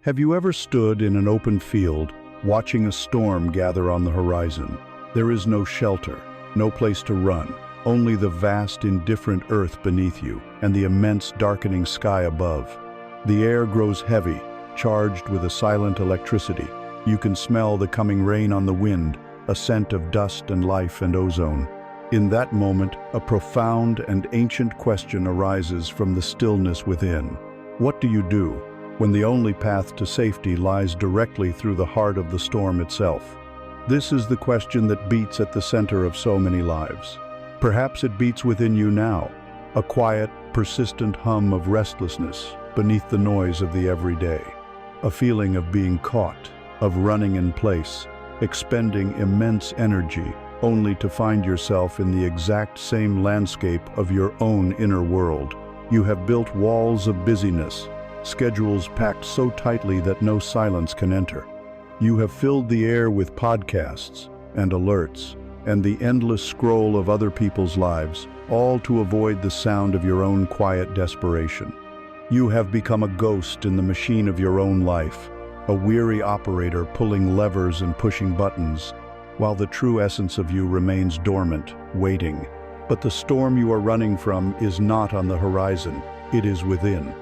Have you ever stood in an open field, watching a storm gather on the horizon? There is no shelter, no place to run, only the vast, indifferent earth beneath you and the immense darkening sky above. The air grows heavy, charged with a silent electricity. You can smell the coming rain on the wind, a scent of dust and life and ozone. In that moment, a profound and ancient question arises from the stillness within. What do you do when the only path to safety lies directly through the heart of the storm itself? This is the question that beats at the center of so many lives. Perhaps it beats within you now, a quiet, persistent hum of restlessness beneath the noise of the everyday, a feeling of being caught, of running in place, expending immense energy, only to find yourself in the exact same landscape of your own inner world. You have built walls of busyness, schedules packed so tightly that no silence can enter. You have filled the air with podcasts and alerts and the endless scroll of other people's lives, all to avoid the sound of your own quiet desperation. You have become a ghost in the machine of your own life, a weary operator pulling levers and pushing buttons, while the true essence of you remains dormant, waiting. But the storm you are running from is not on the horizon, it is within.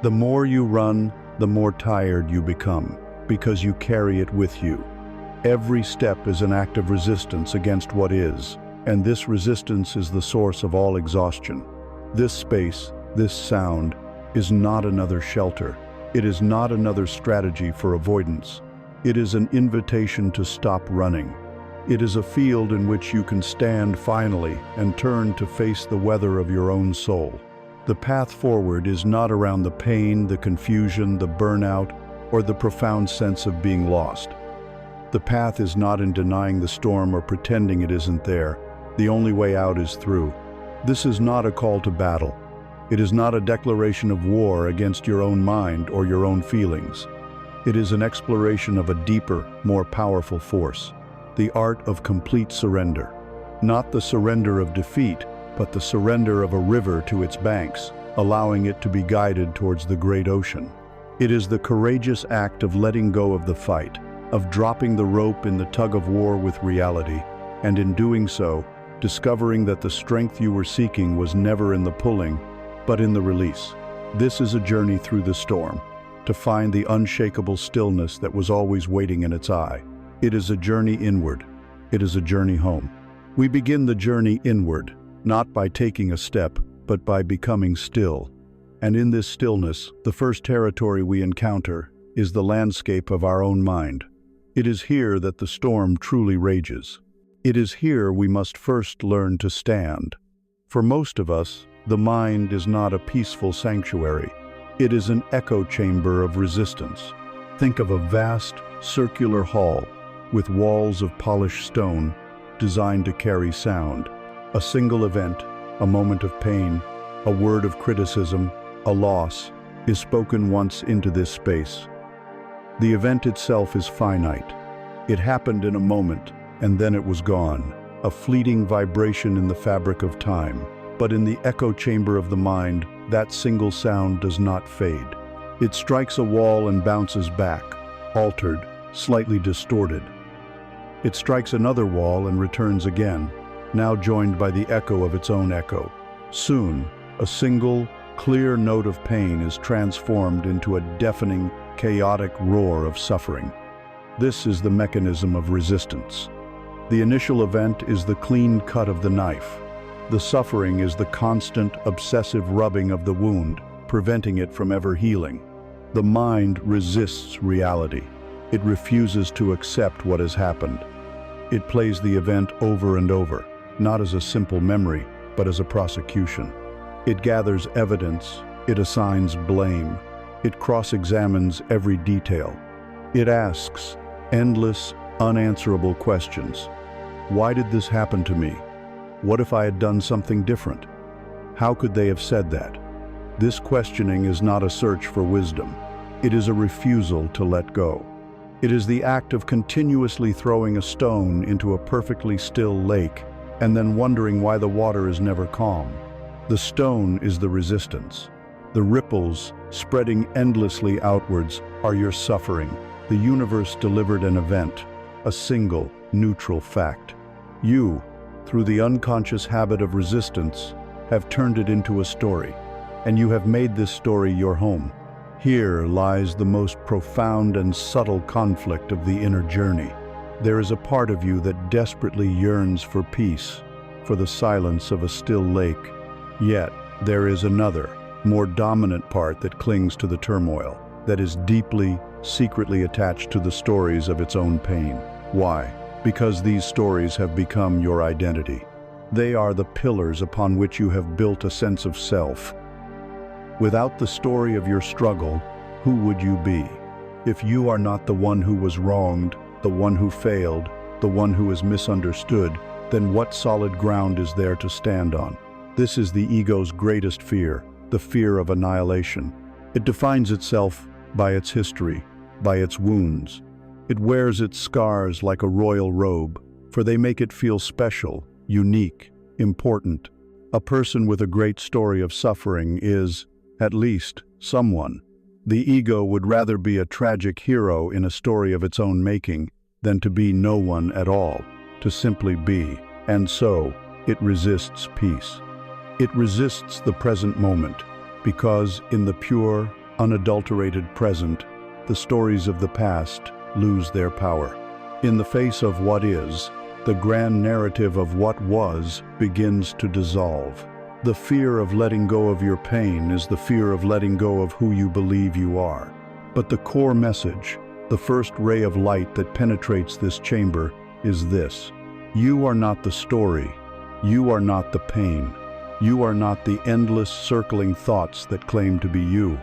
The more you run, the more tired you become, because you carry it with you. Every step is an act of resistance against what is, and this resistance is the source of all exhaustion. This space, this sound, is not another shelter. It is not another strategy for avoidance. It is an invitation to stop running. It is a field in which you can stand finally and turn to face the weather of your own soul. The path forward is not around the pain, the confusion, the burnout, or the profound sense of being lost. The path is not in denying the storm or pretending it isn't there. The only way out is through. This is not a call to battle. It is not a declaration of war against your own mind or your own feelings. It is an exploration of a deeper, more powerful force, the art of complete surrender. Not the surrender of defeat, but the surrender of a river to its banks, allowing it to be guided towards the great ocean. It is the courageous act of letting go of the fight, of dropping the rope in the tug-of-war with reality, and in doing so, discovering that the strength you were seeking was never in the pulling, but in the release. This is a journey through the storm, to find the unshakable stillness that was always waiting in its eye. It is a journey inward. It is a journey home. We begin the journey inward, not by taking a step, but by becoming still. And in this stillness, the first territory we encounter is the landscape of our own mind. It is here that the storm truly rages. It is here we must first learn to stand. For most of us, the mind is not a peaceful sanctuary. It is an echo chamber of resistance. Think of a vast, circular hall with walls of polished stone designed to carry sound. A single event, a moment of pain, a word of criticism, a loss, is spoken once into this space. The event itself is finite. It happened in a moment, and then it was gone, a fleeting vibration in the fabric of time. But in the echo chamber of the mind, that single sound does not fade. It strikes a wall and bounces back, altered, slightly distorted. It strikes another wall and returns again, now joined by the echo of its own echo. Soon, a single, clear note of pain is transformed into a deafening, chaotic roar of suffering. This is the mechanism of resistance. The initial event is the clean cut of the knife. The suffering is the constant, obsessive rubbing of the wound, preventing it from ever healing. The mind resists reality. It refuses to accept what has happened. It plays the event over and over, not as a simple memory, but as a prosecution. It gathers evidence, it assigns blame, it cross-examines every detail. It asks endless, unanswerable questions. Why did this happen to me? What if I had done something different? How could they have said that? This questioning is not a search for wisdom. It is a refusal to let go. It is the act of continuously throwing a stone into a perfectly still lake and then wondering why the water is never calm. The stone is the resistance. The ripples, spreading endlessly outwards, are your suffering. The universe delivered an event, a single, neutral fact. You, through the unconscious habit of resistance, have turned it into a story, and you have made this story your home. Here lies the most profound and subtle conflict of the inner journey. There is a part of you that desperately yearns for peace, for the silence of a still lake. Yet, there is another, more dominant part that clings to the turmoil, that is deeply, secretly attached to the stories of its own pain. Why? Because these stories have become your identity. They are the pillars upon which you have built a sense of self. Without the story of your struggle, who would you be? If you are not the one who was wronged, the one who failed, the one who is misunderstood, then what solid ground is there to stand on? This is the ego's greatest fear, the fear of annihilation. It defines itself by its history, by its wounds. It wears its scars like a royal robe, for they make it feel special, unique, important. A person with a great story of suffering is, at least, someone. The ego would rather be a tragic hero in a story of its own making than to be no one at all, to simply be, and so it resists peace. It resists the present moment, because in the pure, unadulterated present, the stories of the past lose their power. In the face of what is, the grand narrative of what was begins to dissolve. The fear of letting go of your pain is the fear of letting go of who you believe you are. But the core message, the first ray of light that penetrates this chamber, is this: you are not the story, you are not the pain, you are not the endless circling thoughts that claim to be you.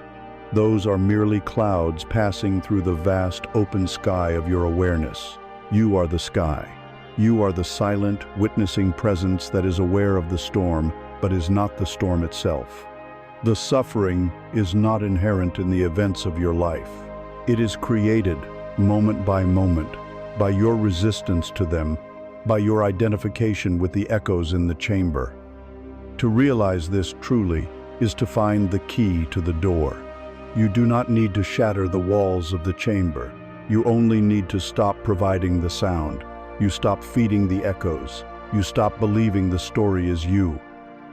Those are merely clouds passing through the vast open sky of your awareness. You are the sky. You are the silent, witnessing presence that is aware of the storm, but is not the storm itself. The suffering is not inherent in the events of your life. It is created, moment by moment, by your resistance to them, by your identification with the echoes in the chamber. To realize this truly is to find the key to the door. You do not need to shatter the walls of the chamber. You only need to stop providing the sound. You stop feeding the echoes. You stop believing the story is you.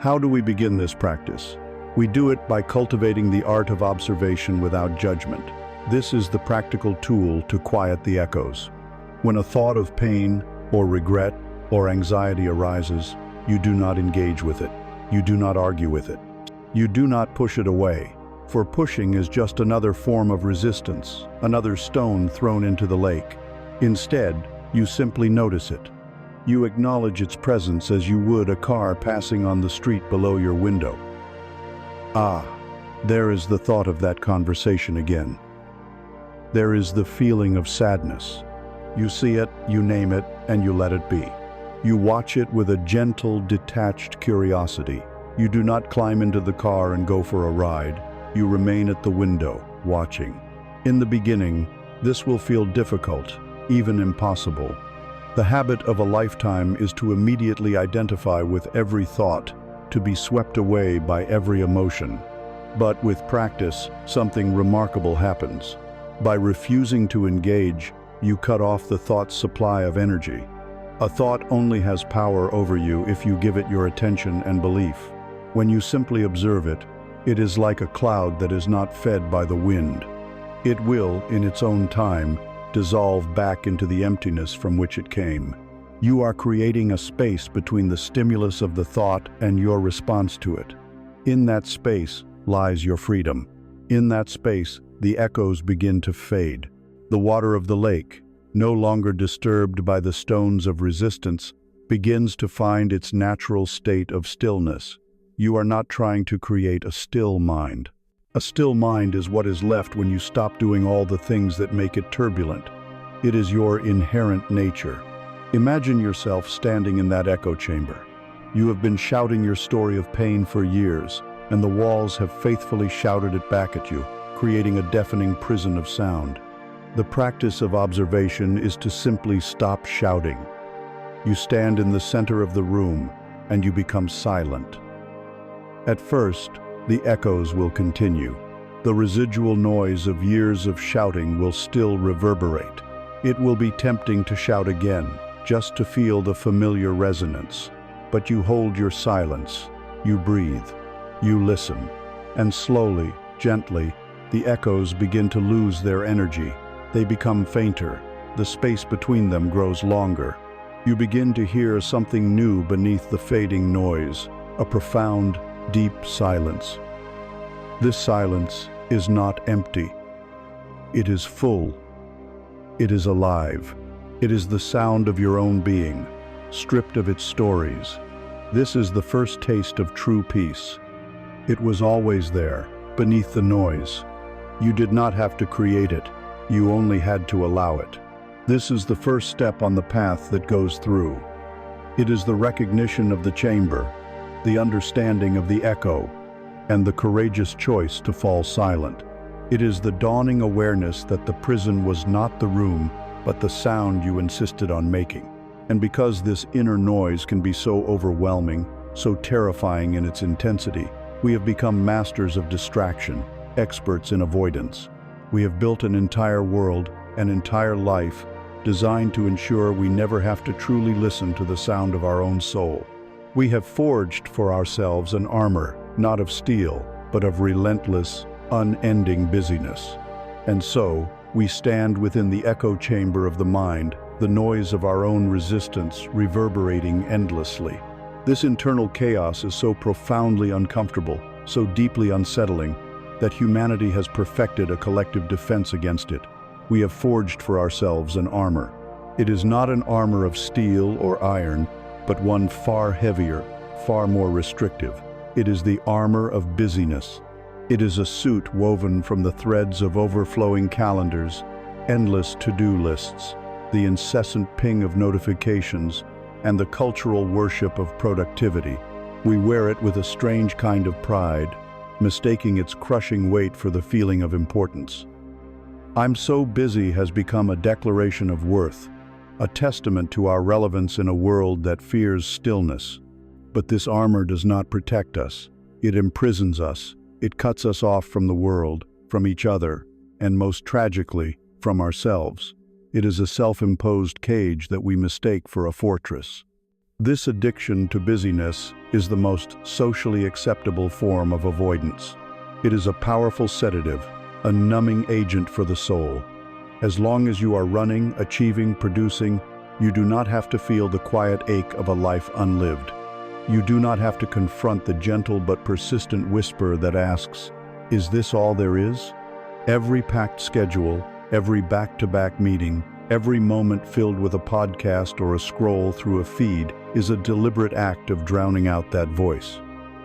How do we begin this practice? We do it by cultivating the art of observation without judgment. This is the practical tool to quiet the echoes. When a thought of pain or regret or anxiety arises, you do not engage with it. You do not argue with it. You do not push it away, for pushing is just another form of resistance, another stone thrown into the lake. Instead, you simply notice it. You acknowledge its presence as you would a car passing on the street below your window. Ah, there is the thought of that conversation again. There is the feeling of sadness. You see it, you name it, and you let it be. You watch it with a gentle, detached curiosity. You do not climb into the car and go for a ride. You remain at the window, watching. In the beginning, this will feel difficult, even impossible. The habit of a lifetime is to immediately identify with every thought, to be swept away by every emotion. But with practice, something remarkable happens. By refusing to engage, you cut off the thought's supply of energy. A thought only has power over you if you give it your attention and belief. When you simply observe it, it is like a cloud that is not fed by the wind. It will, in its own time, dissolve back into the emptiness from which it came. You are creating a space between the stimulus of the thought and your response to it. In that space lies your freedom. In that space, the echoes begin to fade. The water of the lake, no longer disturbed by the stones of resistance, begins to find its natural state of stillness. You are not trying to create a still mind. A still mind is what is left when you stop doing all the things that make it turbulent. It is your inherent nature. Imagine yourself standing in that echo chamber. You have been shouting your story of pain for years, and the walls have faithfully shouted it back at you, creating a deafening prison of sound. The practice of observation is to simply stop shouting. You stand in the center of the room, and you become silent. At first, the echoes will continue. The residual noise of years of shouting will still reverberate. It will be tempting to shout again, just to feel the familiar resonance. But you hold your silence, you breathe, you listen, and slowly, gently, the echoes begin to lose their energy. They become fainter. The space between them grows longer. You begin to hear something new beneath the fading noise, a profound, deep silence. This silence is not empty. It is full. It is alive. It is the sound of your own being, stripped of its stories. This is the first taste of true peace. It was always there, beneath the noise. You did not have to create it. You only had to allow it. This is the first step on the path that goes through. It is the recognition of the chamber, the understanding of the echo, and the courageous choice to fall silent. It is the dawning awareness that the prison was not the room, but the sound you insisted on making. And because this inner noise can be so overwhelming, so terrifying in its intensity, we have become masters of distraction, experts in avoidance. We have built an entire world, an entire life, designed to ensure we never have to truly listen to the sound of our own soul. We have forged for ourselves an armor, not of steel, but of relentless, unending busyness. And so, we stand within the echo chamber of the mind, the noise of our own resistance reverberating endlessly. This internal chaos is so profoundly uncomfortable, so deeply unsettling, that humanity has perfected a collective defense against it. We have forged for ourselves an armor. It is not an armor of steel or iron, but one far heavier, far more restrictive. It is the armor of busyness. It is a suit woven from the threads of overflowing calendars, endless to-do lists, the incessant ping of notifications, and the cultural worship of productivity. We wear it with a strange kind of pride, mistaking its crushing weight for the feeling of importance. "I'm so busy" has become a declaration of worth, a testament to our relevance in a world that fears stillness. But this armor does not protect us. It imprisons us. It cuts us off from the world, from each other, and most tragically, from ourselves. It is a self-imposed cage that we mistake for a fortress. This addiction to busyness is the most socially acceptable form of avoidance. It is a powerful sedative, a numbing agent for the soul. As long as you are running, achieving, producing, you do not have to feel the quiet ache of a life unlived. You do not have to confront the gentle but persistent whisper that asks, "Is this all there is?" Every packed schedule, every back-to-back meeting, every moment filled with a podcast or a scroll through a feed is a deliberate act of drowning out that voice.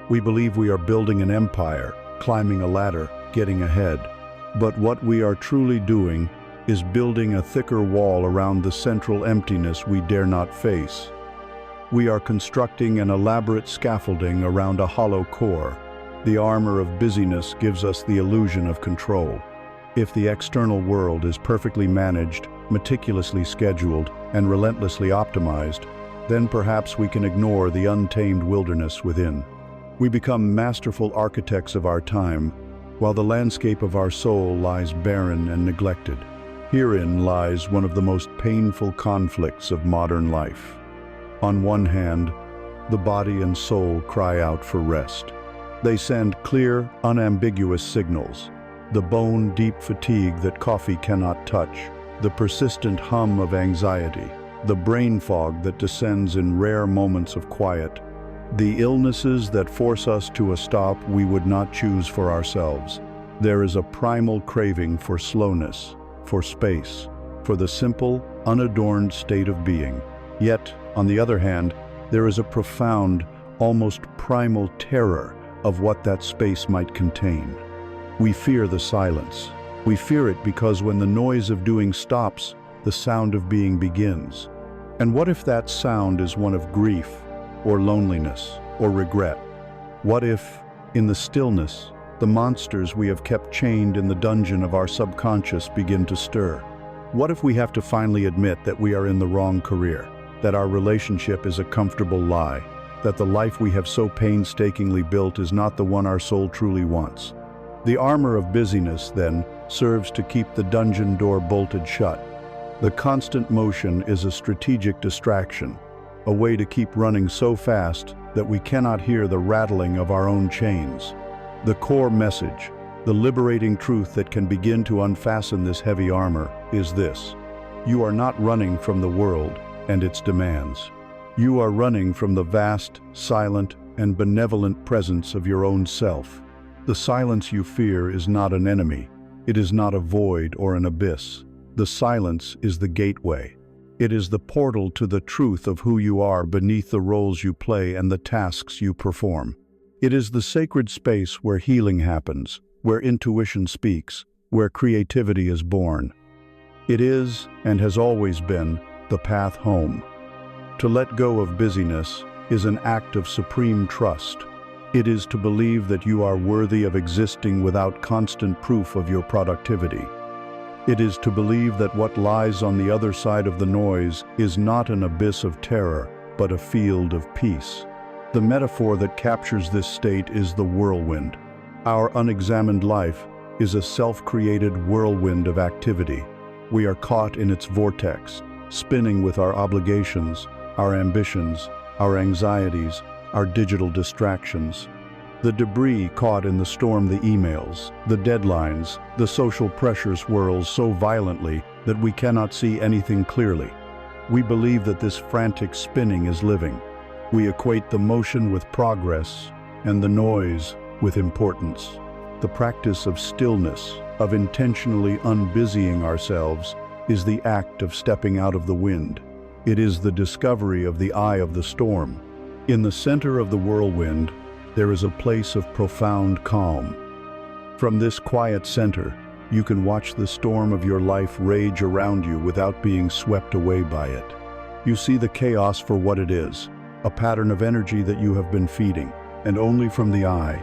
We believe we are building an empire, climbing a ladder, getting ahead. But what we are truly doing is building a thicker wall around the central emptiness we dare not face. We are constructing an elaborate scaffolding around a hollow core. The armor of busyness gives us the illusion of control. If the external world is perfectly managed, meticulously scheduled, and relentlessly optimized, then perhaps we can ignore the untamed wilderness within. We become masterful architects of our time, while the landscape of our soul lies barren and neglected. Herein lies one of the most painful conflicts of modern life. On one hand, the body and soul cry out for rest. They send clear, unambiguous signals. The bone-deep fatigue that coffee cannot touch, the persistent hum of anxiety, the brain fog that descends in rare moments of quiet, the illnesses that force us to a stop we would not choose for ourselves. There is a primal craving for slowness, for space, for the simple, unadorned state of being. Yet, on the other hand, there is a profound, almost primal terror of what that space might contain. We fear the silence. We fear it because when the noise of doing stops, the sound of being begins. And what if that sound is one of grief, or loneliness, or regret? What if, in the stillness, the monsters we have kept chained in the dungeon of our subconscious begin to stir? What if we have to finally admit that we are in the wrong career, that our relationship is a comfortable lie, that the life we have so painstakingly built is not the one our soul truly wants. The armor of busyness, then, serves to keep the dungeon door bolted shut. The constant motion is a strategic distraction, a way to keep running so fast that we cannot hear the rattling of our own chains. The core message, the liberating truth that can begin to unfasten this heavy armor, is this: you are not running from the world and its demands. You are running from the vast, silent, and benevolent presence of your own self. The silence you fear is not an enemy. It is not a void or an abyss. The silence is the gateway. It is the portal to the truth of who you are beneath the roles you play and the tasks you perform. It is the sacred space where healing happens, where intuition speaks, where creativity is born. It is, and has always been, the path home. To let go of busyness is an act of supreme trust. It is to believe that you are worthy of existing without constant proof of your productivity. It is to believe that what lies on the other side of the noise is not an abyss of terror, but a field of peace. The metaphor that captures this state is the whirlwind. Our unexamined life is a self-created whirlwind of activity. We are caught in its vortex, spinning with our obligations, our ambitions, our anxieties, our digital distractions. The debris caught in the storm, the emails, the deadlines, the social pressure swirls so violently that we cannot see anything clearly. We believe that this frantic spinning is living. We equate the motion with progress and the noise with importance. The practice of stillness, of intentionally unbusying ourselves, is the act of stepping out of the wind. It is the discovery of the eye of the storm. In the center of the whirlwind, there is a place of profound calm. From this quiet center, you can watch the storm of your life rage around you without being swept away by it. You see the chaos for what it is, a pattern of energy that you have been feeding, and only from the eye,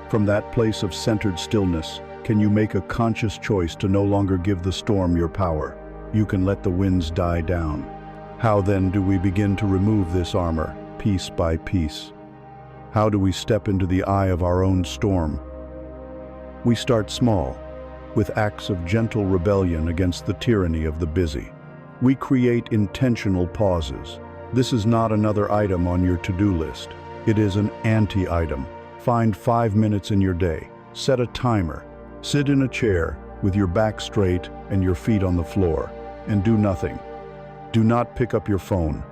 from that place of centered stillness, can you make a conscious choice to no longer give the storm your power. You can let the winds die down. How then do we begin to remove this armor, piece by piece? How do we step into the eye of our own storm? We start small, with acts of gentle rebellion against the tyranny of the busy. We create intentional pauses. This is not another item on your to-do list. It is an anti-item. Find 5 minutes in your day. Set a timer. Sit in a chair with your back straight and your feet on the floor, and do nothing. Do not pick up your phone.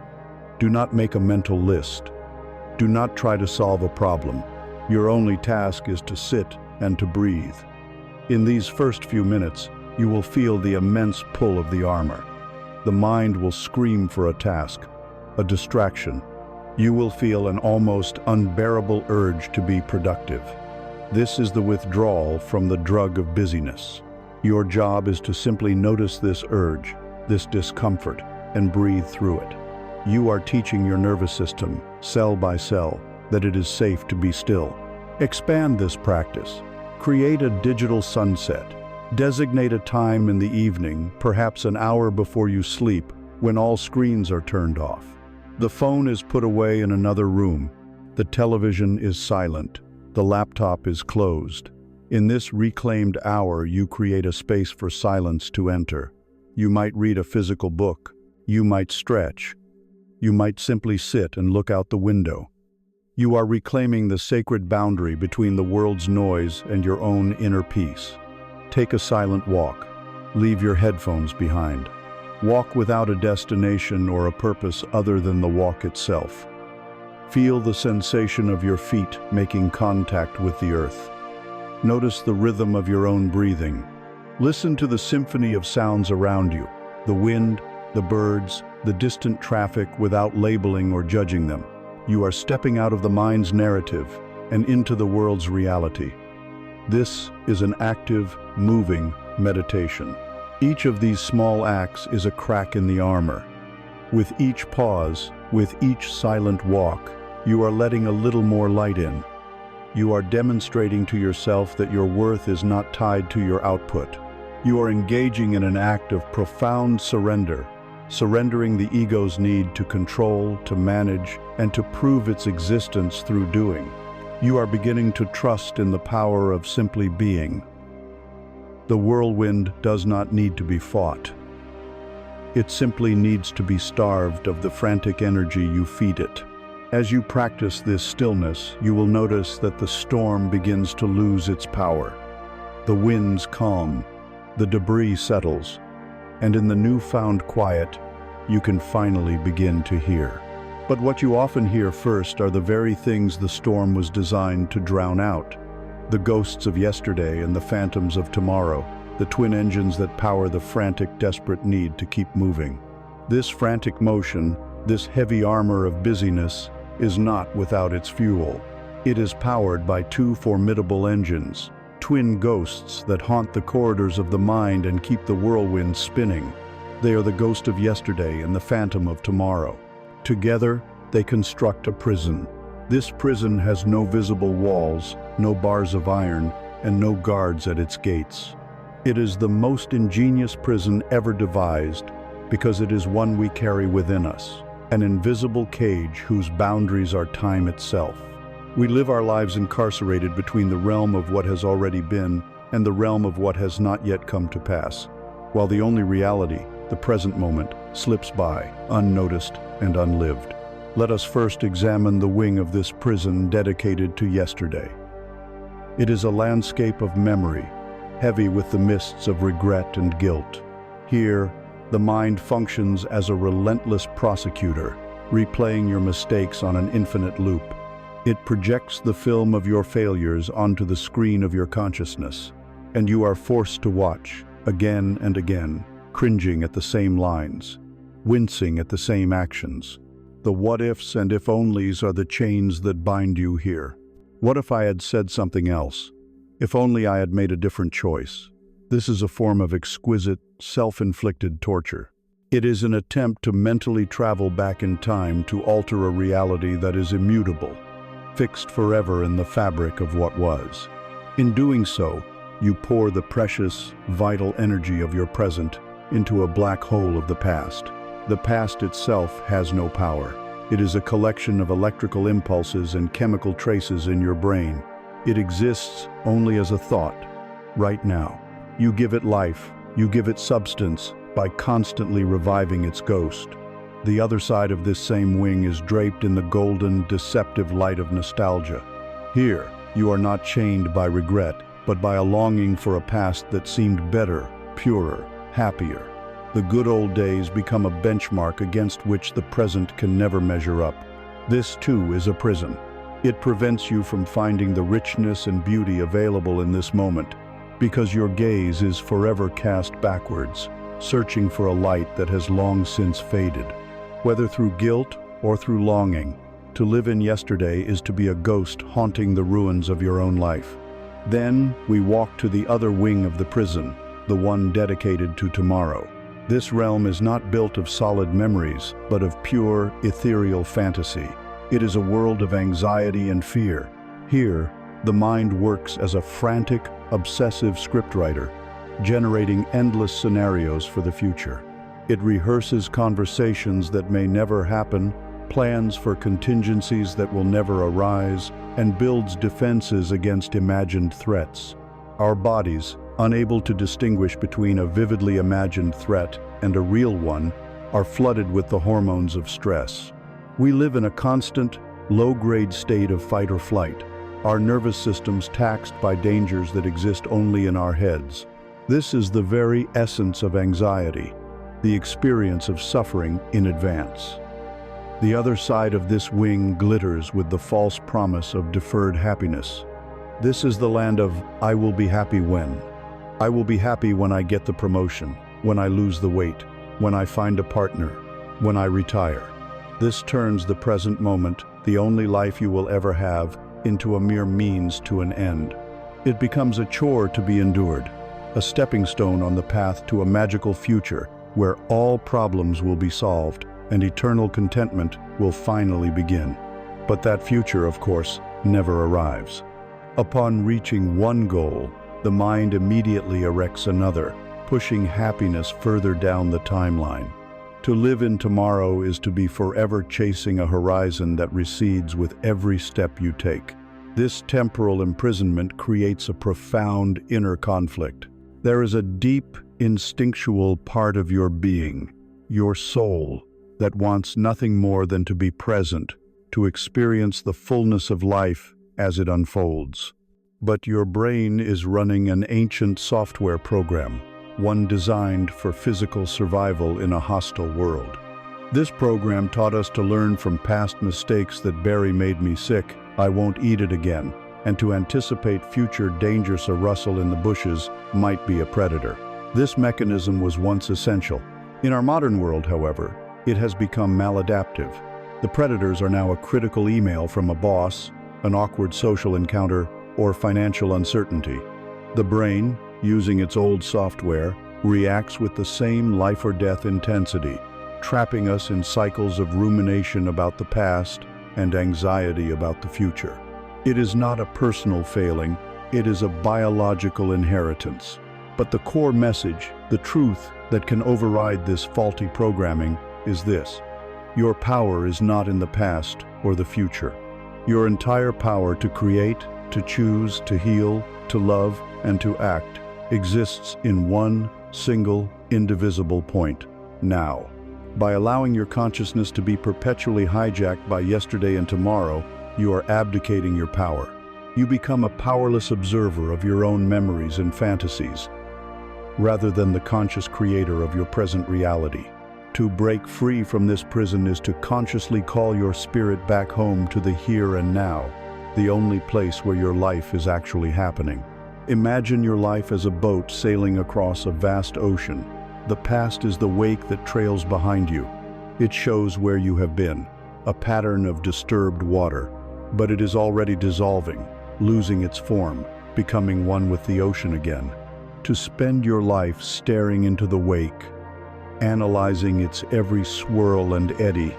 Do not make a mental list. Do not try to solve a problem. Your only task is to sit and to breathe. In these first few minutes, you will feel the immense pull of the armor. The mind will scream for a task, a distraction. You will feel an almost unbearable urge to be productive. This is the withdrawal from the drug of busyness. Your job is to simply notice this urge, this discomfort, and breathe through it. You are teaching your nervous system, cell by cell, that it is safe to be still. Expand this practice. Create a digital sunset. Designate a time in the evening, perhaps an hour before you sleep, when all screens are turned off. The phone is put away in another room. The television is silent. The laptop is closed. In this reclaimed hour, you create a space for silence to enter. You might read a physical book. You might stretch. You might simply sit and look out the window. You are reclaiming the sacred boundary between the world's noise and your own inner peace. Take a silent walk. Leave your headphones behind. Walk without a destination or a purpose other than the walk itself. Feel the sensation of your feet making contact with the earth. Notice the rhythm of your own breathing. Listen to the symphony of sounds around you, the wind, the birds, the distant traffic, without labeling or judging them. You are stepping out of the mind's narrative and into the world's reality. This is an active, moving meditation. Each of these small acts is a crack in the armor. With each pause, with each silent walk, you are letting a little more light in. You are demonstrating to yourself that your worth is not tied to your output. You are engaging in an act of profound surrender, surrendering the ego's need to control, to manage, and to prove its existence through doing. You are beginning to trust in the power of simply being. The whirlwind does not need to be fought. It simply needs to be starved of the frantic energy you feed it. As you practice this stillness, you will notice that the storm begins to lose its power. The winds calm, the debris settles, and in the newfound quiet, you can finally begin to hear. But what you often hear first are the very things the storm was designed to drown out. The ghosts of yesterday and the phantoms of tomorrow, the twin engines that power the frantic, desperate need to keep moving. This frantic motion, this heavy armor of busyness, is not without its fuel. It is powered by two formidable engines, twin ghosts that haunt the corridors of the mind and keep the whirlwind spinning. They are the ghost of yesterday and the phantom of tomorrow. Together, they construct a prison. This prison has no visible walls, no bars of iron, and no guards at its gates. It is the most ingenious prison ever devised because it is one we carry within us, an invisible cage whose boundaries are time itself. We live our lives incarcerated between the realm of what has already been and the realm of what has not yet come to pass, while the only reality, the present moment, slips by, unnoticed and unlived. Let us first examine the wing of this prison dedicated to yesterday. It is a landscape of memory, heavy with the mists of regret and guilt. Here, the mind functions as a relentless prosecutor, replaying your mistakes on an infinite loop. It projects the film of your failures onto the screen of your consciousness, and you are forced to watch, again and again, cringing at the same lines, wincing at the same actions. The what-ifs and if-onlys are the chains that bind you here. What if I had said something else? If only I had made a different choice. This is a form of exquisite, self-inflicted torture. It is an attempt to mentally travel back in time to alter a reality that is immutable, fixed forever in the fabric of what was. In doing so, you pour the precious, vital energy of your present into a black hole of the past. The past itself has no power. It is a collection of electrical impulses and chemical traces in your brain. It exists only as a thought, right now. You give it life, you give it substance by constantly reviving its ghost. The other side of this same wing is draped in the golden, deceptive light of nostalgia. Here, you are not chained by regret, but by a longing for a past that seemed better, purer, happier. The good old days become a benchmark against which the present can never measure up. This, too, is a prison. It prevents you from finding the richness and beauty available in this moment, because your gaze is forever cast backwards, searching for a light that has long since faded. Whether through guilt or through longing, to live in yesterday is to be a ghost haunting the ruins of your own life. Then we walk to the other wing of the prison, the one dedicated to tomorrow. This realm is not built of solid memories, but of pure, ethereal fantasy. It is a world of anxiety and fear. Here, the mind works as a frantic, obsessive scriptwriter, generating endless scenarios for the future. It rehearses conversations that may never happen, plans for contingencies that will never arise, and builds defenses against imagined threats. Our bodies, unable to distinguish between a vividly imagined threat and a real one, are flooded with the hormones of stress. We live in a constant, low-grade state of fight or flight, our nervous systems taxed by dangers that exist only in our heads. This is the very essence of anxiety, the experience of suffering in advance. The other side of this wing glitters with the false promise of deferred happiness. This is the land of, I will be happy when. I will be happy when I get the promotion, when I lose the weight, when I find a partner, when I retire. This turns the present moment, the only life you will ever have, into a mere means to an end. It becomes a chore to be endured, a stepping stone on the path to a magical future where all problems will be solved and eternal contentment will finally begin. But that future, of course, never arrives. Upon reaching one goal, the mind immediately erects another, pushing happiness further down the timeline. To live in tomorrow is to be forever chasing a horizon that recedes with every step you take. This temporal imprisonment creates a profound inner conflict. There is a deep, instinctual part of your being, your soul, that wants nothing more than to be present, to experience the fullness of life as it unfolds. But your brain is running an ancient software program, one designed for physical survival in a hostile world. This program taught us to learn from past mistakes that berry made me sick, I won't eat it again, and to anticipate future dangers. A rustle in the bushes might be a predator. This mechanism was once essential. In our modern world, however, it has become maladaptive. The predators are now a critical email from a boss, an awkward social encounter, or financial uncertainty. The brain, using its old software, reacts with the same life or death intensity, trapping us in cycles of rumination about the past and anxiety about the future. It is not a personal failing, it is a biological inheritance. But the core message, the truth that can override this faulty programming, is this: your power is not in the past or the future. Your entire power to create, to choose, to heal, to love, and to act exists in one single, indivisible point: now. By allowing your consciousness to be perpetually hijacked by yesterday and tomorrow, you are abdicating your power. You become a powerless observer of your own memories and fantasies, rather than the conscious creator of your present reality. To break free from this prison is to consciously call your spirit back home to the here and now, the only place where your life is actually happening. Imagine your life as a boat sailing across a vast ocean. The past is the wake that trails behind you. It shows where you have been, a pattern of disturbed water, but it is already dissolving, losing its form, becoming one with the ocean again. To spend your life staring into the wake, analyzing its every swirl and eddy,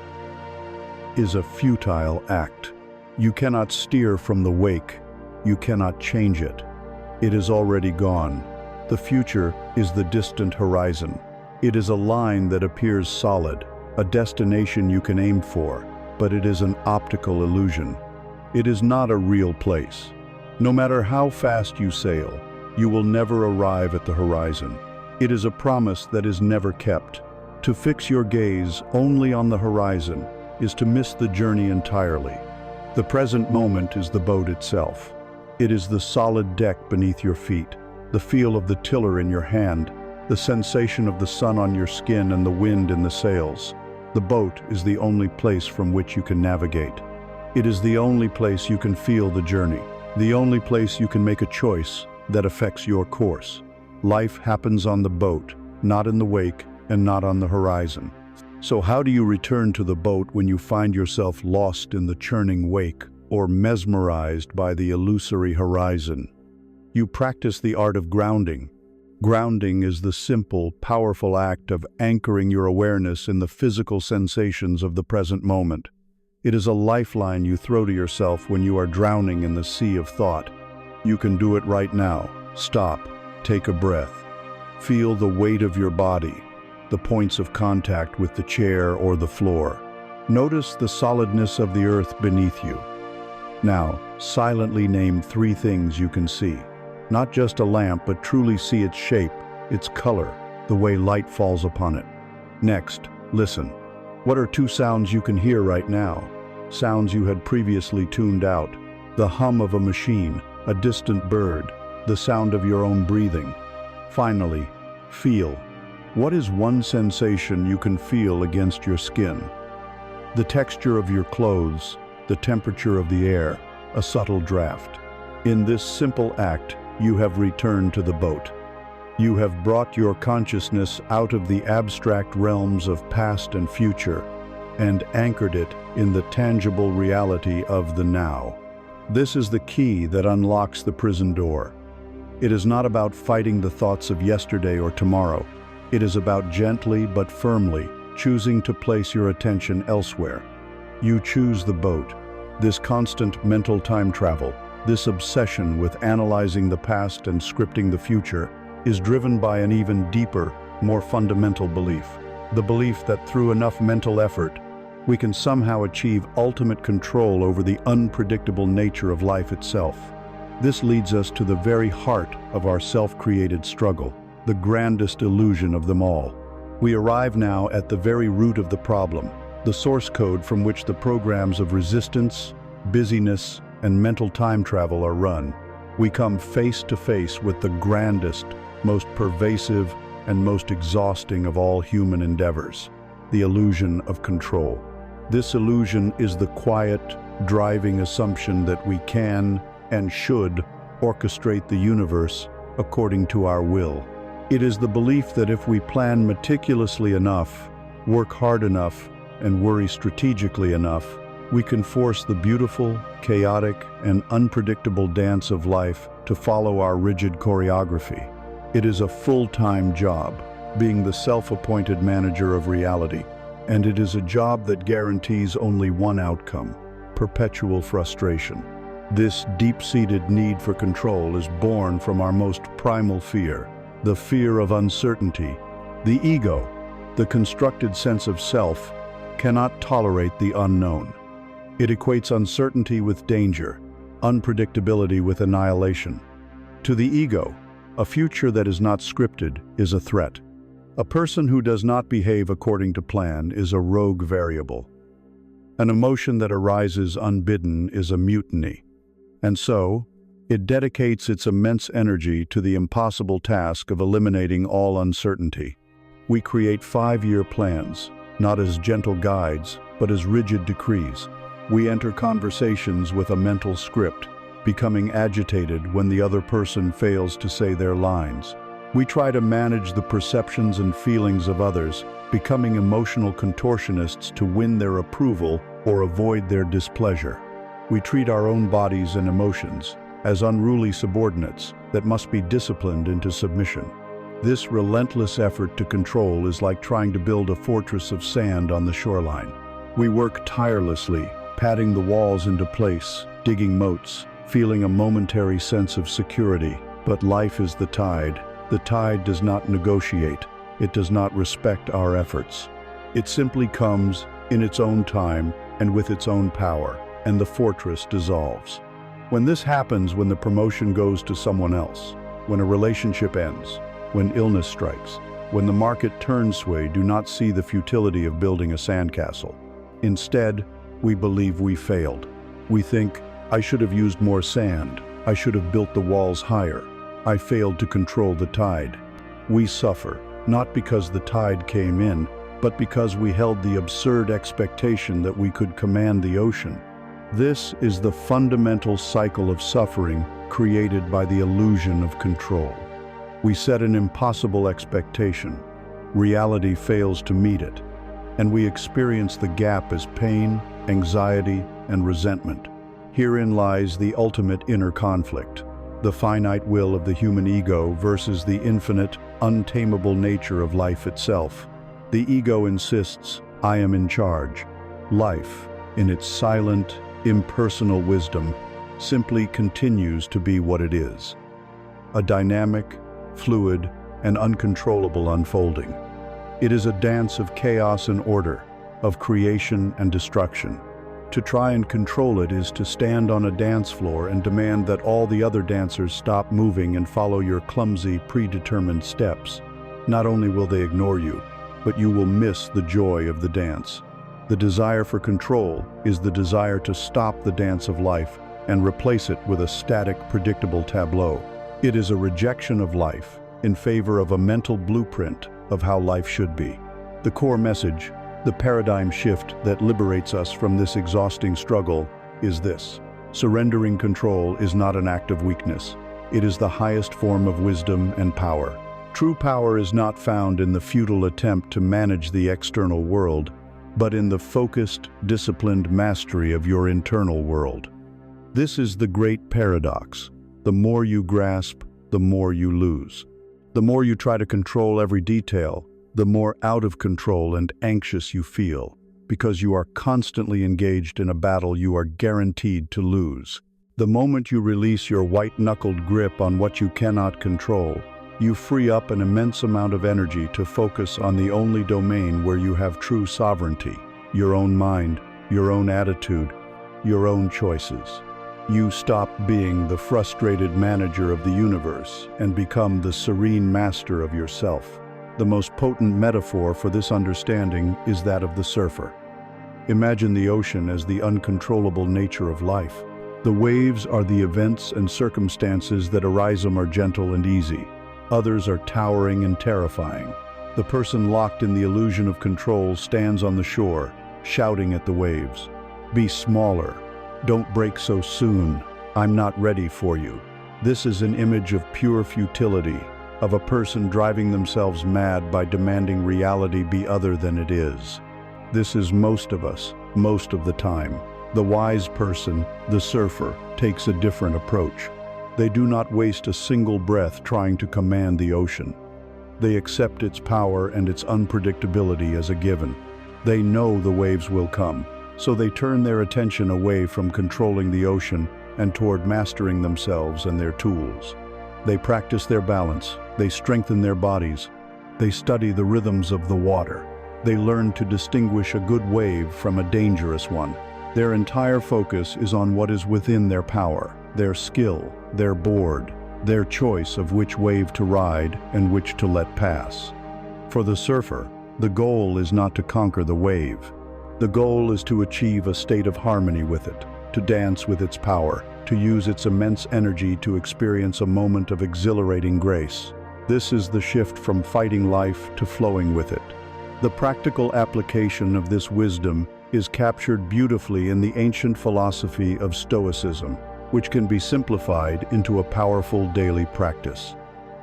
is a futile act. You cannot steer from the wake. You cannot change it. It is already gone. The future is the distant horizon. It is a line that appears solid, a destination you can aim for, but it is an optical illusion. It is not a real place. No matter how fast you sail, you will never arrive at the horizon. It is a promise that is never kept. To fix your gaze only on the horizon is to miss the journey entirely. The present moment is the boat itself. It is the solid deck beneath your feet, the feel of the tiller in your hand, the sensation of the sun on your skin and the wind in the sails. The boat is the only place from which you can navigate. It is the only place you can feel the journey, the only place you can make a choice that affects your course. Life happens on the boat, not in the wake and not on the horizon. So how do you return to the boat when you find yourself lost in the churning wake or mesmerized by the illusory horizon? You practice the art of grounding. Grounding is the simple, powerful act of anchoring your awareness in the physical sensations of the present moment. It is a lifeline you throw to yourself when you are drowning in the sea of thought. You can do it right now. Stop, take a breath. Feel the weight of your body, the points of contact with the chair or the floor. Notice the solidness of the earth beneath you. Now, silently name 3 things you can see. Not just a lamp, but truly see its shape, its color, the way light falls upon it. Next, listen. What are 2 sounds you can hear right now? Sounds you had previously tuned out. The hum of a machine, a distant bird, the sound of your own breathing. Finally, feel. What is one sensation you can feel against your skin? The texture of your clothes, the temperature of the air, a subtle draft. In this simple act, you have returned to the boat. You have brought your consciousness out of the abstract realms of past and future and anchored it in the tangible reality of the now. This is the key that unlocks the prison door. It is not about fighting the thoughts of yesterday or tomorrow. It is about gently but firmly choosing to place your attention elsewhere. You choose the boat. This constant mental time travel, this obsession with analyzing the past and scripting the future, is driven by an even deeper, more fundamental belief. the belief that through enough mental effort, we can somehow achieve ultimate control over the unpredictable nature of life itself. This leads us to the very heart of our self-created struggle, the grandest illusion of them all. We arrive now at the very root of the problem, the source code from which the programs of resistance, busyness, and mental time travel are run. We come face to face with the grandest, most pervasive, and most exhausting of all human endeavors, the illusion of control. This illusion is the quiet, driving assumption that we can and should orchestrate the universe according to our will. It is the belief that if we plan meticulously enough, work hard enough, and worry strategically enough, we can force the beautiful, chaotic, and unpredictable dance of life to follow our rigid choreography. It is a full-time job, being the self-appointed manager of reality, and it is a job that guarantees only one outcome: perpetual frustration. This deep-seated need for control is born from our most primal fear, the fear of uncertainty. The ego, the constructed sense of self, cannot tolerate the unknown. It equates uncertainty with danger, unpredictability with annihilation. To the ego, a future that is not scripted is a threat. A person who does not behave according to plan is a rogue variable. An emotion that arises unbidden is a mutiny. And so, it dedicates its immense energy to the impossible task of eliminating all uncertainty. We create 5-year plans, not as gentle guides, but as rigid decrees. We enter conversations with a mental script, becoming agitated when the other person fails to say their lines. We try to manage the perceptions and feelings of others, becoming emotional contortionists to win their approval or avoid their displeasure. We treat our own bodies and emotions as unruly subordinates that must be disciplined into submission. This relentless effort to control is like trying to build a fortress of sand on the shoreline. We work tirelessly, patting the walls into place, digging moats, feeling a momentary sense of security. But life is the tide. The tide does not negotiate. It does not respect our efforts. It simply comes in its own time and with its own power, and the fortress dissolves. When this happens, when the promotion goes to someone else, when a relationship ends, when illness strikes, when the market turns sway, do not see the futility of building a sandcastle. Instead, we believe we failed. We think, I should have used more sand. I should have built the walls higher. I failed to control the tide. We suffer, not because the tide came in, but because we held the absurd expectation that we could command the ocean. This is the fundamental cycle of suffering created by the illusion of control. We set an impossible expectation. Reality fails to meet it, and we experience the gap as pain, anxiety, and resentment. Herein lies the ultimate inner conflict, the finite will of the human ego versus the infinite, untamable nature of life itself. The ego insists, I am in charge. Life, in its silent, impersonal wisdom, simply continues to be what it is. A dynamic, fluid, and uncontrollable unfolding. It is a dance of chaos and order, of creation and destruction. To try and control it is to stand on a dance floor and demand that all the other dancers stop moving and follow your clumsy, predetermined steps. Not only will they ignore you, but you will miss the joy of the dance. The desire for control is the desire to stop the dance of life and replace it with a static, predictable tableau. It is a rejection of life in favor of a mental blueprint of how life should be. The core message, the paradigm shift that liberates us from this exhausting struggle, is this: surrendering control is not an act of weakness. It is the highest form of wisdom and power. True power is not found in the futile attempt to manage the external world, but in the focused, disciplined mastery of your internal world. This is the great paradox. The more you grasp, the more you lose. The more you try to control every detail, the more out of control and anxious you feel, because you are constantly engaged in a battle you are guaranteed to lose. The moment you release your white-knuckled grip on what you cannot control, you free up an immense amount of energy to focus on the only domain where you have true sovereignty, your own mind, your own attitude, your own choices. You stop being the frustrated manager of the universe and become the serene master of yourself. The most potent metaphor for this understanding is that of the surfer. Imagine the ocean as the uncontrollable nature of life. The waves are the events and circumstances that arise. Some are gentle and easy. Others are towering and terrifying. The person locked in the illusion of control stands on the shore, shouting at the waves. Be smaller. Don't break so soon. I'm not ready for you. This is an image of pure futility, of a person driving themselves mad by demanding reality be other than it is. This is most of us, most of the time. The wise person, the surfer, takes a different approach. They do not waste a single breath trying to command the ocean. They accept its power and its unpredictability as a given. They know the waves will come, so they turn their attention away from controlling the ocean and toward mastering themselves and their tools. They practice their balance, they strengthen their bodies, they study the rhythms of the water. They learn to distinguish a good wave from a dangerous one. Their entire focus is on what is within their power, their skill, their board, their choice of which wave to ride and which to let pass. For the surfer, the goal is not to conquer the wave. The goal is to achieve a state of harmony with it, to dance with its power, to use its immense energy to experience a moment of exhilarating grace. This is the shift from fighting life to flowing with it. The practical application of this wisdom is captured beautifully in the ancient philosophy of Stoicism, which can be simplified into a powerful daily practice.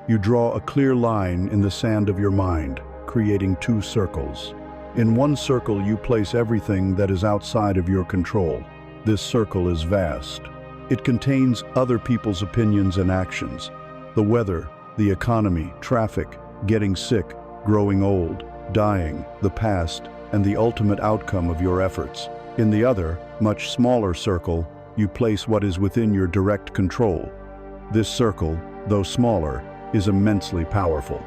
You draw a clear line in the sand of your mind, creating two circles. In one circle, you place everything that is outside of your control. This circle is vast. It contains other people's opinions and actions. The weather, the economy, traffic, getting sick, growing old, dying, the past, and the ultimate outcome of your efforts. In the other, much smaller circle, you place what is within your direct control. This circle, though smaller, is immensely powerful.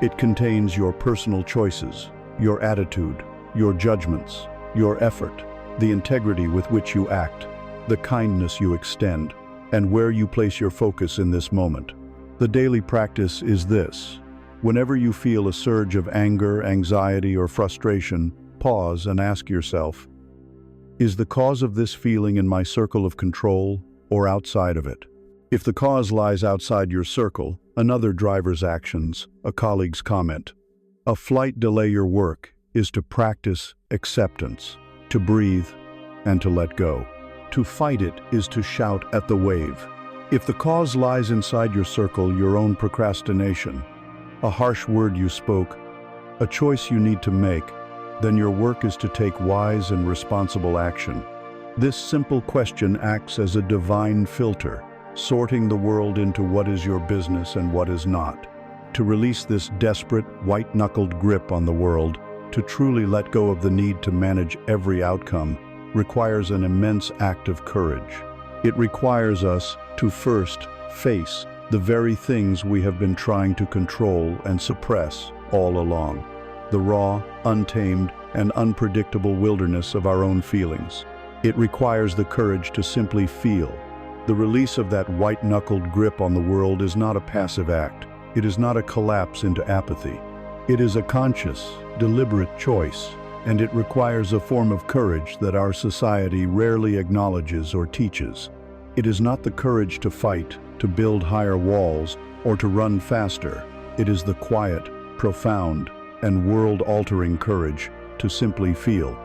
It contains your personal choices, your attitude, your judgments, your effort, the integrity with which you act, the kindness you extend, and where you place your focus in this moment. The daily practice is this. Whenever you feel a surge of anger, anxiety, or frustration, pause and ask yourself, is the cause of this feeling in my circle of control or outside of it? If the cause lies outside your circle, another driver's actions, a colleague's comment, a flight delay your work is to practice acceptance, to breathe, and to let go. To fight it is to shout at the wave. If the cause lies inside your circle, your own procrastination, a harsh word you spoke, a choice you need to make, then your work is to take wise and responsible action. This simple question acts as a divine filter, sorting the world into what is your business and what is not. To release this desperate, white-knuckled grip on the world, to truly let go of the need to manage every outcome, requires an immense act of courage. It requires us to first face the very things we have been trying to control and suppress all along. The raw, untamed, and unpredictable wilderness of our own feelings. It requires the courage to simply feel. The release of that white-knuckled grip on the world is not a passive act. It is not a collapse into apathy. It is a conscious, deliberate choice, and it requires a form of courage that our society rarely acknowledges or teaches. It is not the courage to fight, to build higher walls, or to run faster. It is the quiet, profound, and world-altering courage to simply feel.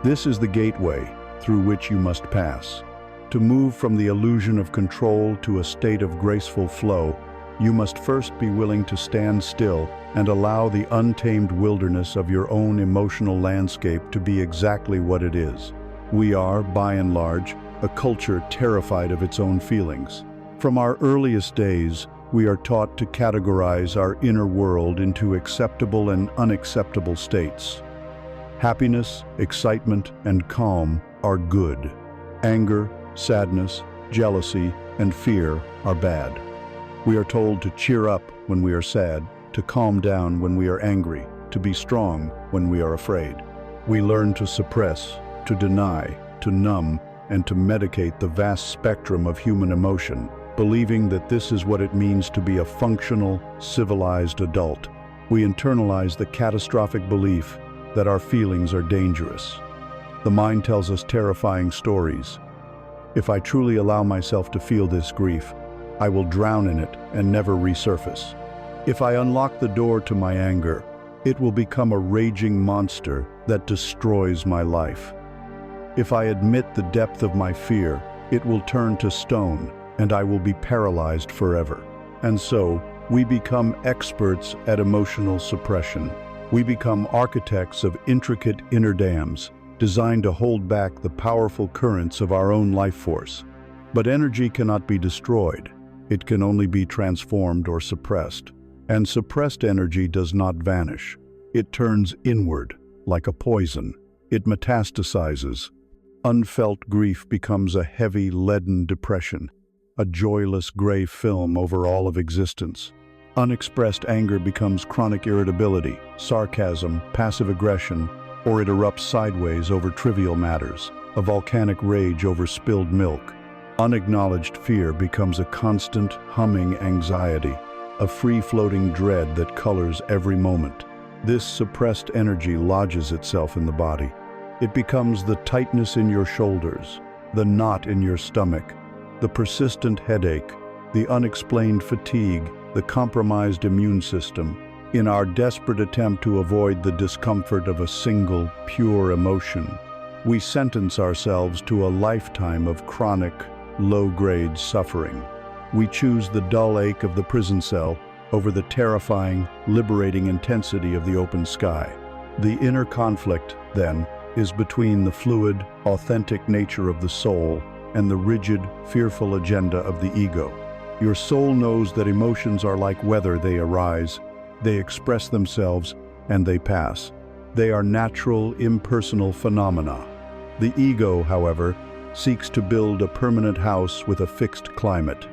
This is the gateway through which you must pass. To move from the illusion of control to a state of graceful flow, you must first be willing to stand still and allow the untamed wilderness of your own emotional landscape to be exactly what it is. We are, by and large, a culture terrified of its own feelings. From our earliest days, we are taught to categorize our inner world into acceptable and unacceptable states. Happiness, excitement, and calm are good. Anger, sadness, jealousy, and fear are bad. We are told to cheer up when we are sad, to calm down when we are angry, to be strong when we are afraid. We learn to suppress, to deny, to numb, and to medicate the vast spectrum of human emotion, believing that this is what it means to be a functional, civilized adult. We internalize the catastrophic belief that our feelings are dangerous. The mind tells us terrifying stories. If I truly allow myself to feel this grief, I will drown in it and never resurface. If I unlock the door to my anger, it will become a raging monster that destroys my life. If I admit the depth of my fear, it will turn to stone, and I will be paralyzed forever. And so, we become experts at emotional suppression. We become architects of intricate inner dams, designed to hold back the powerful currents of our own life force. But energy cannot be destroyed. It can only be transformed or suppressed. And suppressed energy does not vanish. It turns inward, like a poison. It metastasizes. Unfelt grief becomes a heavy, leaden depression, a joyless gray film over all of existence. Unexpressed anger becomes chronic irritability, sarcasm, passive aggression, or it erupts sideways over trivial matters, a volcanic rage over spilled milk. Unacknowledged fear becomes a constant, humming anxiety, a free-floating dread that colors every moment. This suppressed energy lodges itself in the body. It becomes the tightness in your shoulders, the knot in your stomach, the persistent headache, the unexplained fatigue, the compromised immune system. In our desperate attempt to avoid the discomfort of a single, pure emotion, we sentence ourselves to a lifetime of chronic, low-grade suffering. We choose the dull ache of the prison cell over the terrifying, liberating intensity of the open sky. The inner conflict, then, is between the fluid, authentic nature of the soul and the rigid, fearful agenda of the ego. Your soul knows that emotions are like weather. They arise, they express themselves, and they pass. They are natural, impersonal phenomena. The ego, however, seeks to build a permanent house with a fixed climate.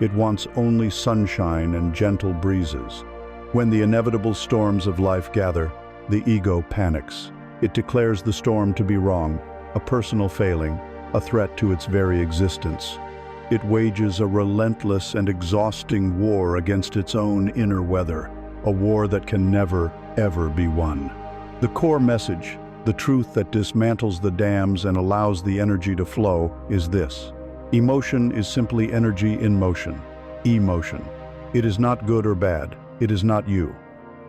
It wants only sunshine and gentle breezes. When the inevitable storms of life gather, the ego panics. It declares the storm to be wrong, a personal failing, a threat to its very existence. It wages a relentless and exhausting war against its own inner weather, a war that can never, ever be won. The core message, the truth that dismantles the dams and allows the energy to flow, is this: emotion is simply energy in motion, emotion. It is not good or bad. It is not you.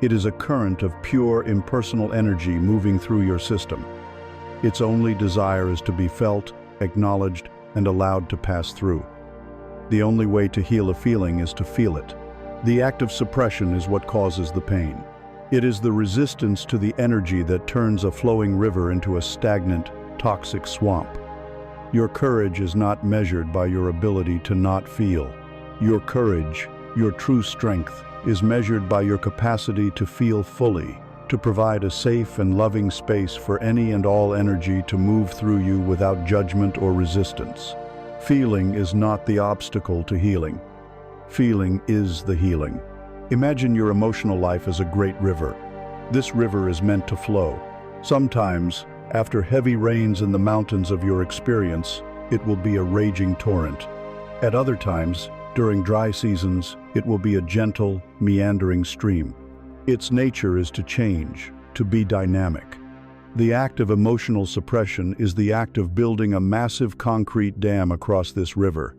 It is a current of pure, impersonal energy moving through your system. Its only desire is to be felt, acknowledged, and allowed to pass through. The only way to heal a feeling is to feel it. The act of suppression is what causes the pain. It is the resistance to the energy that turns a flowing river into a stagnant, toxic swamp. Your courage is not measured by your ability to not feel. Your courage, your true strength, is measured by your capacity to feel fully, to provide a safe and loving space for any and all energy to move through you without judgment or resistance. Feeling is not the obstacle to healing. Feeling is the healing. Imagine your emotional life as a great river. This river is meant to flow. Sometimes, after heavy rains in the mountains of your experience, it will be a raging torrent. At other times, during dry seasons, it will be a gentle, meandering stream. Its nature is to change, to be dynamic. The act of emotional suppression is the act of building a massive concrete dam across this river.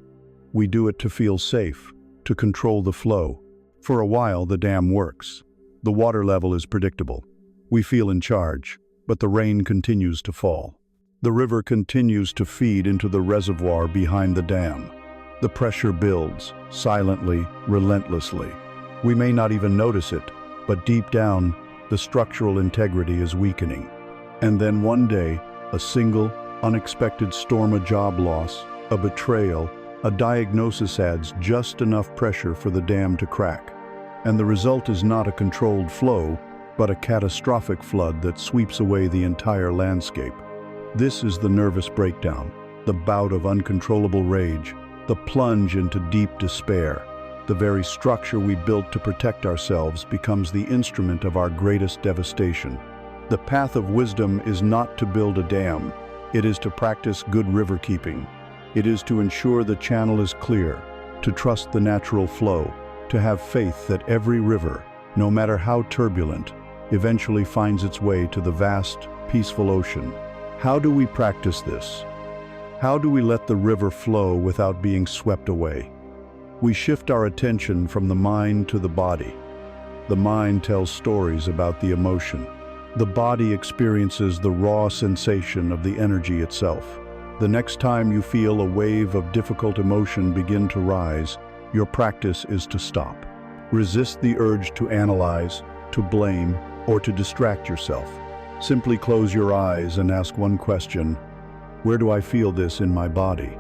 We do it to feel safe, to control the flow. For a while, the dam works. The water level is predictable. We feel in charge, but the rain continues to fall. The river continues to feed into the reservoir behind the dam. The pressure builds, silently, relentlessly. We may not even notice it, but deep down, the structural integrity is weakening. And then one day, a single, unexpected storm, a job loss, a betrayal, a diagnosis adds just enough pressure for the dam to crack. And the result is not a controlled flow, but a catastrophic flood that sweeps away the entire landscape. This is the nervous breakdown, the bout of uncontrollable rage, the plunge into deep despair, the very structure we built to protect ourselves becomes the instrument of our greatest devastation. The path of wisdom is not to build a dam. It is to practice good river keeping. It is to ensure the channel is clear, to trust the natural flow, to have faith that every river, no matter how turbulent, eventually finds its way to the vast, peaceful ocean. How do we practice this? How do we let the river flow without being swept away? We shift our attention from the mind to the body. The mind tells stories about the emotion. The body experiences the raw sensation of the energy itself. The next time you feel a wave of difficult emotion begin to rise, your practice is to stop. Resist the urge to analyze, to blame, or to distract yourself. Simply close your eyes and ask one question: where do I feel this in my body?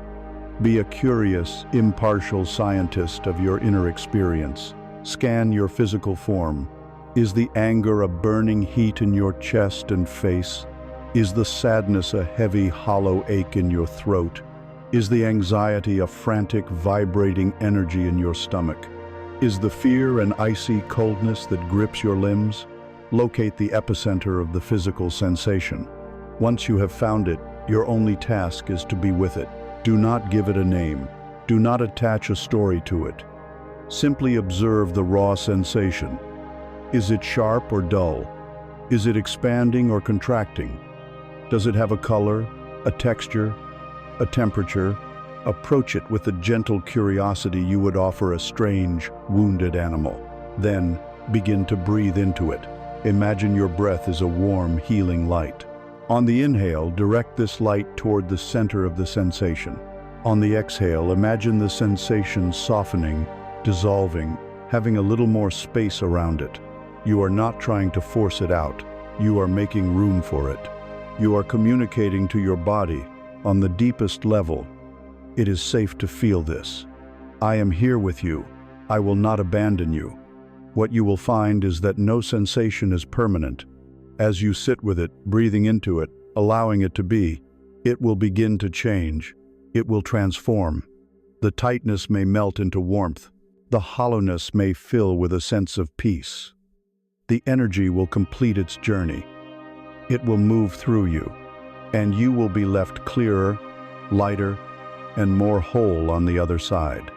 Be a curious, impartial scientist of your inner experience. Scan your physical form. Is the anger a burning heat in your chest and face? Is the sadness a heavy, hollow ache in your throat? Is the anxiety a frantic, vibrating energy in your stomach? Is the fear an icy coldness that grips your limbs? Locate the epicenter of the physical sensation. Once you have found it, your only task is to be with it. Do not give it a name. Do not attach a story to it. Simply observe the raw sensation. Is it sharp or dull? Is it expanding or contracting? Does it have a color, a texture, a temperature? Approach it with the gentle curiosity you would offer a strange, wounded animal. Then, begin to breathe into it. Imagine your breath is a warm, healing light. On the inhale, direct this light toward the center of the sensation. On the exhale, imagine the sensation softening, dissolving, having a little more space around it. You are not trying to force it out. You are making room for it. You are communicating to your body on the deepest level. It is safe to feel this. I am here with you. I will not abandon you. What you will find is that no sensation is permanent. As you sit with it, breathing into it, allowing it to be, it will begin to change. It will transform. The tightness may melt into warmth. The hollowness may fill with a sense of peace. The energy will complete its journey. It will move through you, and you will be left clearer, lighter, and more whole on the other side.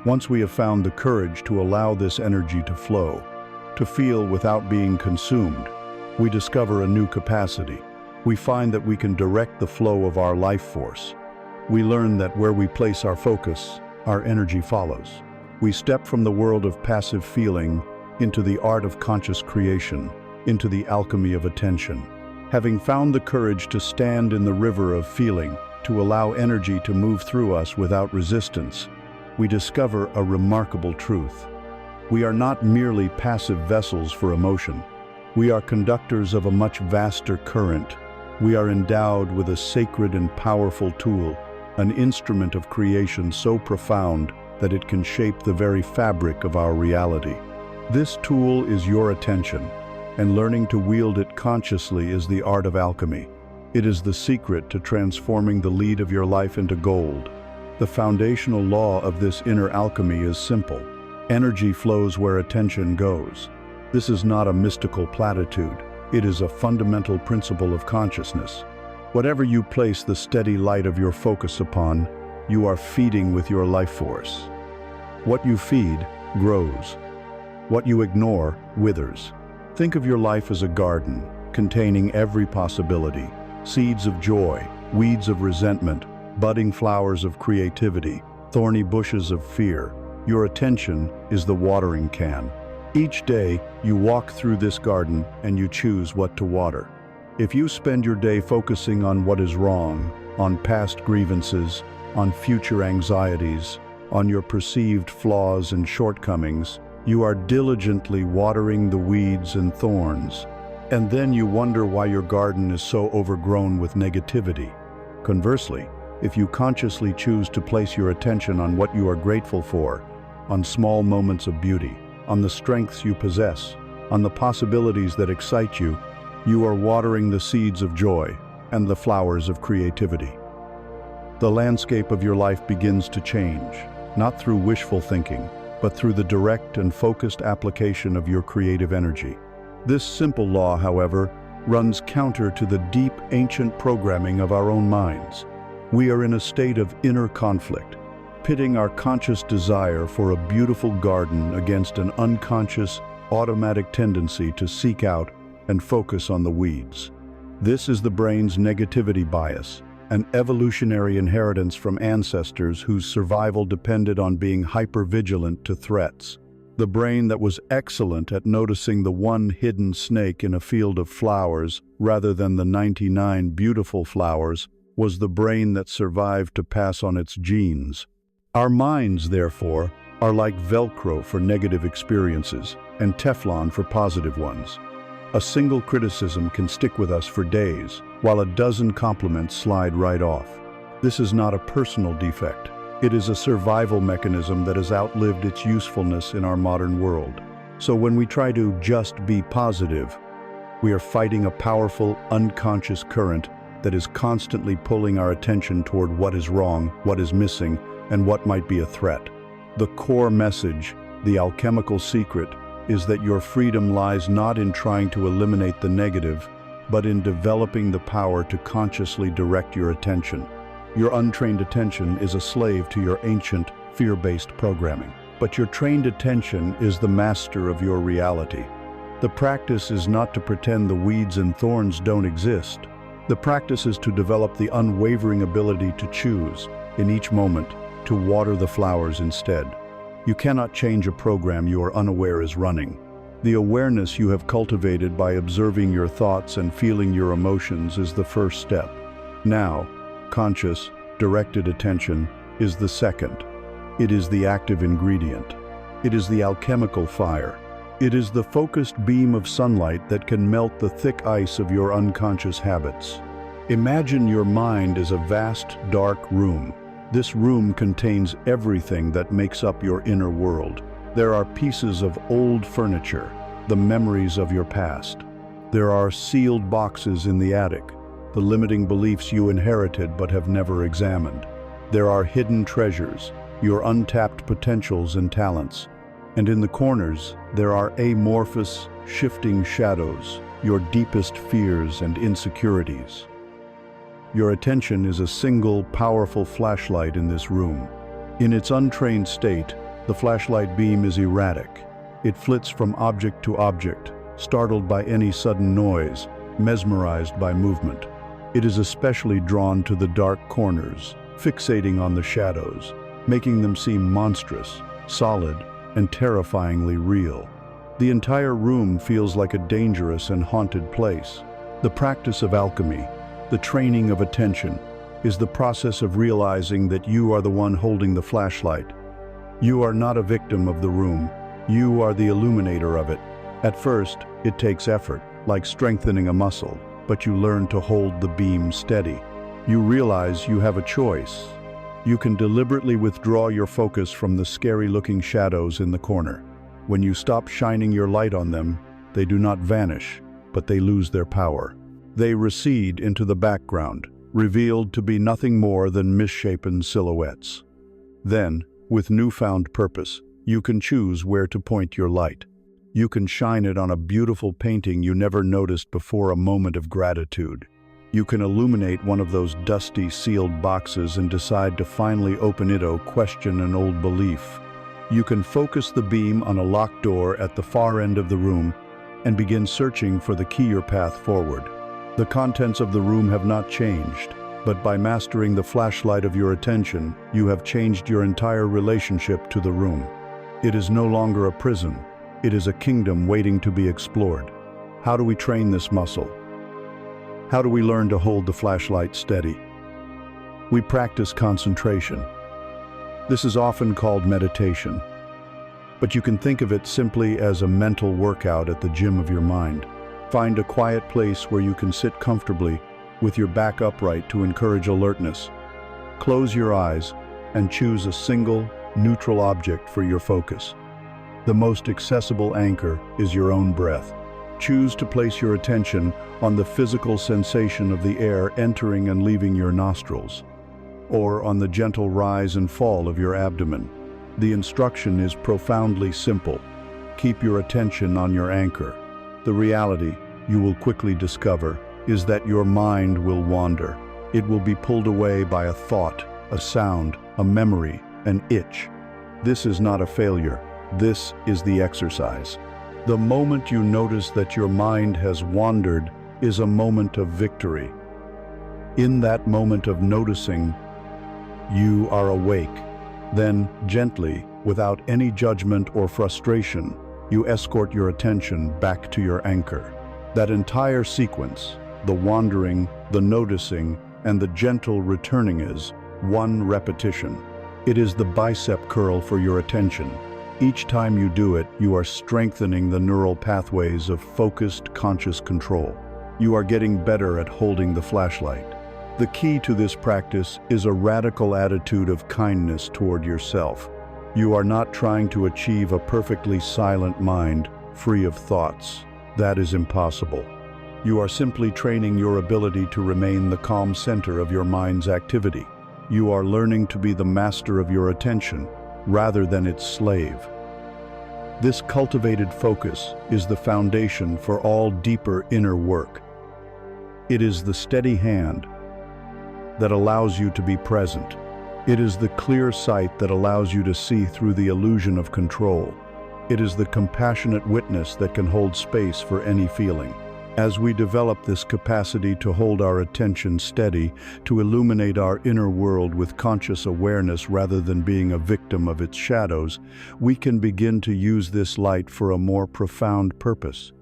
Once we have found the courage to allow this energy to flow, to feel without being consumed, we discover a new capacity. We find that we can direct the flow of our life force. We learn that where we place our focus, our energy follows. We step from the world of passive feeling into the art of conscious creation, into the alchemy of attention. Having found the courage to stand in the river of feeling, to allow energy to move through us without resistance, we discover a remarkable truth. We are not merely passive vessels for emotion. We are conductors of a much vaster current. We are endowed with a sacred and powerful tool, an instrument of creation so profound that it can shape the very fabric of our reality. This tool is your attention, and learning to wield it consciously is the art of alchemy. It is the secret to transforming the lead of your life into gold. The foundational law of this inner alchemy is simple. Energy flows where attention goes. This is not a mystical platitude. It is a fundamental principle of consciousness. Whatever you place the steady light of your focus upon, you are feeding with your life force. What you feed grows. What you ignore withers. Think of your life as a garden, containing every possibility. Seeds of joy, weeds of resentment, budding flowers of creativity, thorny bushes of fear. Your attention is the watering can. Each day, you walk through this garden and you choose what to water. If you spend your day focusing on what is wrong, on past grievances, on future anxieties, on your perceived flaws and shortcomings, you are diligently watering the weeds and thorns. And then you wonder why your garden is so overgrown with negativity. Conversely, if you consciously choose to place your attention on what you are grateful for, on small moments of beauty, on the strengths you possess, on the possibilities that excite you, you are watering the seeds of joy and the flowers of creativity. The landscape of your life begins to change, not through wishful thinking, but through the direct and focused application of your creative energy. This simple law, however, runs counter to the deep, ancient programming of our own minds. We are in a state of inner conflict, pitting our conscious desire for a beautiful garden against an unconscious, automatic tendency to seek out and focus on the weeds. This is the brain's negativity bias, an evolutionary inheritance from ancestors whose survival depended on being hypervigilant to threats. The brain that was excellent at noticing the one hidden snake in a field of flowers rather than the 99 beautiful flowers was the brain that survived to pass on its genes. Our minds, therefore, are like Velcro for negative experiences and Teflon for positive ones. A single criticism can stick with us for days, while a dozen compliments slide right off. This is not a personal defect. It is a survival mechanism that has outlived its usefulness in our modern world. So when we try to just be positive, we are fighting a powerful, unconscious current that is constantly pulling our attention toward what is wrong, what is missing, and what might be a threat. The core message, the alchemical secret, is that your freedom lies not in trying to eliminate the negative, but in developing the power to consciously direct your attention. Your untrained attention is a slave to your ancient, fear-based programming. But your trained attention is the master of your reality. The practice is not to pretend the weeds and thorns don't exist. The practice is to develop the unwavering ability to choose, in each moment, to water the flowers instead. You cannot change a program you are unaware is running. The awareness you have cultivated by observing your thoughts and feeling your emotions is the first step. Now, conscious, directed attention is the second. It is the active ingredient. It is the alchemical fire. It is the focused beam of sunlight that can melt the thick ice of your unconscious habits. Imagine your mind as a vast, dark room. This room contains everything that makes up your inner world. There are pieces of old furniture, the memories of your past. There are sealed boxes in the attic, the limiting beliefs you inherited but have never examined. There are hidden treasures, your untapped potentials and talents. And in the corners, there are amorphous, shifting shadows, your deepest fears and insecurities. Your attention is a single, powerful flashlight in this room. In its untrained state, the flashlight beam is erratic. It flits from object to object, startled by any sudden noise, mesmerized by movement. It is especially drawn to the dark corners, fixating on the shadows, making them seem monstrous, solid, and terrifyingly real. The entire room feels like a dangerous and haunted place. The practice of alchemy, the training of attention, is the process of realizing that you are the one holding the flashlight. You are not a victim of the room. You are the illuminator of it. At first, it takes effort, like strengthening a muscle, but you learn to hold the beam steady. You realize you have a choice. You can deliberately withdraw your focus from the scary-looking shadows in the corner. When you stop shining your light on them, they do not vanish, but they lose their power. They recede into the background, revealed to be nothing more than misshapen silhouettes. Then, with newfound purpose, you can choose where to point your light. You can shine it on a beautiful painting you never noticed before, a moment of gratitude. You can illuminate one of those dusty, sealed boxes and decide to finally open it or question an old belief. You can focus the beam on a locked door at the far end of the room and begin searching for the key or path forward. The contents of the room have not changed, but by mastering the flashlight of your attention, you have changed your entire relationship to the room. It is no longer a prison. It is a kingdom waiting to be explored. How do we train this muscle? How do we learn to hold the flashlight steady? We practice concentration. This is often called meditation, but you can think of it simply as a mental workout at the gym of your mind. Find a quiet place where you can sit comfortably with your back upright to encourage alertness. Close your eyes and choose a single, neutral object for your focus. The most accessible anchor is your own breath. Choose to place your attention on the physical sensation of the air entering and leaving your nostrils, or on the gentle rise and fall of your abdomen. The instruction is profoundly simple. Keep your attention on your anchor. The reality, you will quickly discover, is that your mind will wander. It will be pulled away by a thought, a sound, a memory, an itch. This is not a failure. This is the exercise. The moment you notice that your mind has wandered is a moment of victory. In that moment of noticing, you are awake. Then, gently, without any judgment or frustration, you escort your attention back to your anchor. That entire sequence, the wandering, the noticing, and the gentle returning is one repetition. It is the bicep curl for your attention. Each time you do it, you are strengthening the neural pathways of focused, conscious control. You are getting better at holding the flashlight. The key to this practice is a radical attitude of kindness toward yourself. You are not trying to achieve a perfectly silent mind, free of thoughts. That is impossible. You are simply training your ability to remain the calm center of your mind's activity. You are learning to be the master of your attention, rather than its slave. This cultivated focus is the foundation for all deeper inner work. It is the steady hand that allows you to be present. It is the clear sight that allows you to see through the illusion of control. It is the compassionate witness that can hold space for any feeling. As we develop this capacity to hold our attention steady, to illuminate our inner world with conscious awareness rather than being a victim of its shadows, we can begin to use this light for a more profound purpose.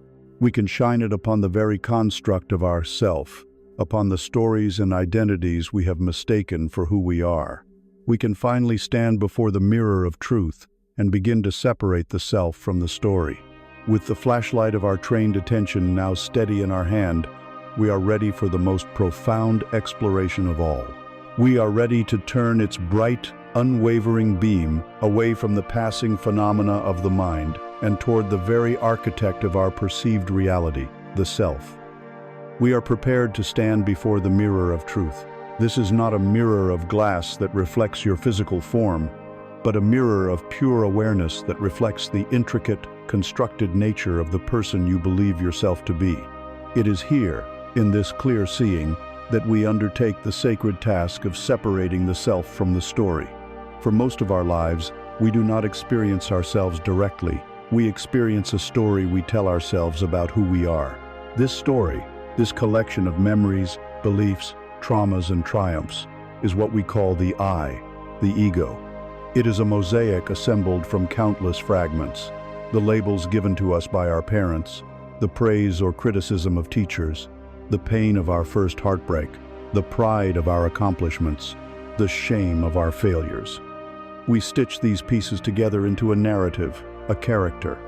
We can shine it upon the very construct of our self, upon the stories and identities we have mistaken for who we are. We can finally stand before the mirror of truth and begin to separate the self from the story. With the flashlight of our trained attention now steady in our hand, we are ready for the most profound exploration of all. We are ready to turn its bright, unwavering beam away from the passing phenomena of the mind and toward the very architect of our perceived reality, the self. We are prepared to stand before the mirror of truth. This is not a mirror of glass that reflects your physical form, but a mirror of pure awareness that reflects the intricate, constructed nature of the person you believe yourself to be. It is here, in this clear seeing, that we undertake the sacred task of separating the self from the story. For most of our lives, we do not experience ourselves directly. We experience a story we tell ourselves about who we are. This story, this collection of memories, beliefs, traumas, and triumphs, is what we call the I, the ego. It is a mosaic assembled from countless fragments. The labels given to us by our parents, the praise or criticism of teachers, the pain of our first heartbreak, the pride of our accomplishments, the shame of our failures. We stitch these pieces together into a narrative, a character.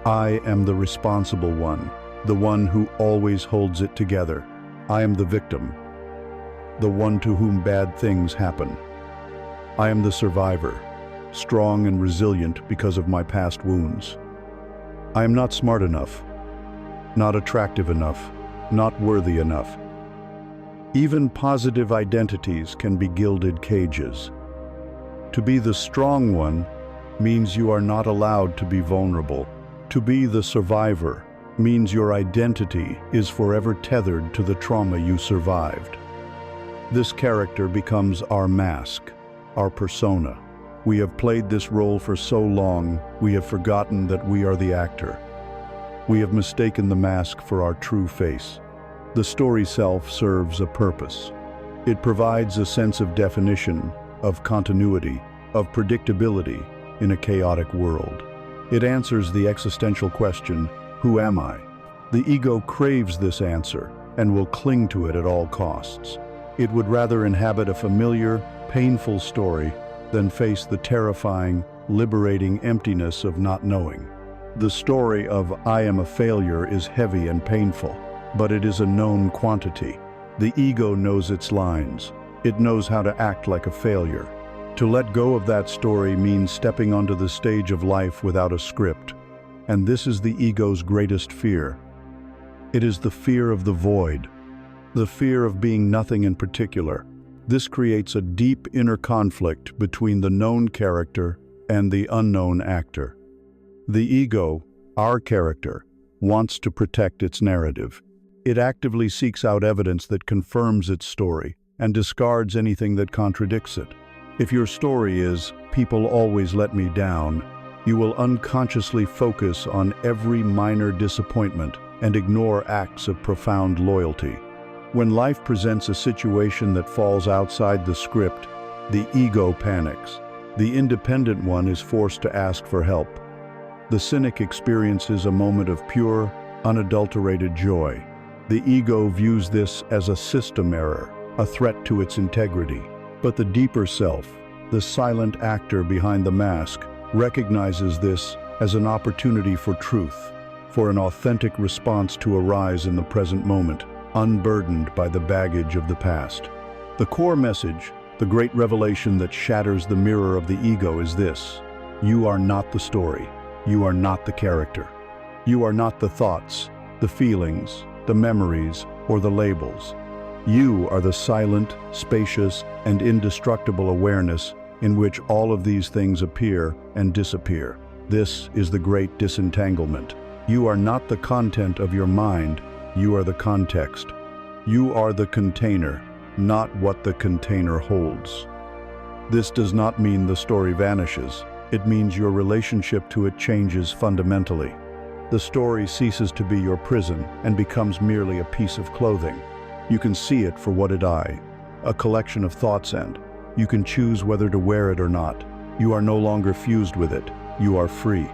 I am the responsible one, the one who always holds it together. I am the victim, the one to whom bad things happen. I am the survivor, strong and resilient because of my past wounds. I am not smart enough, not attractive enough, not worthy enough. Even positive identities can be gilded cages. To be the strong one means you are not allowed to be vulnerable. To be the survivor means your identity is forever tethered to the trauma you survived. This character becomes our mask, our persona. We have played this role for so long, we have forgotten that we are the actor. We have mistaken the mask for our true face. The story self serves a purpose. It provides a sense of definition, of continuity, of predictability in a chaotic world. It answers the existential question, who am I? The ego craves this answer and will cling to it at all costs. It would rather inhabit a familiar, painful story than face the terrifying, liberating emptiness of not knowing. The story of I am a failure is heavy and painful, but it is a known quantity. The ego knows its lines. It knows how to act like a failure. To let go of that story means stepping onto the stage of life without a script. And this is the ego's greatest fear. It is the fear of the void, the fear of being nothing in particular. This creates a deep inner conflict between the known character and the unknown actor. The ego, our character, wants to protect its narrative. It actively seeks out evidence that confirms its story and discards anything that contradicts it. If your story is, "People always let me down," you will unconsciously focus on every minor disappointment and ignore acts of profound loyalty. When life presents a situation that falls outside the script, the ego panics. The independent one is forced to ask for help. The cynic experiences a moment of pure, unadulterated joy. The ego views this as a system error, a threat to its integrity. But the deeper self, the silent actor behind the mask, recognizes this as an opportunity for truth, for an authentic response to arise in the present moment, unburdened by the baggage of the past. The core message, the great revelation that shatters the mirror of the ego, is this: you are not the story. You are not the character. You are not the thoughts, the feelings, the memories, or the labels. You are the silent, spacious, and indestructible awareness in which all of these things appear and disappear. This is the great disentanglement. You are not the content of your mind, you are the context. You are the container, not what the container holds. This does not mean the story vanishes. It means your relationship to it changes fundamentally. The story ceases to be your prison and becomes merely a piece of clothing. You can see it for what it is, a collection of thoughts, and you can choose whether to wear it or not. You are no longer fused with it. You are free.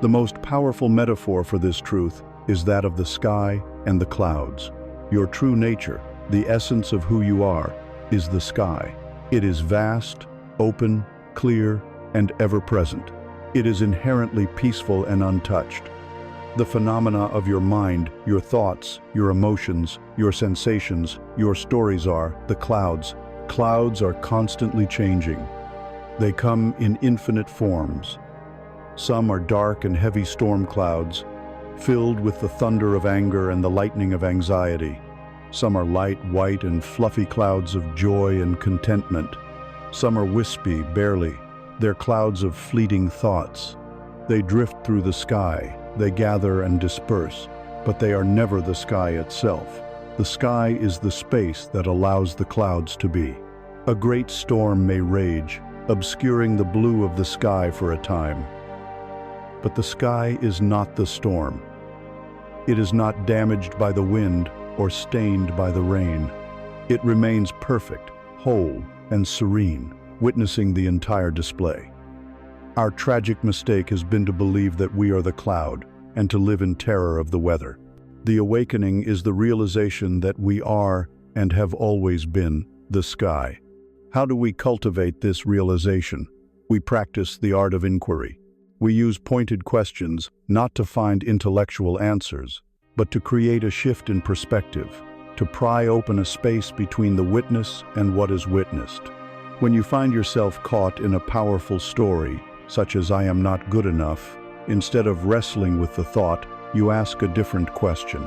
The most powerful metaphor for this truth is that of the sky and the clouds. Your true nature, the essence of who you are, is the sky. It is vast, open, clear, and ever-present. It is inherently peaceful and untouched. The phenomena of your mind, your thoughts, your emotions, your sensations, your stories are the clouds. Clouds are constantly changing. They come in infinite forms. Some are dark and heavy storm clouds, filled with the thunder of anger and the lightning of anxiety. Some are light, white, and fluffy clouds of joy and contentment. Some are wispy, barely. They're clouds of fleeting thoughts. They drift through the sky, they gather and disperse, but they are never the sky itself. The sky is the space that allows the clouds to be. A great storm may rage, obscuring the blue of the sky for a time. But the sky is not the storm. It is not damaged by the wind or stained by the rain. It remains perfect, whole, and serene, witnessing the entire display. Our tragic mistake has been to believe that we are the cloud and to live in terror of the weather. The awakening is the realization that we are and have always been the sky. How do we cultivate this realization? We practice the art of inquiry. We use pointed questions not to find intellectual answers, but to create a shift in perspective, to pry open a space between the witness and what is witnessed. When you find yourself caught in a powerful story, such as "I am not good enough," instead of wrestling with the thought, you ask a different question.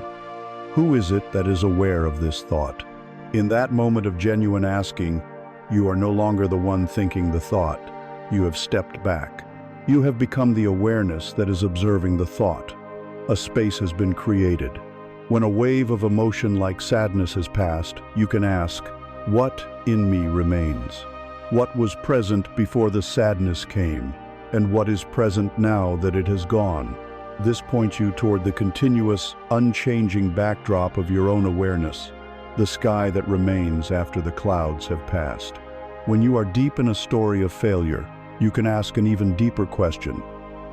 Who is it that is aware of this thought? In that moment of genuine asking, you are no longer the one thinking the thought. You have stepped back. You have become the awareness that is observing the thought. A space has been created. When a wave of emotion like sadness has passed, you can ask, what in me remains? What was present before the sadness came? And what is present now that it has gone? This points you toward the continuous, unchanging backdrop of your own awareness, the sky that remains after the clouds have passed. When you are deep in a story of failure, you can ask an even deeper question.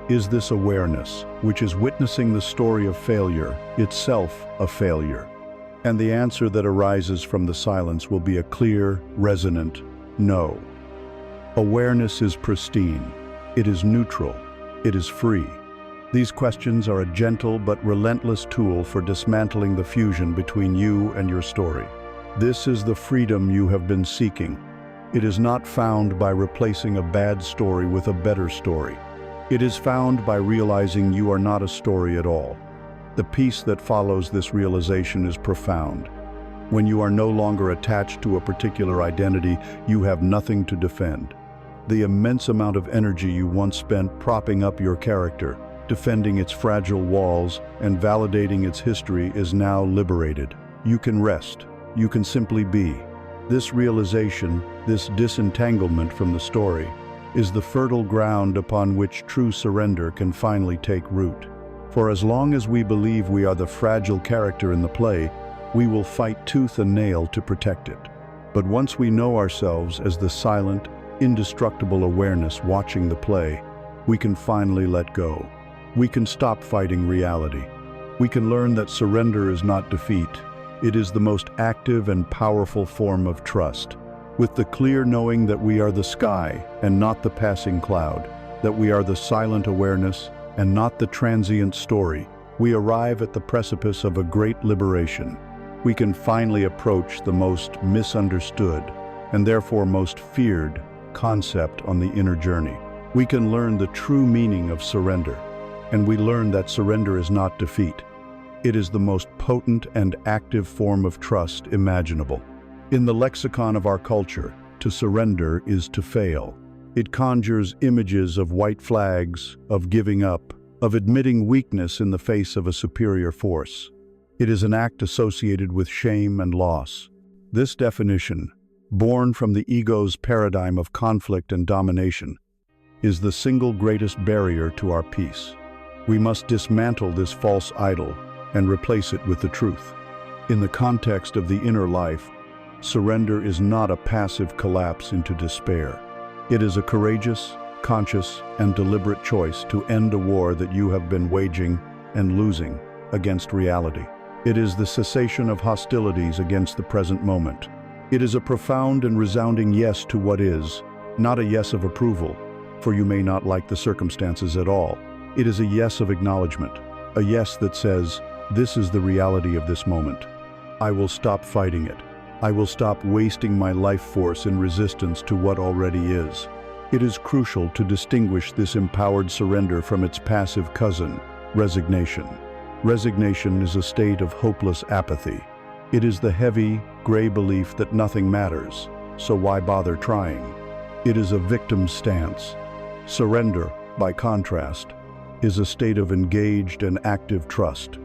Is this awareness, which is witnessing the story of failure, itself a failure? And the answer that arises from the silence will be a clear, resonant no. Awareness is pristine. It is neutral. It is free. These questions are a gentle but relentless tool for dismantling the fusion between you and your story. This is the freedom you have been seeking. It is not found by replacing a bad story with a better story. It is found by realizing you are not a story at all. The peace that follows this realization is profound. When you are no longer attached to a particular identity, you have nothing to defend. The immense amount of energy you once spent propping up your character, defending its fragile walls, and validating its history is now liberated. You can rest. You can simply be. This realization, this disentanglement from the story, is the fertile ground upon which true surrender can finally take root. For as long as we believe we are the fragile character in the play, we will fight tooth and nail to protect it. But once we know ourselves as the silent, indestructible awareness watching the play, we can finally let go. We can stop fighting reality. We can learn that surrender is not defeat. It is the most active and powerful form of trust. With the clear knowing that we are the sky and not the passing cloud, that we are the silent awareness and not the transient story, we arrive at the precipice of a great liberation. We can finally approach the most misunderstood and therefore most feared concept on the inner journey. We can learn the true meaning of surrender, and we learn that surrender is not defeat. It is the most potent and active form of trust imaginable. In the lexicon of our culture, to surrender is to fail. It conjures images of white flags, of giving up, of admitting weakness in the face of a superior force. It is an act associated with shame and loss. This definition, born from the ego's paradigm of conflict and domination, is the single greatest barrier to our peace. We must dismantle this false idol and replace it with the truth. In the context of the inner life, surrender is not a passive collapse into despair. It is a courageous, conscious, and deliberate choice to end a war that you have been waging and losing against reality. It is the cessation of hostilities against the present moment. It is a profound and resounding yes to what is, not a yes of approval, for you may not like the circumstances at all. It is a yes of acknowledgement, a yes that says, this is the reality of this moment. I will stop fighting it. I will stop wasting my life force in resistance to what already is. It is crucial to distinguish this empowered surrender from its passive cousin, resignation. Resignation is a state of hopeless apathy. It is the heavy, gray belief that nothing matters, so why bother trying? It is a victim's stance. Surrender, by contrast, is a state of engaged and active trust.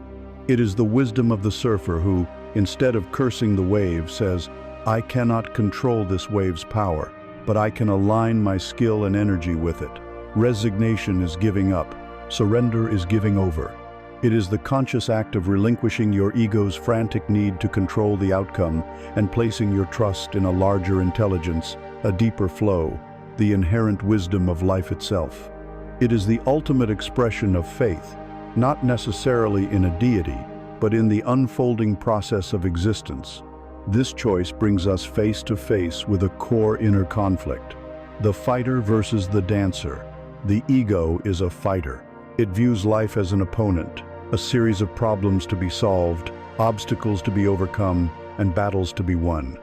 It is the wisdom of the surfer who, instead of cursing the wave, says, I cannot control this wave's power, but I can align my skill and energy with it. Resignation is giving up. Surrender is giving over. It is the conscious act of relinquishing your ego's frantic need to control the outcome and placing your trust in a larger intelligence, a deeper flow, the inherent wisdom of life itself. It is the ultimate expression of faith, not necessarily in a deity, but in the unfolding process of existence. This choice brings us face to face with a core inner conflict. The fighter versus the dancer. The ego is a fighter. It views life as an opponent, a series of problems to be solved, obstacles to be overcome, and battles to be won.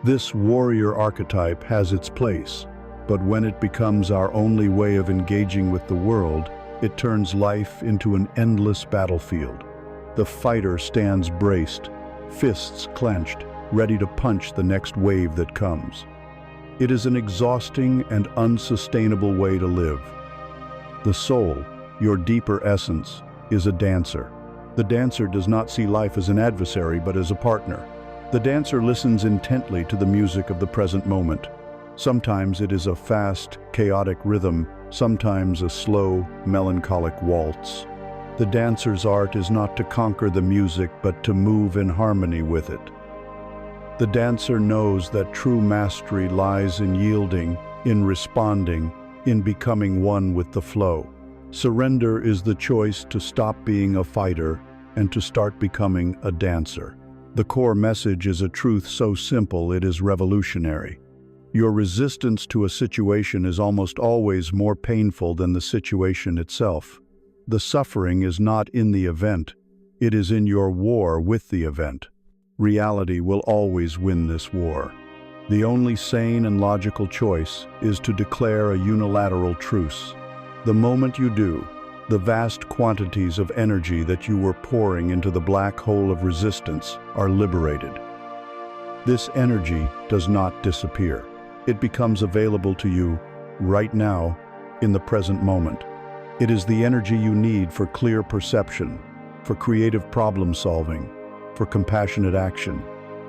This warrior archetype has its place, but when it becomes our only way of engaging with the world, it turns life into an endless battlefield. The fighter stands braced, fists clenched, ready to punch the next wave that comes. It is an exhausting and unsustainable way to live. The soul, your deeper essence, is a dancer. The dancer does not see life as an adversary, but as a partner. The dancer listens intently to the music of the present moment. Sometimes it is a fast, chaotic rhythm, sometimes a slow, melancholic waltz. The dancer's art is not to conquer the music, but to move in harmony with it. The dancer knows that true mastery lies in yielding, in responding, in becoming one with the flow. Surrender is the choice to stop being a fighter and to start becoming a dancer. The core message is a truth so simple it is revolutionary. Your resistance to a situation is almost always more painful than the situation itself. The suffering is not in the event, it is in your war with the event. Reality will always win this war. The only sane and logical choice is to declare a unilateral truce. The moment you do, the vast quantities of energy that you were pouring into the black hole of resistance are liberated. This energy does not disappear. It becomes available to you right now, in the present moment. It is the energy you need for clear perception, for creative problem solving, for compassionate action,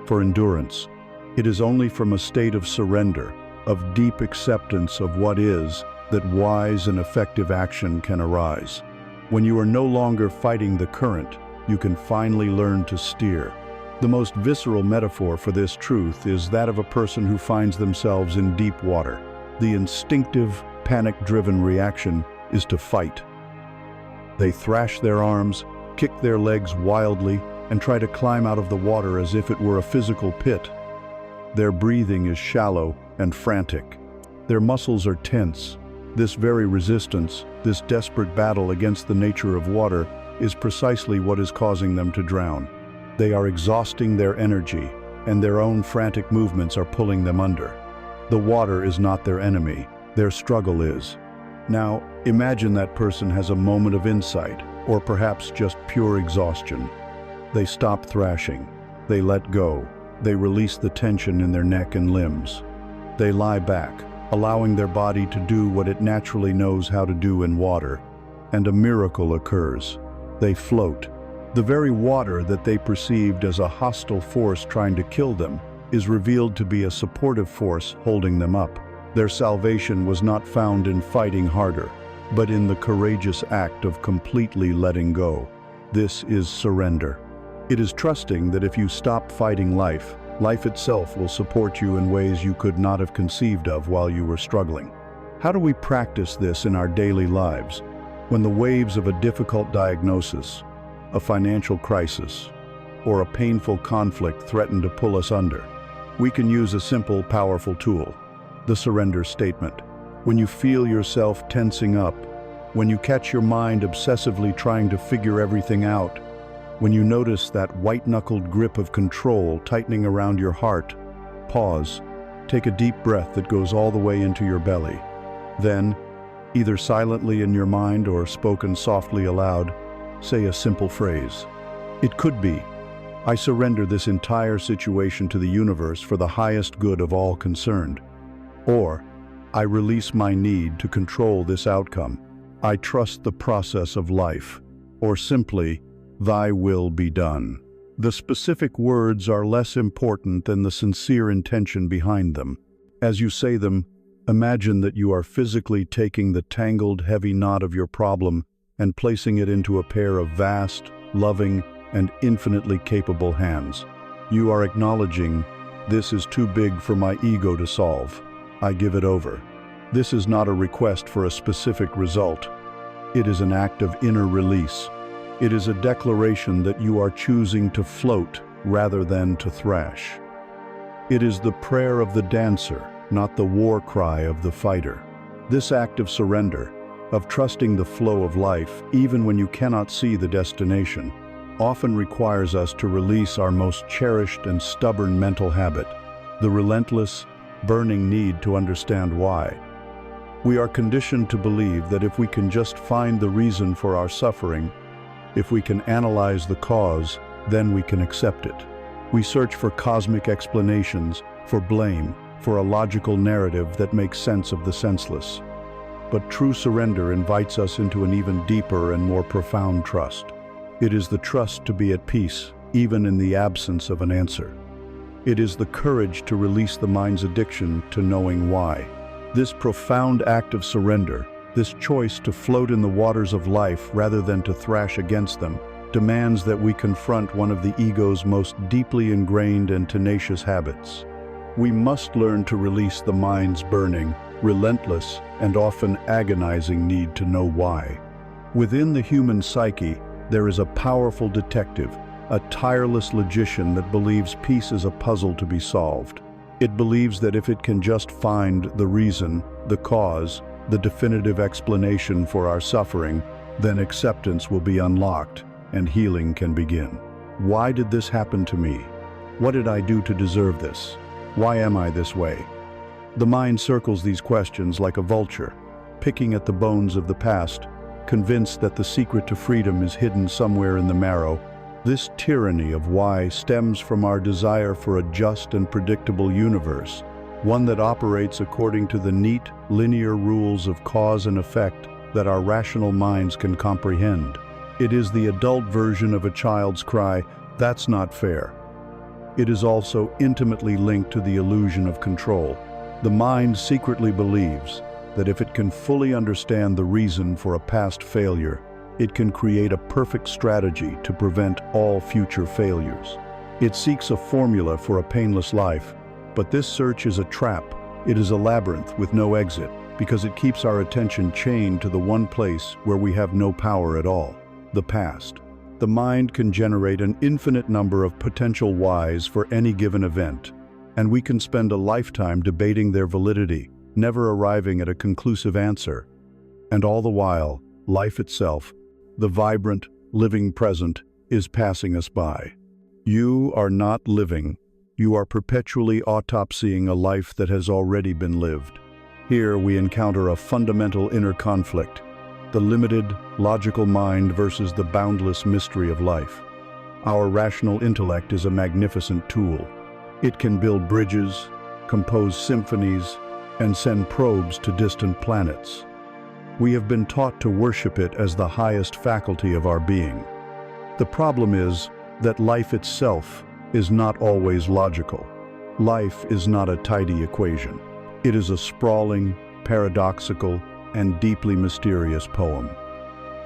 for endurance. It is only from a state of surrender, of deep acceptance of what is, that wise and effective action can arise. When you are no longer fighting the current, you can finally learn to steer. The most visceral metaphor for this truth is that of a person who finds themselves in deep water. The instinctive, panic-driven reaction is to fight. They thrash their arms, kick their legs wildly, and try to climb out of the water as if it were a physical pit. Their breathing is shallow and frantic. Their muscles are tense. This very resistance, this desperate battle against the nature of water, is precisely what is causing them to drown. They are exhausting their energy, and their own frantic movements are pulling them under. The water is not their enemy, their struggle is. Now, imagine that person has a moment of insight, or perhaps just pure exhaustion. They stop thrashing. They let go. They release the tension in their neck and limbs. They lie back, allowing their body to do what it naturally knows how to do in water, and a miracle occurs. They float. The very water that they perceived as a hostile force trying to kill them is revealed to be a supportive force holding them up. Their salvation was not found in fighting harder, but in the courageous act of completely letting go. This is surrender. It is trusting that if you stop fighting life, life itself will support you in ways you could not have conceived of while you were struggling. How do we practice this in our daily lives? When the waves of a difficult diagnosis, a financial crisis, or a painful conflict threaten to pull us under, we can use a simple, powerful tool, the surrender statement. When you feel yourself tensing up, when you catch your mind obsessively trying to figure everything out, when you notice that white-knuckled grip of control tightening around your heart, pause, take a deep breath that goes all the way into your belly. Then, either silently in your mind or spoken softly aloud, say a simple phrase. It could be, I surrender this entire situation to the universe for the highest good of all concerned. Or, I release my need to control this outcome. I trust the process of life. Or simply, Thy will be done. The specific words are less important than the sincere intention behind them. As you say them, imagine that you are physically taking the tangled, heavy knot of your problem and placing it into a pair of vast, loving, and infinitely capable hands. You are acknowledging, this is too big for my ego to solve. I give it over. This is not a request for a specific result. It is an act of inner release. It is a declaration that you are choosing to float rather than to thrash. It is the prayer of the dancer, not the war cry of the fighter. This act of surrender, of trusting the flow of life even when you cannot see the destination, often requires us to release our most cherished and stubborn mental habit, the relentless, burning need to understand why. We are conditioned to believe that if we can just find the reason for our suffering, if we can analyze the cause, then we can accept it. We search for cosmic explanations, for blame, for a logical narrative that makes sense of the senseless. But true surrender invites us into an even deeper and more profound trust. It is the trust to be at peace, even in the absence of an answer. It is the courage to release the mind's addiction to knowing why. This profound act of surrender, this choice to float in the waters of life rather than to thrash against them, demands that we confront one of the ego's most deeply ingrained and tenacious habits. We must learn to release the mind's burning, relentless, and often agonizing need to know why. Within the human psyche, there is a powerful detective, a tireless logician that believes peace is a puzzle to be solved. It believes that if it can just find the reason, the cause, the definitive explanation for our suffering, then acceptance will be unlocked and healing can begin. Why did this happen to me? What did I do to deserve this? Why am I this way? The mind circles these questions like a vulture, picking at the bones of the past, convinced that the secret to freedom is hidden somewhere in the marrow. This tyranny of why stems from our desire for a just and predictable universe, one that operates according to the neat, linear rules of cause and effect that our rational minds can comprehend. It is the adult version of a child's cry, "That's not fair." It is also intimately linked to the illusion of control. The mind secretly believes that if it can fully understand the reason for a past failure, it can create a perfect strategy to prevent all future failures. It seeks a formula for a painless life, but this search is a trap. It is a labyrinth with no exit, because it keeps our attention chained to the one place where we have no power at all, the past. The mind can generate an infinite number of potential whys for any given event, and we can spend a lifetime debating their validity, never arriving at a conclusive answer. And all the while, life itself, the vibrant, living present, is passing us by. You are not living. You are perpetually autopsying a life that has already been lived. Here we encounter a fundamental inner conflict, the limited, logical mind versus the boundless mystery of life. Our rational intellect is a magnificent tool. It can build bridges, compose symphonies, and send probes to distant planets. We have been taught to worship it as the highest faculty of our being. The problem is that life itself is not always logical. Life is not a tidy equation. It is a sprawling, paradoxical, and deeply mysterious poem.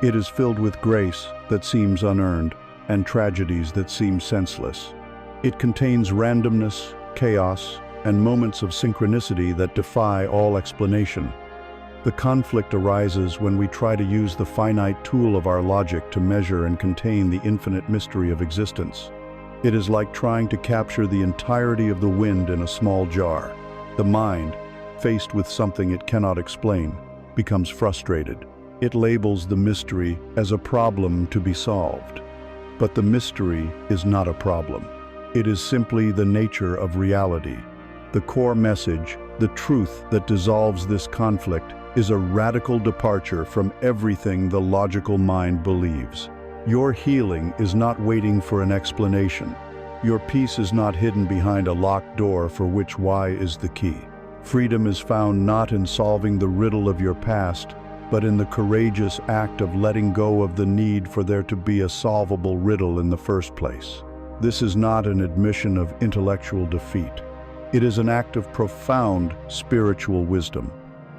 It is filled with grace that seems unearned and tragedies that seem senseless. It contains randomness, chaos, and moments of synchronicity that defy all explanation. The conflict arises when we try to use the finite tool of our logic to measure and contain the infinite mystery of existence. It is like trying to capture the entirety of the wind in a small jar. The mind, faced with something it cannot explain, becomes frustrated. It labels the mystery as a problem to be solved. But the mystery is not a problem. It is simply the nature of reality. The core message, the truth that dissolves this conflict, is a radical departure from everything the logical mind believes. Your healing is not waiting for an explanation. Your peace is not hidden behind a locked door for which why is the key. Freedom is found not in solving the riddle of your past, but in the courageous act of letting go of the need for there to be a solvable riddle in the first place. This is not an admission of intellectual defeat. It is an act of profound spiritual wisdom.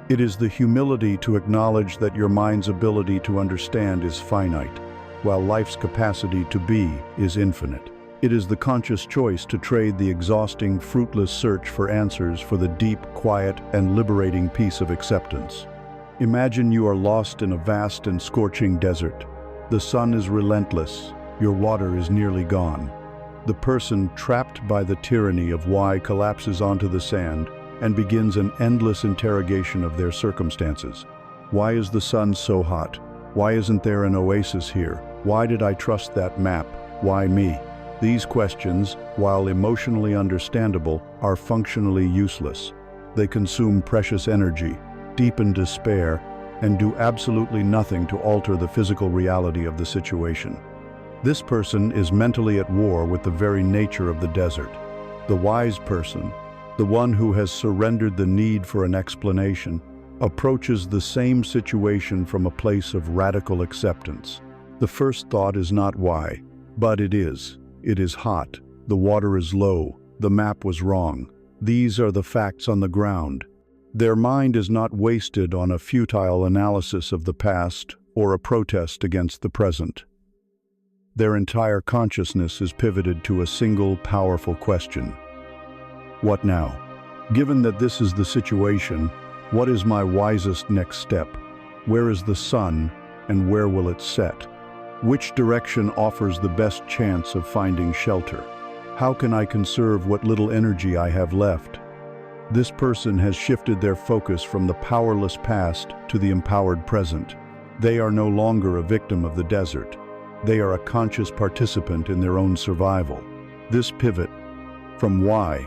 It is the humility to acknowledge that your mind's ability to understand is finite, while life's capacity to be is infinite. It is the conscious choice to trade the exhausting, fruitless search for answers for the deep, quiet, and liberating peace of acceptance. Imagine you are lost in a vast and scorching desert. The sun is relentless. Your water is nearly gone. The person trapped by the tyranny of why collapses onto the sand and begins an endless interrogation of their circumstances. Why is the sun so hot? Why isn't there an oasis here? Why did I trust that map? Why me? These questions, while emotionally understandable, are functionally useless. They consume precious energy, deepen despair, and do absolutely nothing to alter the physical reality of the situation. This person is mentally at war with the very nature of the desert. The wise person, the one who has surrendered the need for an explanation, approaches the same situation from a place of radical acceptance. The first thought is not why, but it is. It is hot, the water is low, the map was wrong. These are the facts on the ground. Their mind is not wasted on a futile analysis of the past or a protest against the present. Their entire consciousness is pivoted to a single powerful question. What now? Given that this is the situation, what is my wisest next step? Where is the sun, and where will it set? Which direction offers the best chance of finding shelter? How can I conserve what little energy I have left? This person has shifted their focus from the powerless past to the empowered present. They are no longer a victim of the desert. They are a conscious participant in their own survival. This pivot from why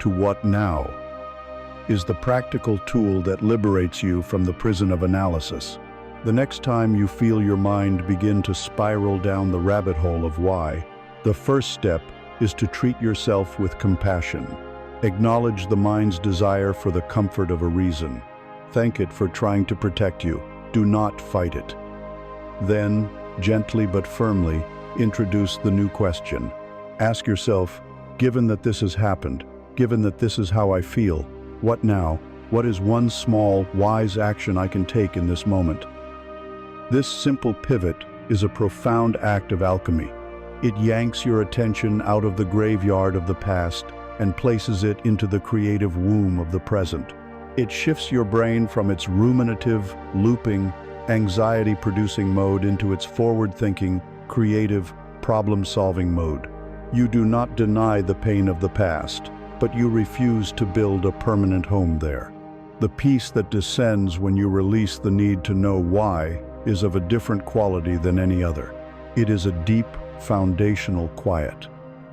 to what now is the practical tool that liberates you from the prison of analysis. The next time you feel your mind begin to spiral down the rabbit hole of why, the first step is to treat yourself with compassion. Acknowledge the mind's desire for the comfort of a reason. Thank it for trying to protect you. Do not fight it. Then, gently but firmly, introduce the new question. Ask yourself, given that this has happened, given that this is how I feel, what now? What is one small, wise action I can take in this moment? This simple pivot is a profound act of alchemy. It yanks your attention out of the graveyard of the past and places it into the creative womb of the present. It shifts your brain from its ruminative, looping, anxiety-producing mode into its forward-thinking, creative, problem-solving mode. You do not deny the pain of the past, but you refuse to build a permanent home there. The peace that descends when you release the need to know why is of a different quality than any other. It is a deep, foundational quiet,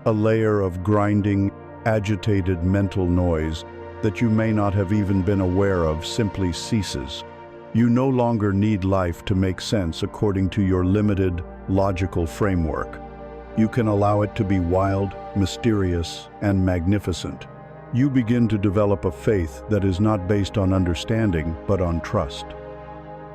a layer of grinding, agitated mental noise that you may not have even been aware of simply ceases. You no longer need life to make sense according to your limited, logical framework. You can allow it to be wild, mysterious, and magnificent. You begin to develop a faith that is not based on understanding, but on trust.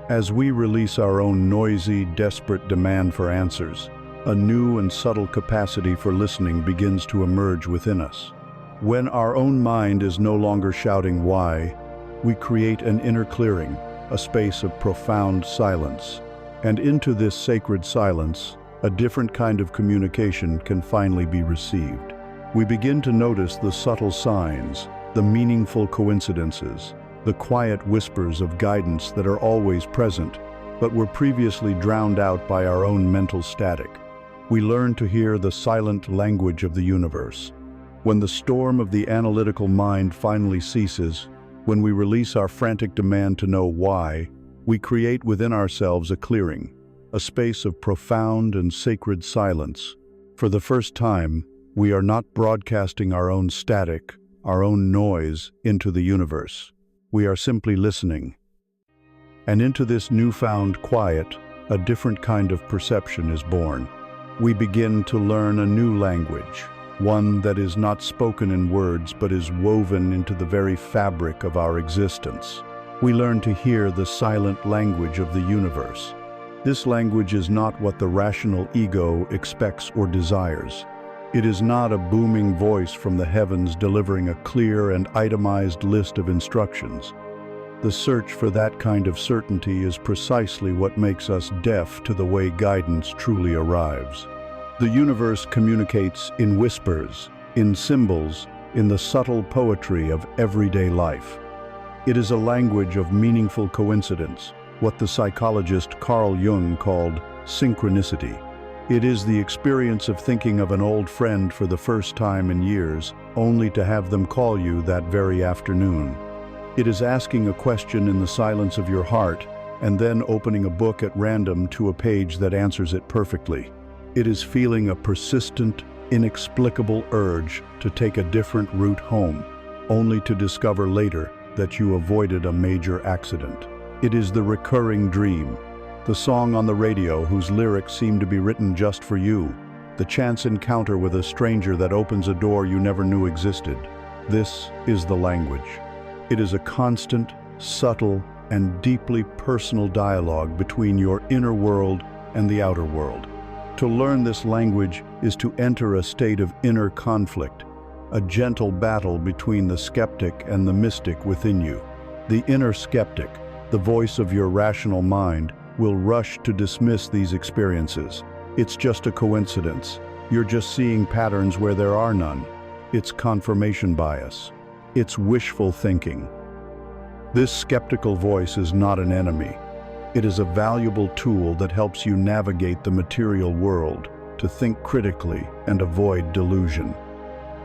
As we release our own noisy, desperate demand for answers, a new and subtle capacity for listening begins to emerge within us. When our own mind is no longer shouting why, we create an inner clearing, a space of profound silence. And into this sacred silence, a different kind of communication can finally be received. We begin to notice the subtle signs, the meaningful coincidences, the quiet whispers of guidance that are always present, but were previously drowned out by our own mental static. We learn to hear the silent language of the universe. When the storm of the analytical mind finally ceases, when we release our frantic demand to know why, we create within ourselves a clearing, a space of profound and sacred silence. For the first time, we are not broadcasting our own static, our own noise into the universe. We are simply listening. And into this newfound quiet, a different kind of perception is born. We begin to learn a new language, one that is not spoken in words but is woven into the very fabric of our existence. We learn to hear the silent language of the universe. This language is not what the rational ego expects or desires. It is not a booming voice from the heavens delivering a clear and itemized list of instructions. The search for that kind of certainty is precisely what makes us deaf to the way guidance truly arrives. The universe communicates in whispers, in symbols, in the subtle poetry of everyday life. It is a language of meaningful coincidence, what the psychologist Carl Jung called synchronicity. It is the experience of thinking of an old friend for the first time in years, only to have them call you that very afternoon. It is asking a question in the silence of your heart, and then opening a book at random to a page that answers it perfectly. It is feeling a persistent, inexplicable urge to take a different route home, only to discover later that you avoided a major accident. It is the recurring dream, the song on the radio whose lyrics seem to be written just for you, the chance encounter with a stranger that opens a door you never knew existed. This is the language. It is a constant, subtle, and deeply personal dialogue between your inner world and the outer world. To learn this language is to enter a state of inner conflict, a gentle battle between the skeptic and the mystic within you. The inner skeptic, the voice of your rational mind, will rush to dismiss these experiences. It's just a coincidence. You're just seeing patterns where there are none. It's confirmation bias. It's wishful thinking. This skeptical voice is not an enemy. It is a valuable tool that helps you navigate the material world, to think critically and avoid delusion.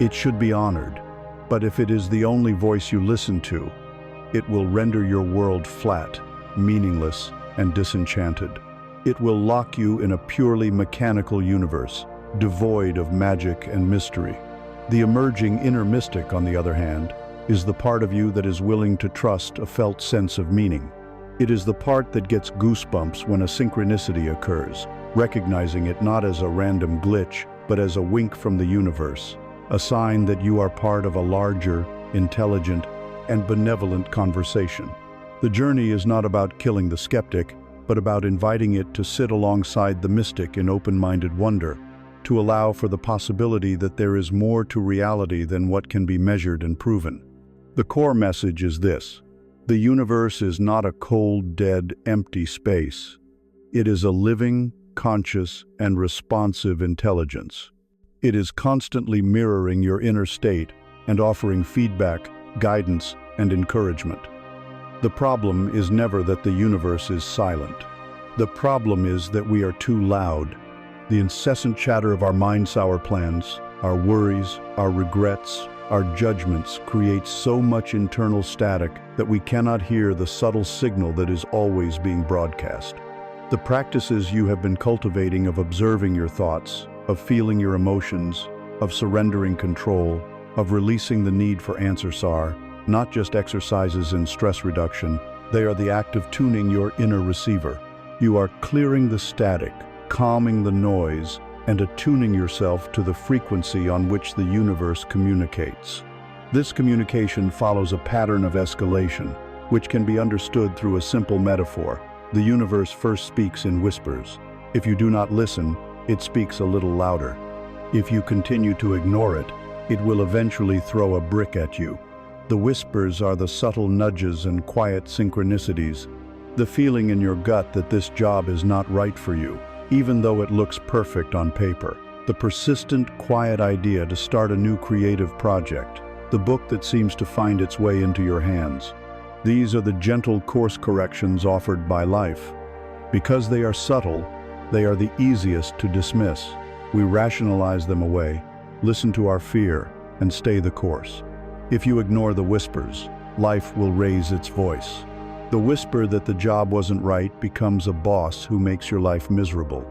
It should be honored, but if it is the only voice you listen to, it will render your world flat, meaningless, and disenchanted. It will lock you in a purely mechanical universe, devoid of magic and mystery. The emerging inner mystic, on the other hand, is the part of you that is willing to trust a felt sense of meaning. It is the part that gets goosebumps when a synchronicity occurs, recognizing it not as a random glitch, but as a wink from the universe, a sign that you are part of a larger, intelligent, and benevolent conversation. The journey is not about killing the skeptic, but about inviting it to sit alongside the mystic in open-minded wonder, to allow for the possibility that there is more to reality than what can be measured and proven. The core message is this: the universe is not a cold, dead, empty space. It is a living, conscious, and responsive intelligence. It is constantly mirroring your inner state and offering feedback, guidance, and encouragement. The problem is never that the universe is silent. The problem is that we are too loud. The incessant chatter of our minds, our plans, our worries, our regrets, our judgments creates so much internal static that we cannot hear the subtle signal that is always being broadcast. The practices you have been cultivating of observing your thoughts, of feeling your emotions, of surrendering control, of releasing the need for answers are not just exercises in stress reduction, they are the act of tuning your inner receiver. You are clearing the static, calming the noise, and attuning yourself to the frequency on which the universe communicates. This communication follows a pattern of escalation, which can be understood through a simple metaphor. The universe first speaks in whispers. If you do not listen, it speaks a little louder. If you continue to ignore it, it will eventually throw a brick at you. The whispers are the subtle nudges and quiet synchronicities, the feeling in your gut that this job is not right for you, even though it looks perfect on paper. The persistent, quiet idea to start a new creative project, the book that seems to find its way into your hands. These are the gentle course corrections offered by life. Because they are subtle, they are the easiest to dismiss. We rationalize them away, listen to our fear, and stay the course. If you ignore the whispers, life will raise its voice. The whisper that the job wasn't right becomes a boss who makes your life miserable.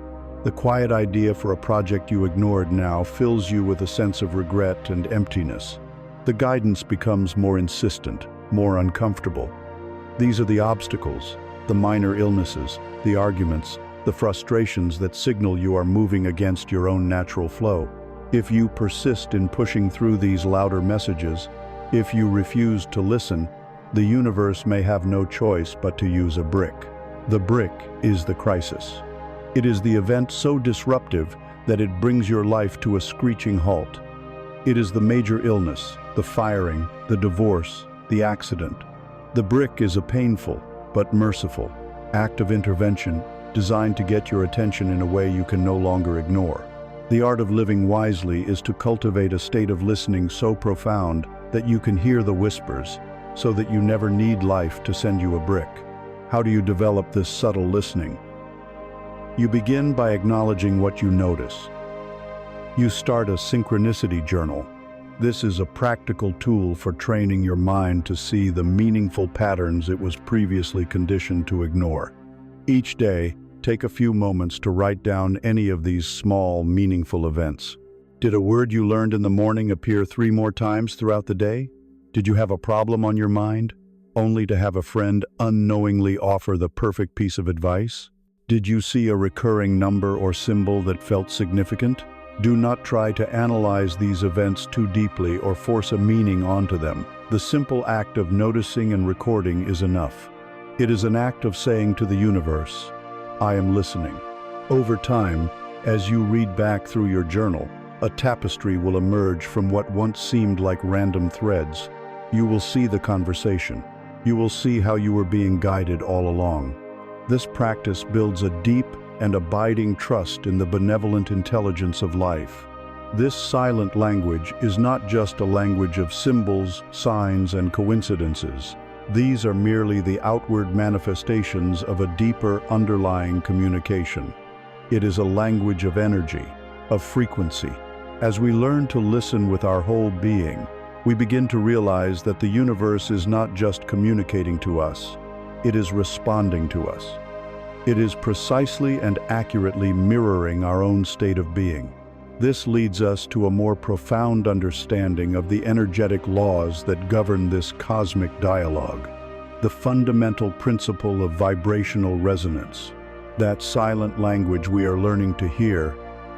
The quiet idea for a project you ignored now fills you with a sense of regret and emptiness. The guidance becomes more insistent, more uncomfortable. These are the obstacles, the minor illnesses, the arguments, the frustrations that signal you are moving against your own natural flow. If you persist in pushing through these louder messages, if you refuse to listen, the universe may have no choice but to use a brick. The brick is the crisis. It is the event so disruptive that it brings your life to a screeching halt. It is the major illness, the firing, the divorce, the accident. The brick is a painful, but merciful, act of intervention designed to get your attention in a way you can no longer ignore. The art of living wisely is to cultivate a state of listening so profound that you can hear the whispers, so that you never need life to send you a brick. How do you develop this subtle listening? You begin by acknowledging what you notice. You start a synchronicity journal. This is a practical tool for training your mind to see the meaningful patterns it was previously conditioned to ignore. Each day, take a few moments to write down any of these small, meaningful events. Did a word you learned in the morning appear 3 more times throughout the day? Did you have a problem on your mind, only to have a friend unknowingly offer the perfect piece of advice? Did you see a recurring number or symbol that felt significant? Do not try to analyze these events too deeply or force a meaning onto them. The simple act of noticing and recording is enough. It is an act of saying to the universe, I am listening. Over time, as you read back through your journal, a tapestry will emerge from what once seemed like random threads. You will see the conversation. You will see how you were being guided all along. This practice builds a deep and abiding trust in the benevolent intelligence of life. This silent language is not just a language of symbols, signs, and coincidences. These are merely the outward manifestations of a deeper underlying communication. It is a language of energy, of frequency. As we learn to listen with our whole being, we begin to realize that the universe is not just communicating to us, it is responding to us. It is precisely and accurately mirroring our own state of being. This leads us to a more profound understanding of the energetic laws that govern this cosmic dialogue, the fundamental principle of vibrational resonance. That silent language we are learning to hear,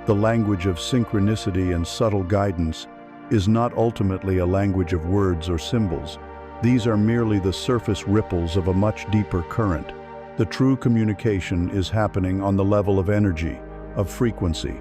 the language of synchronicity and subtle guidance, is not ultimately a language of words or symbols. These are merely the surface ripples of a much deeper current. The true communication is happening on the level of energy, of frequency.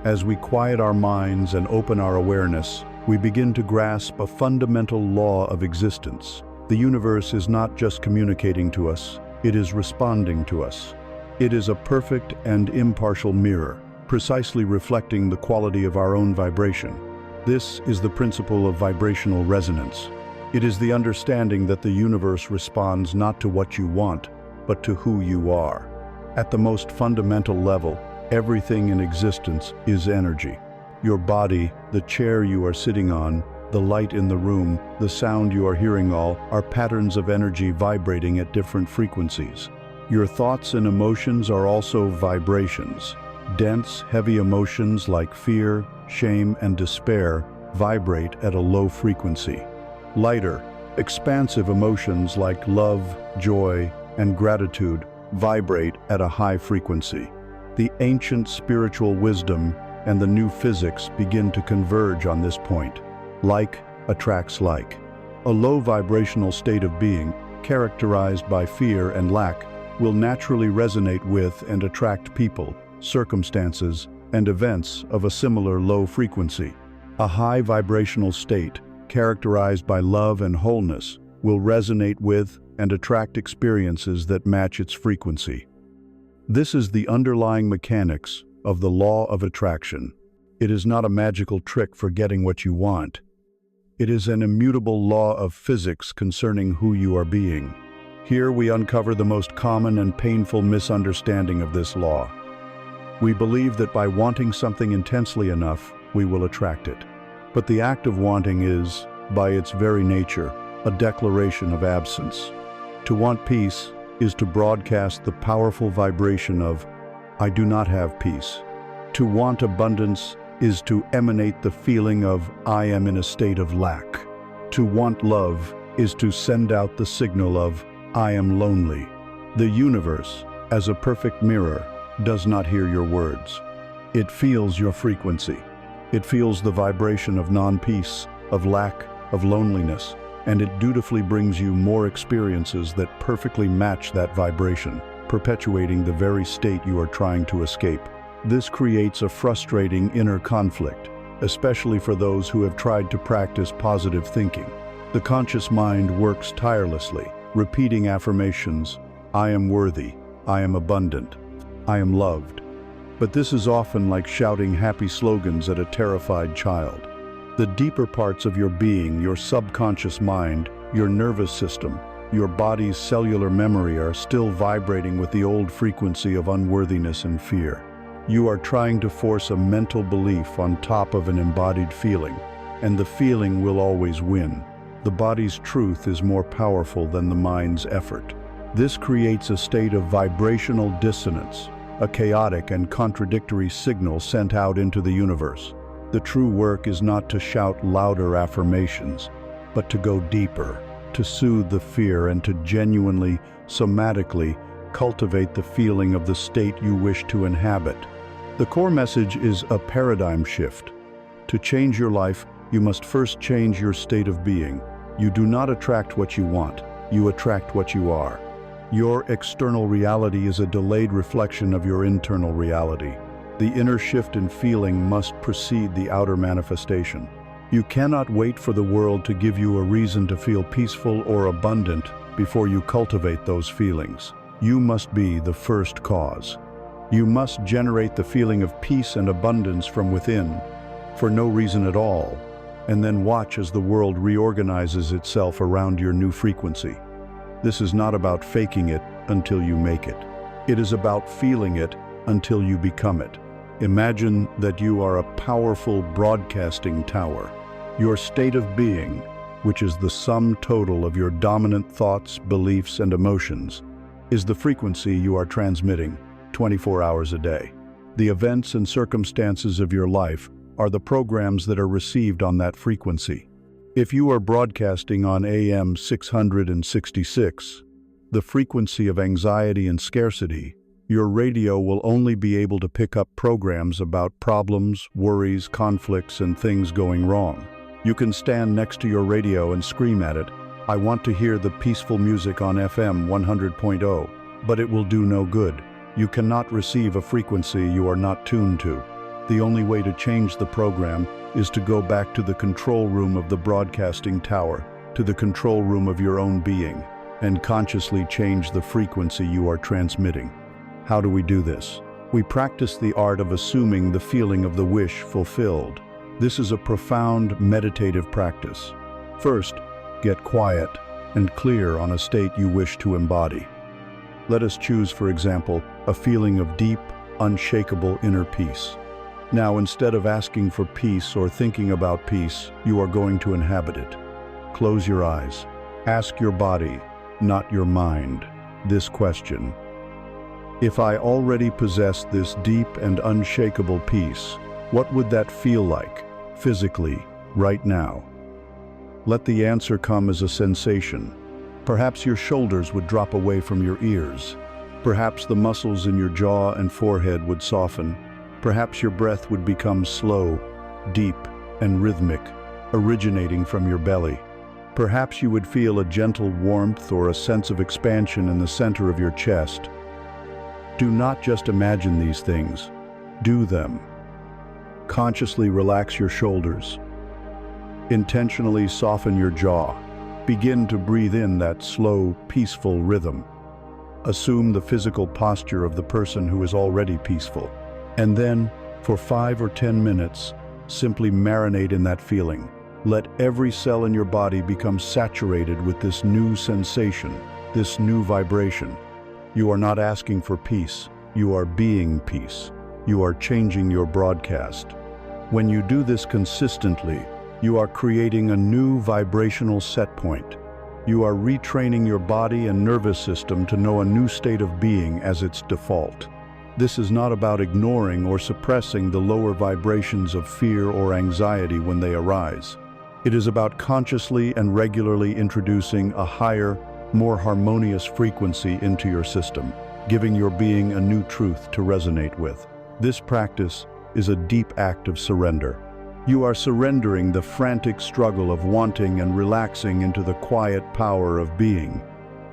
As we quiet our minds and open our awareness, we begin to grasp a fundamental law of existence. The universe is not just communicating to us, it is responding to us. It is a perfect and impartial mirror, precisely reflecting the quality of our own vibration. This is the principle of vibrational resonance. It is the understanding that the universe responds not to what you want, but to who you are. At the most fundamental level, everything in existence is energy. Your body, the chair you are sitting on, the light in the room, the sound you are hearing, all are patterns of energy vibrating at different frequencies. Your thoughts and emotions are also vibrations. Dense, heavy emotions like fear, shame, and despair vibrate at a low frequency. Lighter, expansive emotions like love, joy, and gratitude vibrate at a high frequency. The ancient spiritual wisdom and the new physics begin to converge on this point. Like attracts like. A low vibrational state of being, characterized by fear and lack, will naturally resonate with and attract people, circumstances, and events of a similar low frequency. A high vibrational state, characterized by love and wholeness, will resonate with and attract experiences that match its frequency. This is the underlying mechanics of the law of attraction. It is not a magical trick for getting what you want. It is an immutable law of physics concerning who you are being. Here we uncover the most common and painful misunderstanding of this law. We believe that by wanting something intensely enough, we will attract it. But the act of wanting is, by its very nature, a declaration of absence. To want peace is to broadcast the powerful vibration of, I do not have peace. To want abundance is to emanate the feeling of, I am in a state of lack. To want love is to send out the signal of, I am lonely. The universe, as a perfect mirror, does not hear your words. It feels your frequency. It feels the vibration of non-peace, of lack, of loneliness, and it dutifully brings you more experiences that perfectly match that vibration, perpetuating the very state you are trying to escape. This creates a frustrating inner conflict, especially for those who have tried to practice positive thinking. The conscious mind works tirelessly, repeating affirmations, I am worthy, I am abundant, I am loved. But this is often like shouting happy slogans at a terrified child. The deeper parts of your being, your subconscious mind, your nervous system, your body's cellular memory are still vibrating with the old frequency of unworthiness and fear. You are trying to force a mental belief on top of an embodied feeling, and the feeling will always win. The body's truth is more powerful than the mind's effort. This creates a state of vibrational dissonance, a chaotic and contradictory signal sent out into the universe. The true work is not to shout louder affirmations, but to go deeper, to soothe the fear and to genuinely, somatically, cultivate the feeling of the state you wish to inhabit. The core message is a paradigm shift. To change your life, you must first change your state of being. You do not attract what you want, you attract what you are. Your external reality is a delayed reflection of your internal reality. The inner shift in feeling must precede the outer manifestation. You cannot wait for the world to give you a reason to feel peaceful or abundant before you cultivate those feelings. You must be the first cause. You must generate the feeling of peace and abundance from within, for no reason at all, and then watch as the world reorganizes itself around your new frequency. This is not about faking it until you make it. It is about feeling it until you become it. Imagine that you are a powerful broadcasting tower. Your state of being, which is the sum total of your dominant thoughts, beliefs, and emotions, is the frequency you are transmitting 24 hours a day. The events and circumstances of your life are the programs that are received on that frequency. If you are broadcasting on AM 666, the frequency of anxiety and scarcity, your radio will only be able to pick up programs about problems, worries, conflicts, and things going wrong. You can stand next to your radio and scream at it, "I want to hear the peaceful music on FM 100.0, but it will do no good. You cannot receive a frequency you are not tuned to. The only way to change the program is to go back to the control room of the broadcasting tower, to the control room of your own being, and consciously change the frequency you are transmitting." How do we do this? We practice the art of assuming the feeling of the wish fulfilled. This is a profound meditative practice. First, get quiet and clear on a state you wish to embody. Let us choose, for example, a feeling of deep, unshakable inner peace. Now, instead of asking for peace or thinking about peace, you are going to inhabit it. Close your eyes. Ask your body, not your mind, this question: if I already possessed this deep and unshakable peace, what would that feel like, physically, right now? Let the answer come as a sensation. Perhaps your shoulders would drop away from your ears. Perhaps the muscles in your jaw and forehead would soften. Perhaps your breath would become slow, deep, and rhythmic, originating from your belly. Perhaps you would feel a gentle warmth or a sense of expansion in the center of your chest. Do not just imagine these things, do them. Consciously relax your shoulders. Intentionally soften your jaw. Begin to breathe in that slow, peaceful rhythm. Assume the physical posture of the person who is already peaceful. And then, for 5 or 10 minutes, simply marinate in that feeling. Let every cell in your body become saturated with this new sensation, this new vibration. You are not asking for peace, you are being peace. You are changing your broadcast. When you do this consistently, you are creating a new vibrational set point. You are retraining your body and nervous system to know a new state of being as its default. This is not about ignoring or suppressing the lower vibrations of fear or anxiety when they arise. It is about consciously and regularly introducing a higher, more harmonious frequency into your system, giving your being a new truth to resonate with. This practice is a deep act of surrender. You are surrendering the frantic struggle of wanting and relaxing into the quiet power of being.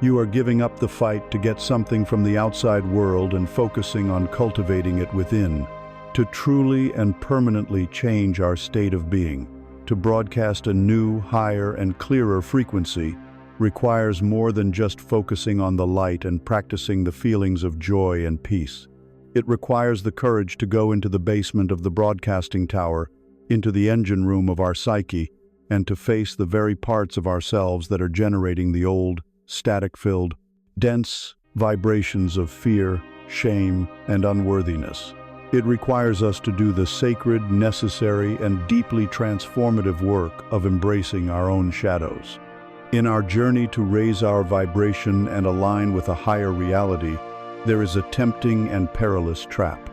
You are giving up the fight to get something from the outside world and focusing on cultivating it within. To truly and permanently change our state of being, to broadcast a new, higher, and clearer frequency, requires more than just focusing on the light and practicing the feelings of joy and peace. It requires the courage to go into the basement of the broadcasting tower, into the engine room of our psyche, and to face the very parts of ourselves that are generating the old, static-filled, dense vibrations of fear, shame, and unworthiness. It requires us to do the sacred, necessary, and deeply transformative work of embracing our own shadows. In our journey to raise our vibration and align with a higher reality, there is a tempting and perilous trap.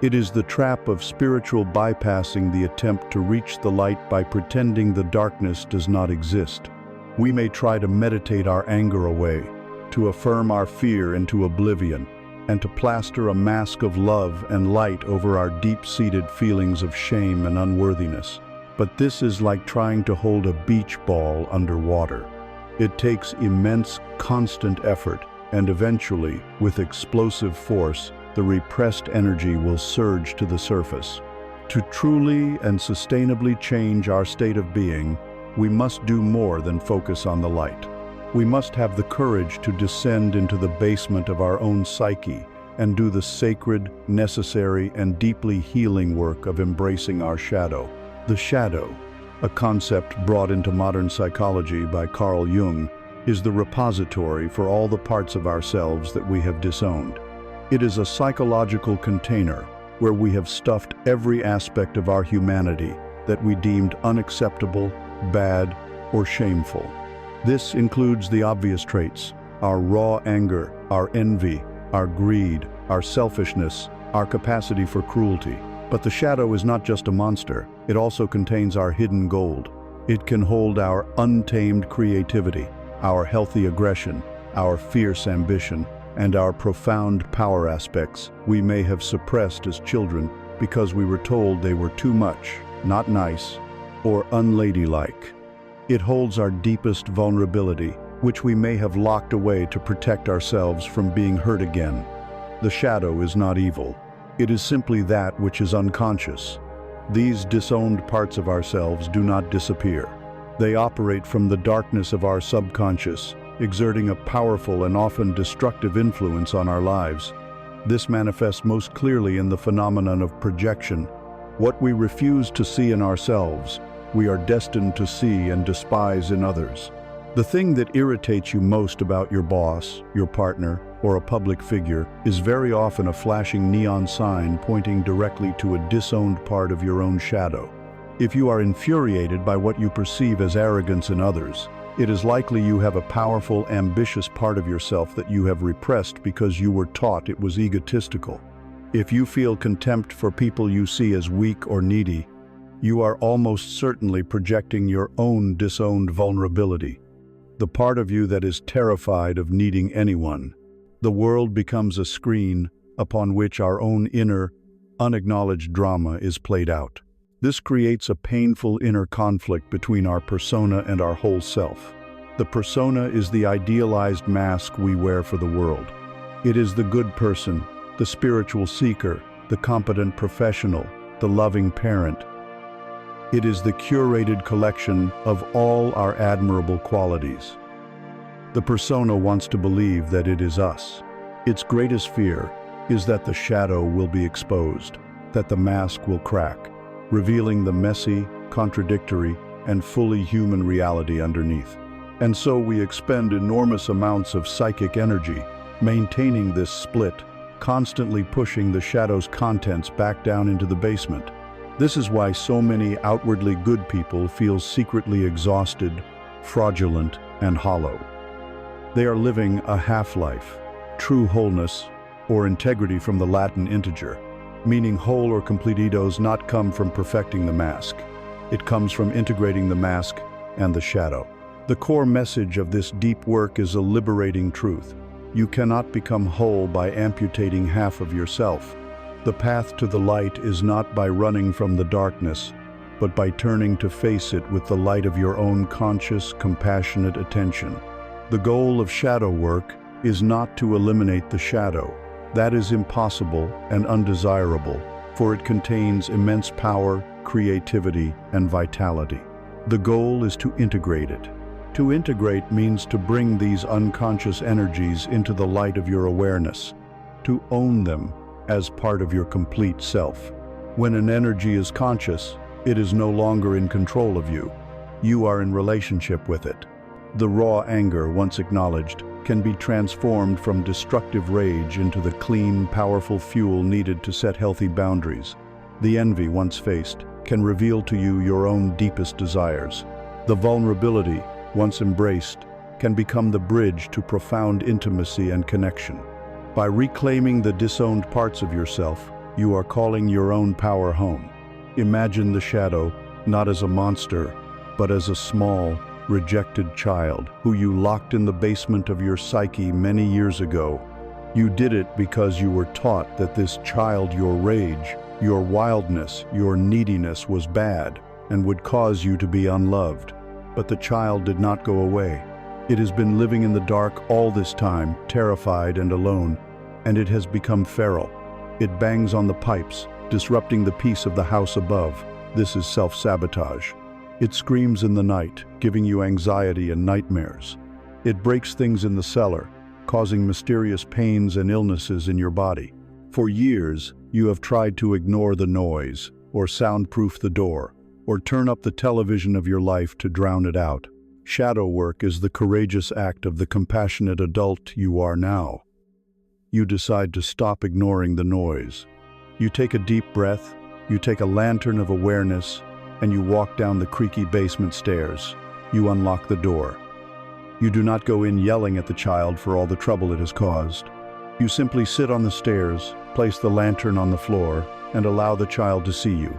It is the trap of spiritual bypassing the attempt to reach the light by pretending the darkness does not exist. We may try to meditate our anger away, to affirm our fear into oblivion, and to plaster a mask of love and light over our deep-seated feelings of shame and unworthiness. But this is like trying to hold a beach ball underwater. It takes immense, constant effort, and eventually, with explosive force, the repressed energy will surge to the surface. To truly and sustainably change our state of being, we must do more than focus on the light. We must have the courage to descend into the basement of our own psyche and do the sacred, necessary, and deeply healing work of embracing our shadow. The shadow, a concept brought into modern psychology by Carl Jung, is the repository for all the parts of ourselves that we have disowned. It is a psychological container where we have stuffed every aspect of our humanity that we deemed unacceptable, bad, or shameful. This includes the obvious traits: our raw anger, our envy, our greed, our selfishness, our capacity for cruelty. But the shadow is not just a monster, it also contains our hidden gold. It can hold our untamed creativity, our healthy aggression, our fierce ambition, and our profound power aspects we may have suppressed as children because we were told they were too much, not nice, or unladylike. It holds our deepest vulnerability, which we may have locked away to protect ourselves from being hurt again. The shadow is not evil. It is simply that which is unconscious. These disowned parts of ourselves do not disappear. They operate from the darkness of our subconscious, exerting a powerful and often destructive influence on our lives. This manifests most clearly in the phenomenon of projection. What we refuse to see in ourselves, we are destined to see and despise in others. The thing that irritates you most about your boss, your partner, or a public figure is very often a flashing neon sign pointing directly to a disowned part of your own shadow. If you are infuriated by what you perceive as arrogance in others, it is likely you have a powerful, ambitious part of yourself that you have repressed because you were taught it was egotistical. If you feel contempt for people you see as weak or needy, you are almost certainly projecting your own disowned vulnerability, the part of you that is terrified of needing anyone. The world becomes a screen upon which our inner inner, unacknowledged drama is played out. This creates a painful inner conflict between our persona and our whole self. The persona is the idealized mask we wear for the world. It is the good person, the spiritual seeker, the competent professional, the loving parent. It is the curated collection of all our admirable qualities. The persona wants to believe that it is us. Its greatest fear is that the shadow will be exposed, that the mask will crack, revealing the messy, contradictory, and fully human reality underneath. And so we expend enormous amounts of psychic energy, maintaining this split, constantly pushing the shadow's contents back down into the basement. This is why so many outwardly good people feel secretly exhausted, fraudulent, and hollow. They are living a half-life. True wholeness, or integrity from the Latin integer, meaning whole or complete does not come from perfecting the mask. It comes from integrating the mask and the shadow. The core message of this deep work is a liberating truth. You cannot become whole by amputating half of yourself. The path to the light is not by running from the darkness, but by turning to face it with the light of your own conscious, compassionate attention. The goal of shadow work is not to eliminate the shadow. That is impossible and undesirable, for it contains immense power, creativity, and vitality. The goal is to integrate it. To integrate means to bring these unconscious energies into the light of your awareness, to own them as part of your complete self. When an energy is conscious, it is no longer in control of you. You are in relationship with it. The raw anger, once acknowledged, can be transformed from destructive rage into the clean, powerful fuel needed to set healthy boundaries. The envy, once faced, can reveal to you your own deepest desires. The vulnerability, once embraced, can become the bridge to profound intimacy and connection. By reclaiming the disowned parts of yourself, you are calling your own power home. Imagine the shadow not as a monster, but as a small, rejected child who you locked in the basement of your psyche many years ago. You did it because you were taught that this child, your rage, your wildness, your neediness was bad and would cause you to be unloved. But the child did not go away. It has been living in the dark all this time, terrified and alone, and it has become feral. It bangs on the pipes, disrupting the peace of the house above. This is self-sabotage. It screams in the night, giving you anxiety and nightmares. It breaks things in the cellar, causing mysterious pains and illnesses in your body. For years, you have tried to ignore the noise, or soundproof the door, or turn up the television of your life to drown it out. Shadow work is the courageous act of the compassionate adult you are now. You decide to stop ignoring the noise. You take a deep breath, you take a lantern of awareness, and you walk down the creaky basement stairs. You unlock the door. You do not go in yelling at the child for all the trouble it has caused. You simply sit on the stairs, place the lantern on the floor, and allow the child to see you.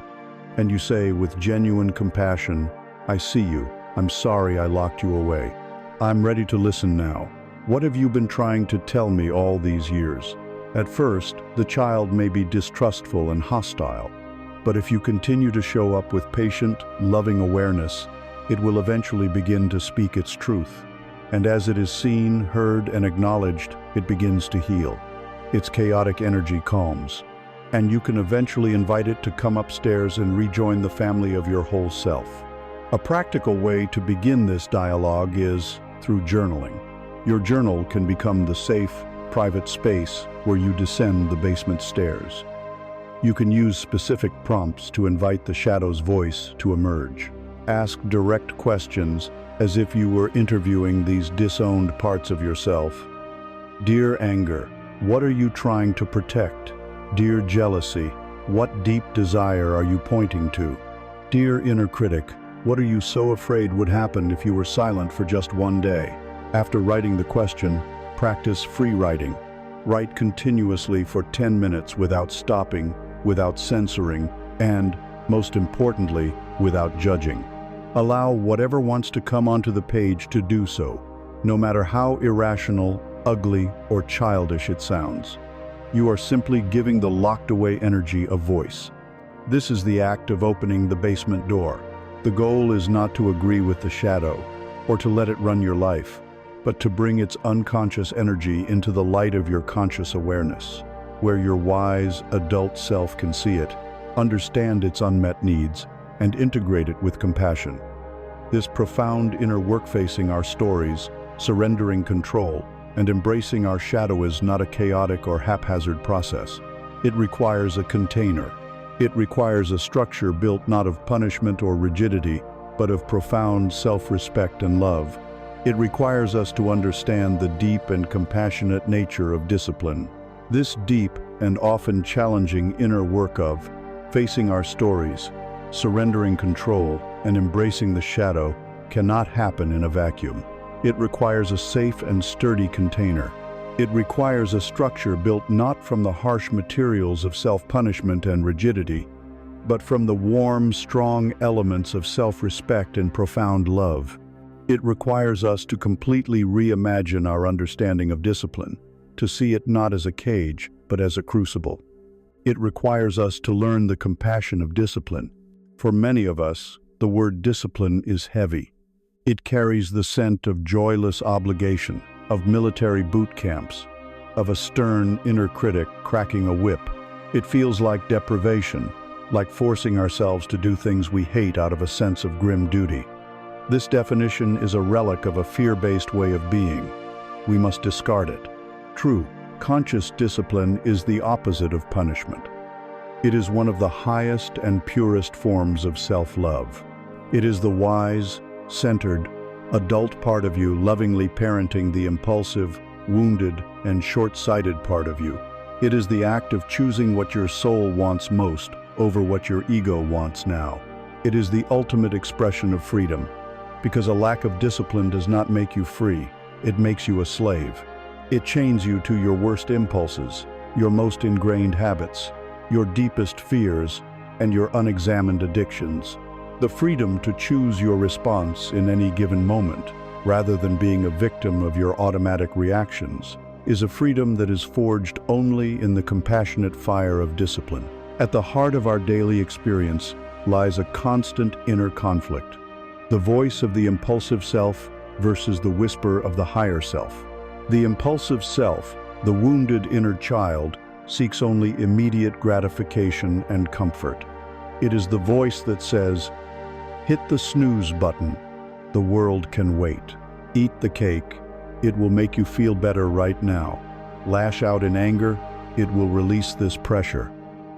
And you say with genuine compassion, "I see you. I'm sorry I locked you away. I'm ready to listen now. What have you been trying to tell me all these years?" At first, the child may be distrustful and hostile. But if you continue to show up with patient, loving awareness, it will eventually begin to speak its truth. And as it is seen, heard, and acknowledged, it begins to heal. Its chaotic energy calms, and you can eventually invite it to come upstairs and rejoin the family of your whole self. A practical way to begin this dialogue is through journaling. Your journal can become the safe, private space where you descend the basement stairs. You can use specific prompts to invite the shadow's voice to emerge. Ask direct questions as if you were interviewing these disowned parts of yourself. Dear anger, what are you trying to protect? Dear jealousy, what deep desire are you pointing to? Dear inner critic, what are you so afraid would happen if you were silent for just one day? After writing the question, practice free writing. Write continuously for 10 minutes without stopping, without censoring, and, most importantly, without judging. Allow whatever wants to come onto the page to do so, no matter how irrational, ugly, or childish it sounds. You are simply giving the locked-away energy a voice. This is the act of opening the basement door. The goal is not to agree with the shadow, or to let it run your life, but to bring its unconscious energy into the light of your conscious awareness, where your wise, adult self can see it, understand its unmet needs, and integrate it with compassion. This profound inner work facing our stories, surrendering control, and embracing our shadow is not a chaotic or haphazard process. It requires a container. It requires a structure built not of punishment or rigidity, but of profound self-respect and love. It requires us to understand the deep and compassionate nature of discipline. This deep and often challenging inner work of facing our stories, surrendering control, and embracing the shadow cannot happen in a vacuum. It requires a safe and sturdy container. It requires a structure built not from the harsh materials of self-punishment and rigidity, but from the warm, strong elements of self-respect and profound love. It requires us to completely reimagine our understanding of discipline, to see it not as a cage, but as a crucible. It requires us to learn the compassion of discipline. For many of us, the word discipline is heavy. It carries the scent of joyless obligation, of military boot camps, of a stern inner critic cracking a whip. It feels like deprivation, like forcing ourselves to do things we hate out of a sense of grim duty. This definition is a relic of a fear-based way of being. We must discard it. True, conscious discipline is the opposite of punishment. It is one of the highest and purest forms of self-love. It is the wise, centered, adult part of you lovingly parenting the impulsive, wounded, and short-sighted part of you. It is the act of choosing what your soul wants most over what your ego wants now. It is the ultimate expression of freedom, because a lack of discipline does not make you free, it makes you a slave. It chains you to your worst impulses, your most ingrained habits, your deepest fears, and your unexamined addictions. The freedom to choose your response in any given moment, rather than being a victim of your automatic reactions, is a freedom that is forged only in the compassionate fire of discipline. At the heart of our daily experience lies a constant inner conflict, the voice of the impulsive self versus the whisper of the higher self. The impulsive self, the wounded inner child, seeks only immediate gratification and comfort. It is the voice that says, "Hit the snooze button. The world can wait. Eat the cake. It will make you feel better right now. Lash out in anger. It will release this pressure.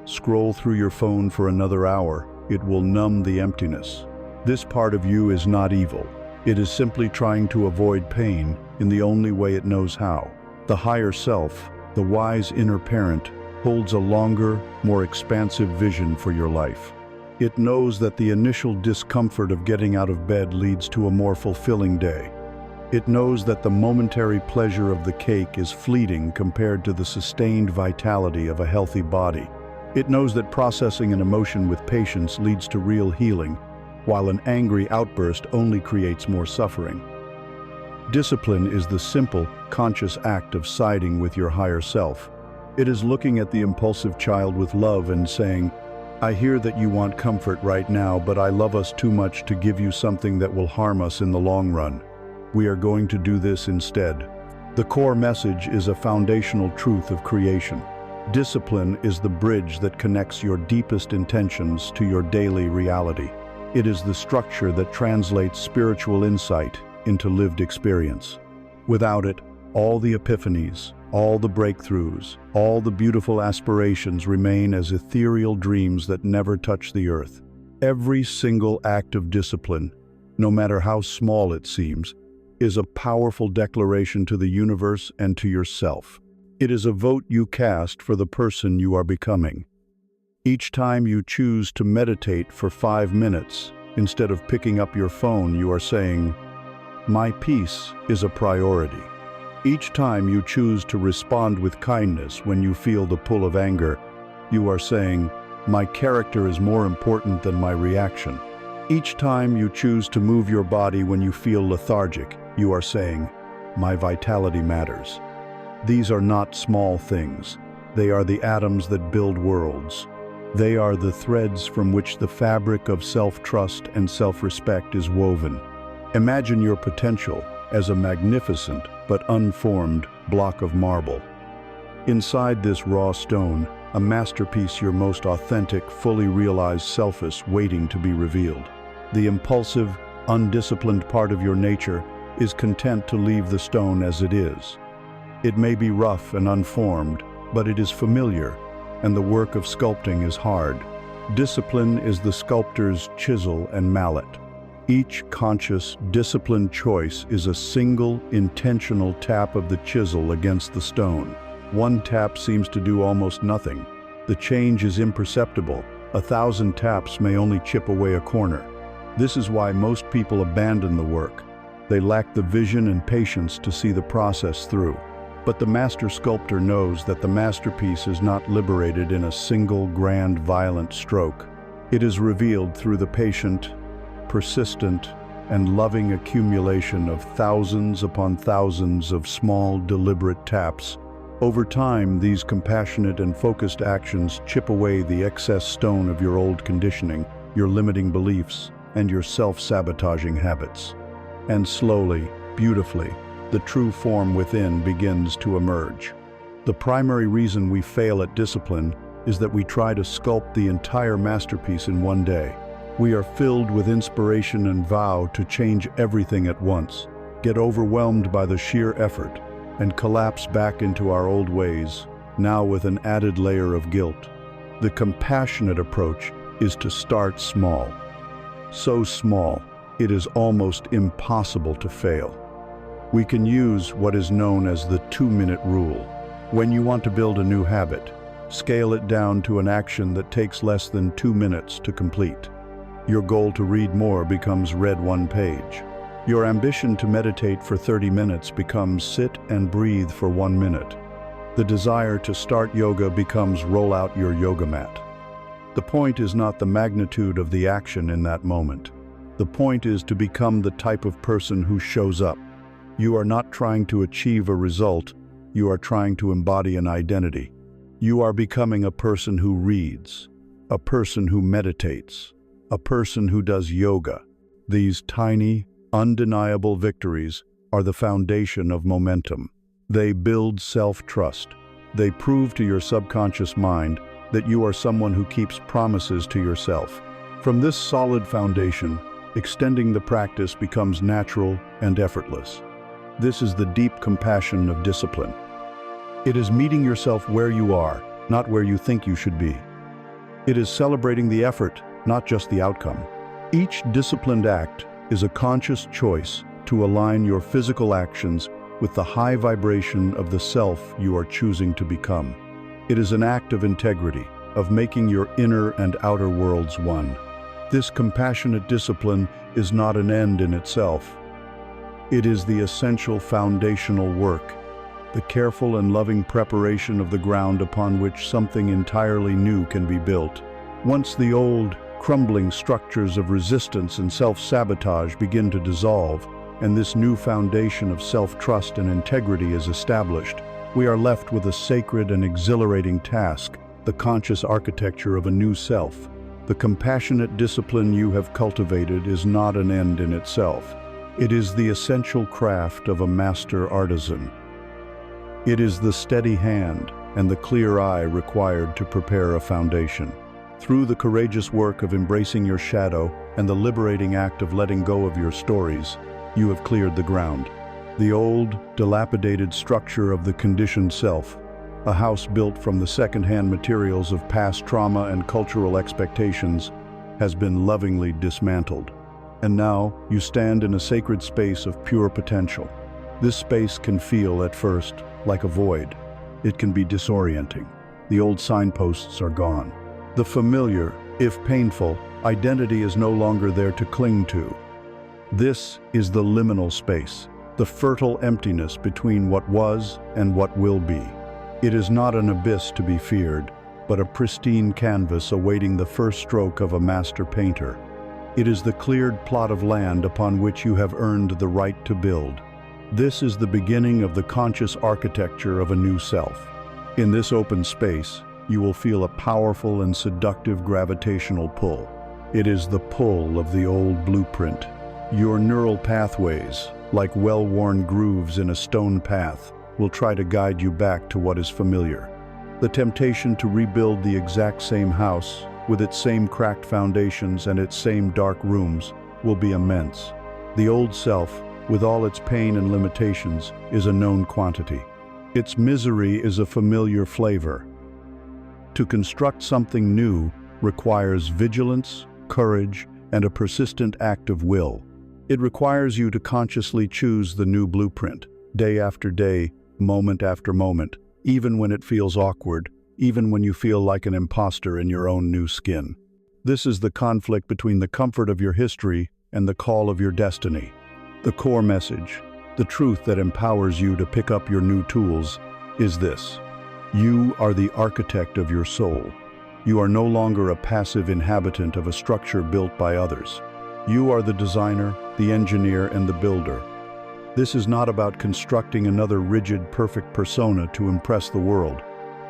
Scroll through your phone for another hour. It will numb the emptiness." This part of you is not evil. It is simply trying to avoid pain in the only way it knows how. The higher self, the wise inner parent, holds a longer, more expansive vision for your life. It knows that the initial discomfort of getting out of bed leads to a more fulfilling day. It knows that the momentary pleasure of the cake is fleeting compared to the sustained vitality of a healthy body. It knows that processing an emotion with patience leads to real healing, while an angry outburst only creates more suffering. Discipline is the simple, conscious act of siding with your higher self. It is looking at the impulsive child with love and saying, I hear that you want comfort right now, but I love us too much to give you something that will harm us in the long run. We are going to do this instead. The core message is a foundational truth of creation. Discipline is the bridge that connects your deepest intentions to your daily reality. It is the structure that translates spiritual insight into lived experience. Without it, all the epiphanies, all the breakthroughs, all the beautiful aspirations remain as ethereal dreams that never touch the earth. Every single act of discipline, no matter how small it seems, is a powerful declaration to the universe and to yourself. It is a vote you cast for the person you are becoming. Each time you choose to meditate for 5 minutes, instead of picking up your phone, you are saying, "My peace is a priority." Each time you choose to respond with kindness when you feel the pull of anger, you are saying, "My character is more important than my reaction." Each time you choose to move your body when you feel lethargic, you are saying, "My vitality matters." These are not small things. They are the atoms that build worlds. They are the threads from which the fabric of self-trust and self-respect is woven. Imagine your potential as a magnificent but unformed block of marble. Inside this raw stone, a masterpiece, your most authentic, fully realized self is waiting to be revealed. The impulsive, undisciplined part of your nature is content to leave the stone as it is. It may be rough and unformed, but it is familiar, and the work of sculpting is hard. Discipline is the sculptor's chisel and mallet. Each conscious, disciplined choice is a single, intentional tap of the chisel against the stone. One tap seems to do almost nothing. The change is imperceptible. 1,000 taps may only chip away a corner. This is why most people abandon the work. They lack the vision and patience to see the process through. But the master sculptor knows that the masterpiece is not liberated in a single grand, violent stroke. It is revealed through the patient, persistent, and loving accumulation of thousands upon thousands of small, deliberate taps. Over time, these compassionate and focused actions chip away the excess stone of your old conditioning, your limiting beliefs, and your self-sabotaging habits. And slowly, beautifully, the true form within begins to emerge. The primary reason we fail at discipline is that we try to sculpt the entire masterpiece in one day. We are filled with inspiration and vow to change everything at once, get overwhelmed by the sheer effort, and collapse back into our old ways, now with an added layer of guilt. The compassionate approach is to start small. So small, it is almost impossible to fail. We can use what is known as the 2-minute rule. When you want to build a new habit, scale it down to an action that takes less than 2 minutes to complete. Your goal to read more becomes read 1 page. Your ambition to meditate for 30 minutes becomes sit and breathe for 1 minute. The desire to start yoga becomes roll out your yoga mat. The point is not the magnitude of the action in that moment. The point is to become the type of person who shows up. You are not trying to achieve a result, you are trying to embody an identity. You are becoming a person who reads, a person who meditates, a person who does yoga. These tiny, undeniable victories are the foundation of momentum. They build self-trust. They prove to your subconscious mind that you are someone who keeps promises to yourself. From this solid foundation, extending the practice becomes natural and effortless. This is the deep compassion of discipline. It is meeting yourself where you are, not where you think you should be. It is celebrating the effort, not just the outcome. Each disciplined act is a conscious choice to align your physical actions with the high vibration of the self you are choosing to become. It is an act of integrity, of making your inner and outer worlds one. This compassionate discipline is not an end in itself. It is the essential foundational work, the careful and loving preparation of the ground upon which something entirely new can be built. Once the old, crumbling structures of resistance and self-sabotage begin to dissolve, and this new foundation of self-trust and integrity is established, we are left with a sacred and exhilarating task, the conscious architecture of a new self. The compassionate discipline you have cultivated is not an end in itself. It is the essential craft of a master artisan. It is the steady hand and the clear eye required to prepare a foundation. Through the courageous work of embracing your shadow and the liberating act of letting go of your stories, you have cleared the ground. The old, dilapidated structure of the conditioned self, a house built from the second-hand materials of past trauma and cultural expectations, has been lovingly dismantled. And now you stand in a sacred space of pure potential. This space can feel, at first, like a void. It can be disorienting. The old signposts are gone. The familiar, if painful, identity is no longer there to cling to. This is the liminal space, the fertile emptiness between what was and what will be. It is not an abyss to be feared, but a pristine canvas awaiting the first stroke of a master painter. It is the cleared plot of land upon which you have earned the right to build. This is the beginning of the conscious architecture of a new self. In this open space, you will feel a powerful and seductive gravitational pull. It is the pull of the old blueprint. Your neural pathways, like well-worn grooves in a stone path, will try to guide you back to what is familiar. The temptation to rebuild the exact same house, with its same cracked foundations and its same dark rooms, will be immense. The old self, with all its pain and limitations, is a known quantity. Its misery is a familiar flavor. To construct something new requires vigilance, courage, and a persistent act of will. It requires you to consciously choose the new blueprint, day after day, moment after moment, even when it feels awkward, even when you feel like an imposter in your own new skin. This is the conflict between the comfort of your history and the call of your destiny. The core message, the truth that empowers you to pick up your new tools, is this: you are the architect of your soul. You are no longer a passive inhabitant of a structure built by others. You are the designer, the engineer, and the builder. This is not about constructing another rigid, perfect persona to impress the world.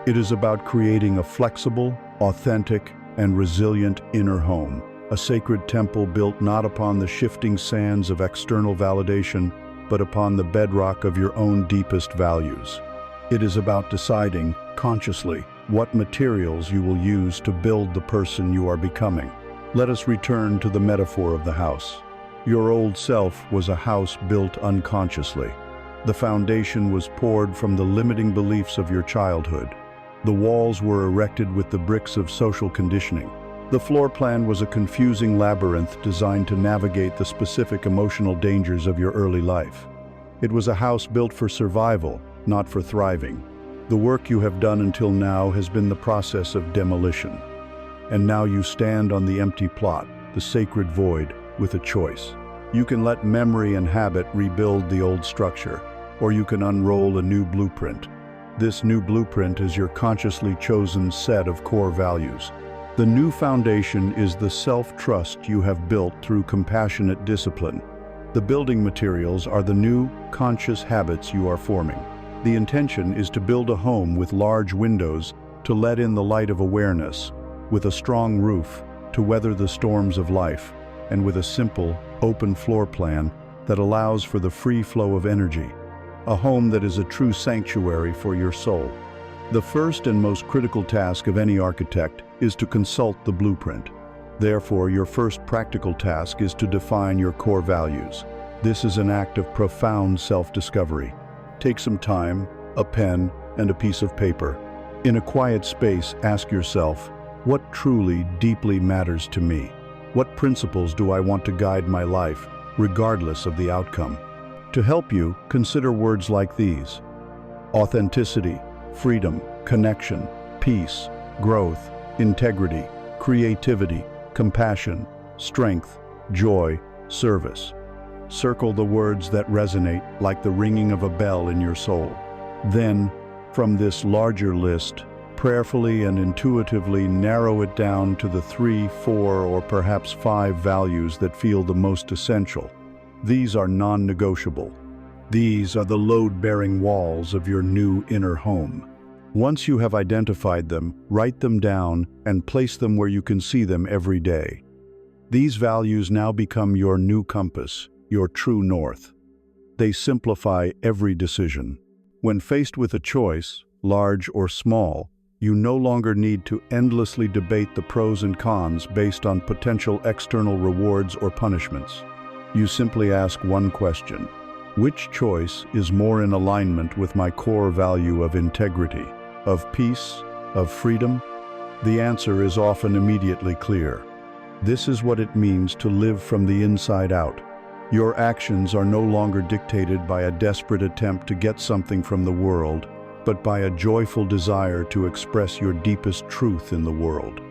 It is about creating a flexible, authentic, and resilient inner home, a sacred temple built not upon the shifting sands of external validation, but upon the bedrock of your own deepest values. It is about deciding, consciously, what materials you will use to build the person you are becoming. Let us return to the metaphor of the house. Your old self was a house built unconsciously. The foundation was poured from the limiting beliefs of your childhood. The walls were erected with the bricks of social conditioning. The floor plan was a confusing labyrinth designed to navigate the specific emotional dangers of your early life. It was a house built for survival, not for thriving. The work you have done until now has been the process of demolition. And now you stand on the empty plot, the sacred void, with a choice. You can let memory and habit rebuild the old structure, or you can unroll a new blueprint. This new blueprint is your consciously chosen set of core values. The new foundation is the self-trust you have built through compassionate discipline. The building materials are the new, conscious habits you are forming. The intention is to build a home with large windows to let in the light of awareness, with a strong roof to weather the storms of life, and with a simple, open floor plan that allows for the free flow of energy. A home that is a true sanctuary for your soul. The first and most critical task of any architect is to consult the blueprint. Therefore, your first practical task is to define your core values. This is an act of profound self-discovery. Take some time, a pen, and a piece of paper. In a quiet space, ask yourself, what truly, deeply matters to me? What principles do I want to guide my life, regardless of the outcome? To help you, consider words like these: authenticity, freedom, connection, peace, growth, integrity, creativity, compassion, strength, joy, service. Circle the words that resonate like the ringing of a bell in your soul. Then, from this larger list, prayerfully and intuitively narrow it down to the 3, 4, or perhaps 5 values that feel the most essential. These are non-negotiable. These are the load-bearing walls of your new inner home. Once you have identified them, write them down and place them where you can see them every day. These values now become your new compass, your true north. They simplify every decision. When faced with a choice, large or small, you no longer need to endlessly debate the pros and cons based on potential external rewards or punishments. You simply ask one question: which choice is more in alignment with my core value of integrity, of peace, of freedom? The answer is often immediately clear. This is what it means to live from the inside out. Your actions are no longer dictated by a desperate attempt to get something from the world, but by a joyful desire to express your deepest truth in the world.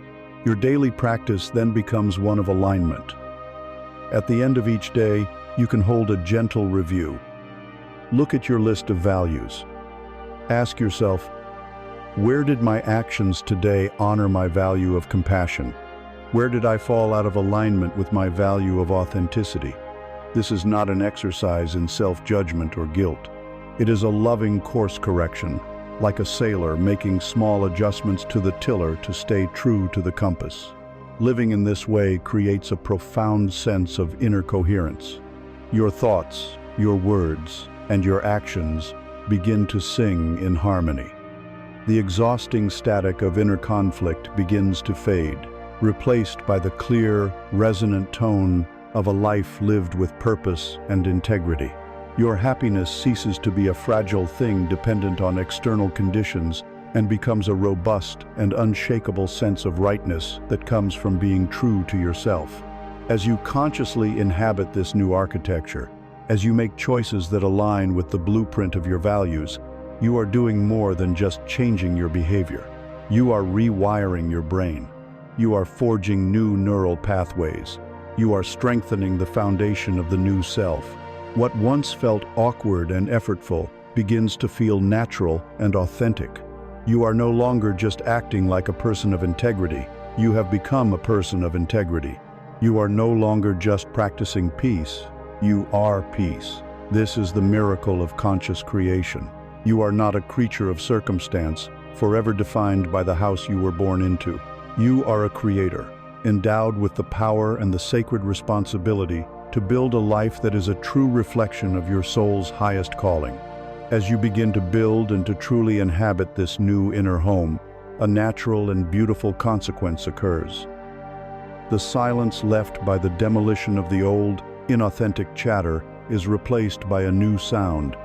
Your daily practice then becomes one of alignment. At the end of each day, you can hold a gentle review. Look at your list of values. Ask yourself, where did my actions today honor my value of compassion? Where did I fall out of alignment with my value of authenticity? This is not an exercise in self-judgment or guilt. It is a loving course correction, like a sailor making small adjustments to the tiller to stay true to the compass. Living in this way creates a profound sense of inner coherence. Your thoughts, your words, and your actions begin to sing in harmony. The exhausting static of inner conflict begins to fade, replaced by the clear, resonant tone of a life lived with purpose and integrity. Your happiness ceases to be a fragile thing dependent on external conditions and becomes a robust and unshakable sense of rightness that comes from being true to yourself. As you consciously inhabit this new architecture, as you make choices that align with the blueprint of your values, you are doing more than just changing your behavior. You are rewiring your brain. You are forging new neural pathways. You are strengthening the foundation of the new self. What once felt awkward and effortful begins to feel natural and authentic. You are no longer just acting like a person of integrity. You have become a person of integrity. You are no longer just practicing peace. You are peace. This is the miracle of conscious creation. You are not a creature of circumstance, forever defined by the house you were born into. You are a creator, endowed with the power and the sacred responsibility to build a life that is a true reflection of your soul's highest calling. As you begin to build and to truly inhabit this new inner home, a natural and beautiful consequence occurs. The silence left by the demolition of the old, inauthentic chatter is replaced by a new sound.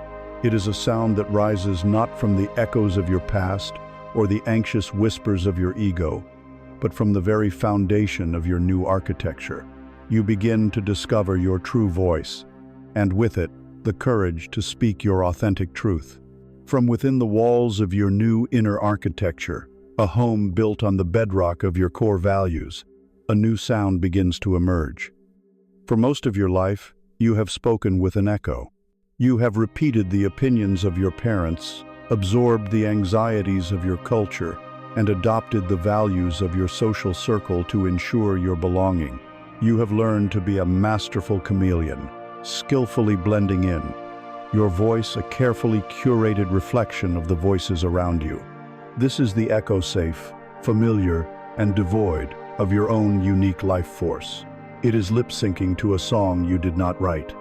It is a sound that rises not from the echoes of your past or the anxious whispers of your ego, but from the very foundation of your new architecture. You begin to discover your true voice, and with it, the courage to speak your authentic truth. From within the walls of your new inner architecture, a home built on the bedrock of your core values, a new sound begins to emerge. For most of your life, you have spoken with an echo. You have repeated the opinions of your parents, absorbed the anxieties of your culture, and adopted the values of your social circle to ensure your belonging. You have learned to be a masterful chameleon, skillfully blending in, your voice a carefully curated reflection of the voices around you. This is the echo safe, familiar, and devoid of your own unique life force. It is lip-syncing to a song you did not write.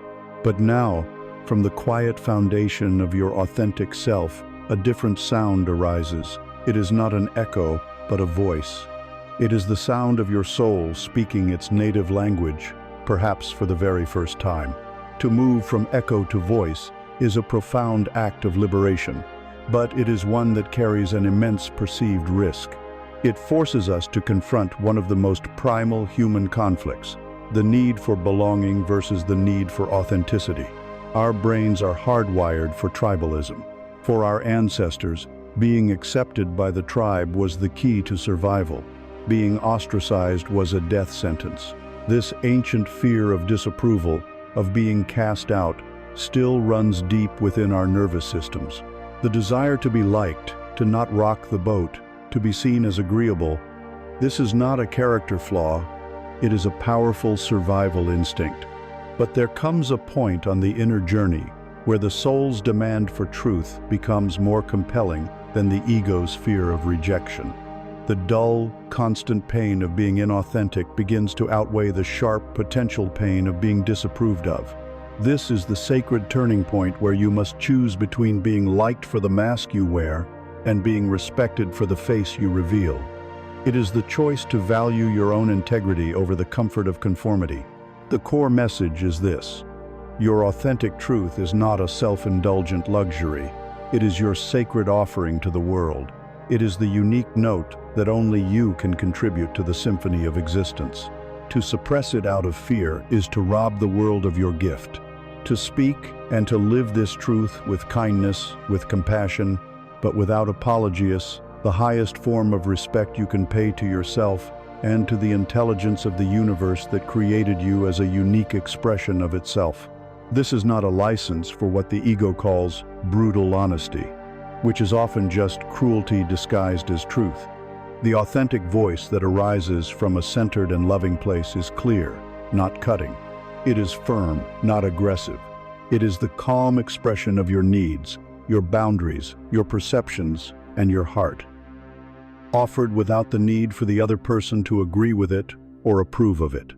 But now, from the quiet foundation of your authentic self, a different sound arises. It is not an echo, but a voice. It is the sound of your soul speaking its native language, perhaps for the very first time. To move from echo to voice is a profound act of liberation, but it is one that carries an immense perceived risk. It forces us to confront one of the most primal human conflicts, the need for belonging versus the need for authenticity. Our brains are hardwired for tribalism. For our ancestors, being accepted by the tribe was the key to survival. Being ostracized was a death sentence. This ancient fear of disapproval, of being cast out, still runs deep within our nervous systems. The desire to be liked, to not rock the boat, to be seen as agreeable, this is not a character flaw, it is a powerful survival instinct. But there comes a point on the inner journey where the soul's demand for truth becomes more compelling than the ego's fear of rejection. The dull, constant pain of being inauthentic begins to outweigh the sharp, potential pain of being disapproved of. This is the sacred turning point where you must choose between being liked for the mask you wear and being respected for the face you reveal. It is the choice to value your own integrity over the comfort of conformity. The core message is this: your authentic truth is not a self-indulgent luxury. It is your sacred offering to the world. It is the unique note that only you can contribute to the symphony of existence. To suppress it out of fear is to rob the world of your gift. To speak and to live this truth with kindness, with compassion, but without apologies, the highest form of respect you can pay to yourself and to the intelligence of the universe that created you as a unique expression of itself. This is not a license for what the ego calls brutal honesty, which is often just cruelty disguised as truth. The authentic voice that arises from a centered and loving place is clear, not cutting. It is firm, not aggressive. It is the calm expression of your needs, your boundaries, your perceptions, and your heart, offered without the need for the other person to agree with it or approve of it.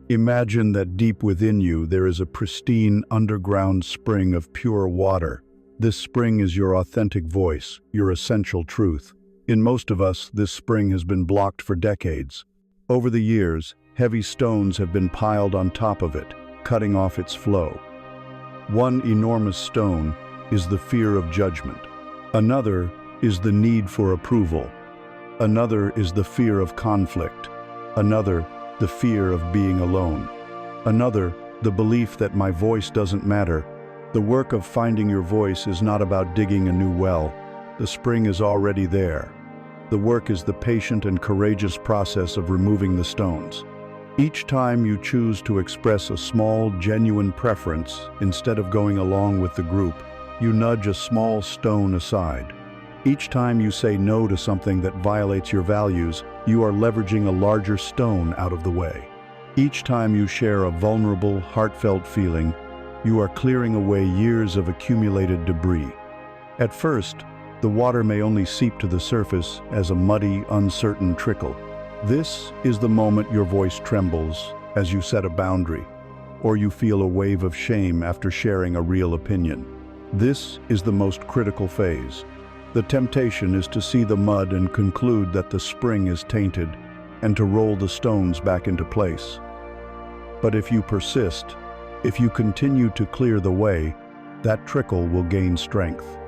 Imagine that deep within you there is a pristine underground spring of pure water. This spring is your authentic voice, your essential truth. In most of us, this spring has been blocked for decades. Over the years, heavy stones have been piled on top of it, cutting off its flow. One enormous stone is the fear of judgment. Another is the need for approval. Another is the fear of conflict. Another, the fear of being alone. Another, the belief that my voice doesn't matter. The work of finding your voice is not about digging a new well. The spring is already there. The work is the patient and courageous process of removing the stones. Each time you choose to express a small, genuine preference instead of going along with the group, you nudge a small stone aside. Each time you say no to something that violates your values, you are leveraging a larger stone out of the way. Each time you share a vulnerable, heartfelt feeling, you are clearing away years of accumulated debris. At first, the water may only seep to the surface as a muddy, uncertain trickle. This is the moment your voice trembles as you set a boundary, or you feel a wave of shame after sharing a real opinion. This is the most critical phase. The temptation is to see the mud and conclude that the spring is tainted, and to roll the stones back into place. But if you persist, if you continue to clear the way, that trickle will gain strength.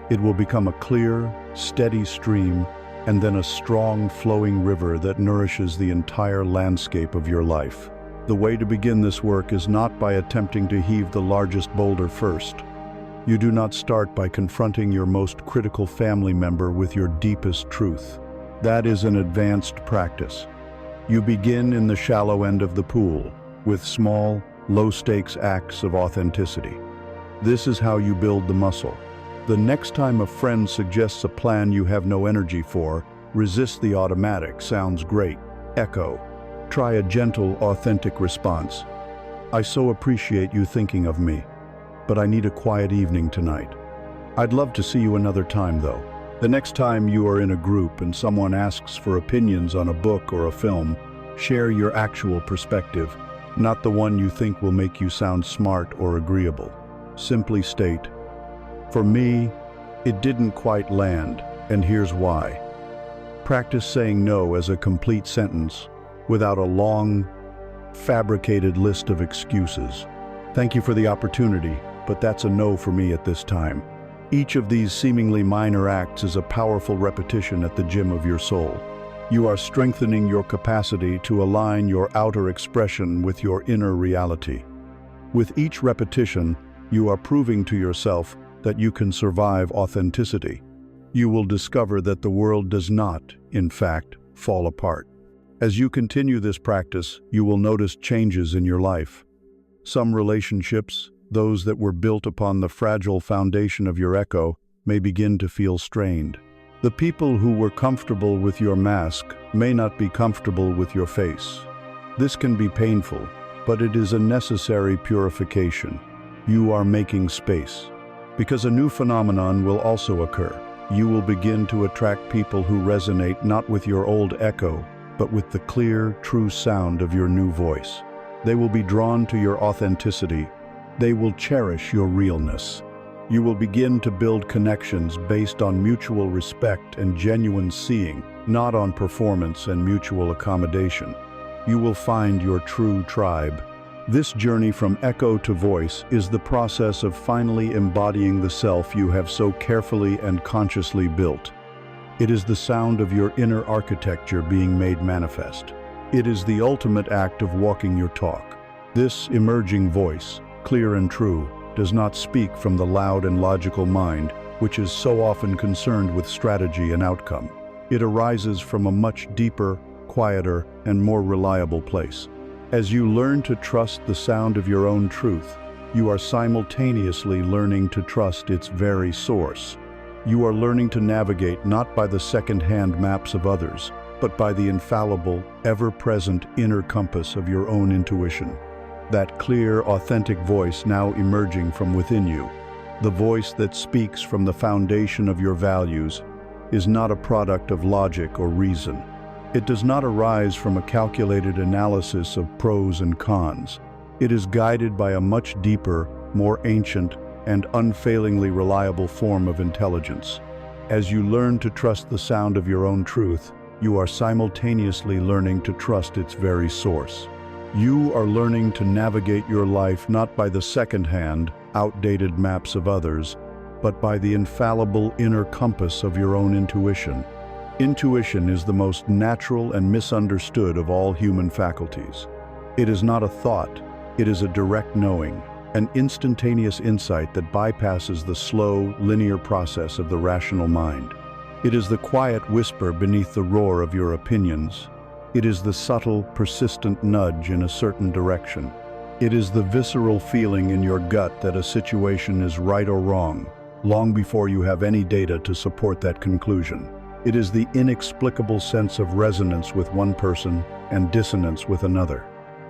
It will become a clear, steady stream, and then a strong, flowing river that nourishes the entire landscape of your life. The way to begin this work is not by attempting to heave the largest boulder first. You do not start by confronting your most critical family member with your deepest truth. That is an advanced practice. You begin in the shallow end of the pool, with small, low-stakes acts of authenticity. This is how you build the muscle. The next time a friend suggests a plan you have no energy for, resist the automatic "sounds great" echo. Try a gentle, authentic response. "I so appreciate you thinking of me, but I need a quiet evening tonight. I'd love to see you another time, though." The next time you are in a group and someone asks for opinions on a book or a film, share your actual perspective, not the one you think will make you sound smart or agreeable. Simply state, "For me, it didn't quite land, and here's why." Practice saying no as a complete sentence, without a long, fabricated list of excuses. "Thank you for the opportunity, but that's a no for me at this time." Each of these seemingly minor acts is a powerful repetition at the gym of your soul. You are strengthening your capacity to align your outer expression with your inner reality. With each repetition, you are proving to yourself that you can survive authenticity. You will discover that the world does not, in fact, fall apart. As you continue this practice, you will notice changes in your life. Some relationships, those that were built upon the fragile foundation of your echo, may begin to feel strained. The people who were comfortable with your mask may not be comfortable with your face. This can be painful, but it is a necessary purification. You are making space. Because a new phenomenon will also occur. You will begin to attract people who resonate not with your old echo, but with the clear, true sound of your new voice. They will be drawn to your authenticity. They will cherish your realness. You will begin to build connections based on mutual respect and genuine seeing, not on performance and mutual accommodation. You will find your true tribe. This journey from echo to voice is the process of finally embodying the self you have so carefully and consciously built. It is the sound of your inner architecture being made manifest. It is the ultimate act of walking your talk. This emerging voice, clear and true, does not speak from the loud and logical mind, which is so often concerned with strategy and outcome. It arises from a much deeper, quieter, and more reliable place. As you learn to trust the sound of your own truth, you are simultaneously learning to trust its very source. You are learning to navigate not by the second-hand maps of others, but by the infallible, ever-present inner compass of your own intuition. That clear, authentic voice now emerging from within you, the voice that speaks from the foundation of your values, is not a product of logic or reason. It does not arise from a calculated analysis of pros and cons. It is guided by a much deeper, more ancient, and unfailingly reliable form of intelligence. As you learn to trust the sound of your own truth, you are simultaneously learning to trust its very source. You are learning to navigate your life not by the second-hand, outdated maps of others, but by the infallible inner compass of your own intuition. Intuition is the most natural and misunderstood of all human faculties. It is not a thought, it is a direct knowing, an instantaneous insight that bypasses the slow, linear process of the rational mind. It is the quiet whisper beneath the roar of your opinions. It is the subtle, persistent nudge in a certain direction. It is the visceral feeling in your gut that a situation is right or wrong, long before you have any data to support that conclusion. It is the inexplicable sense of resonance with one person and dissonance with another.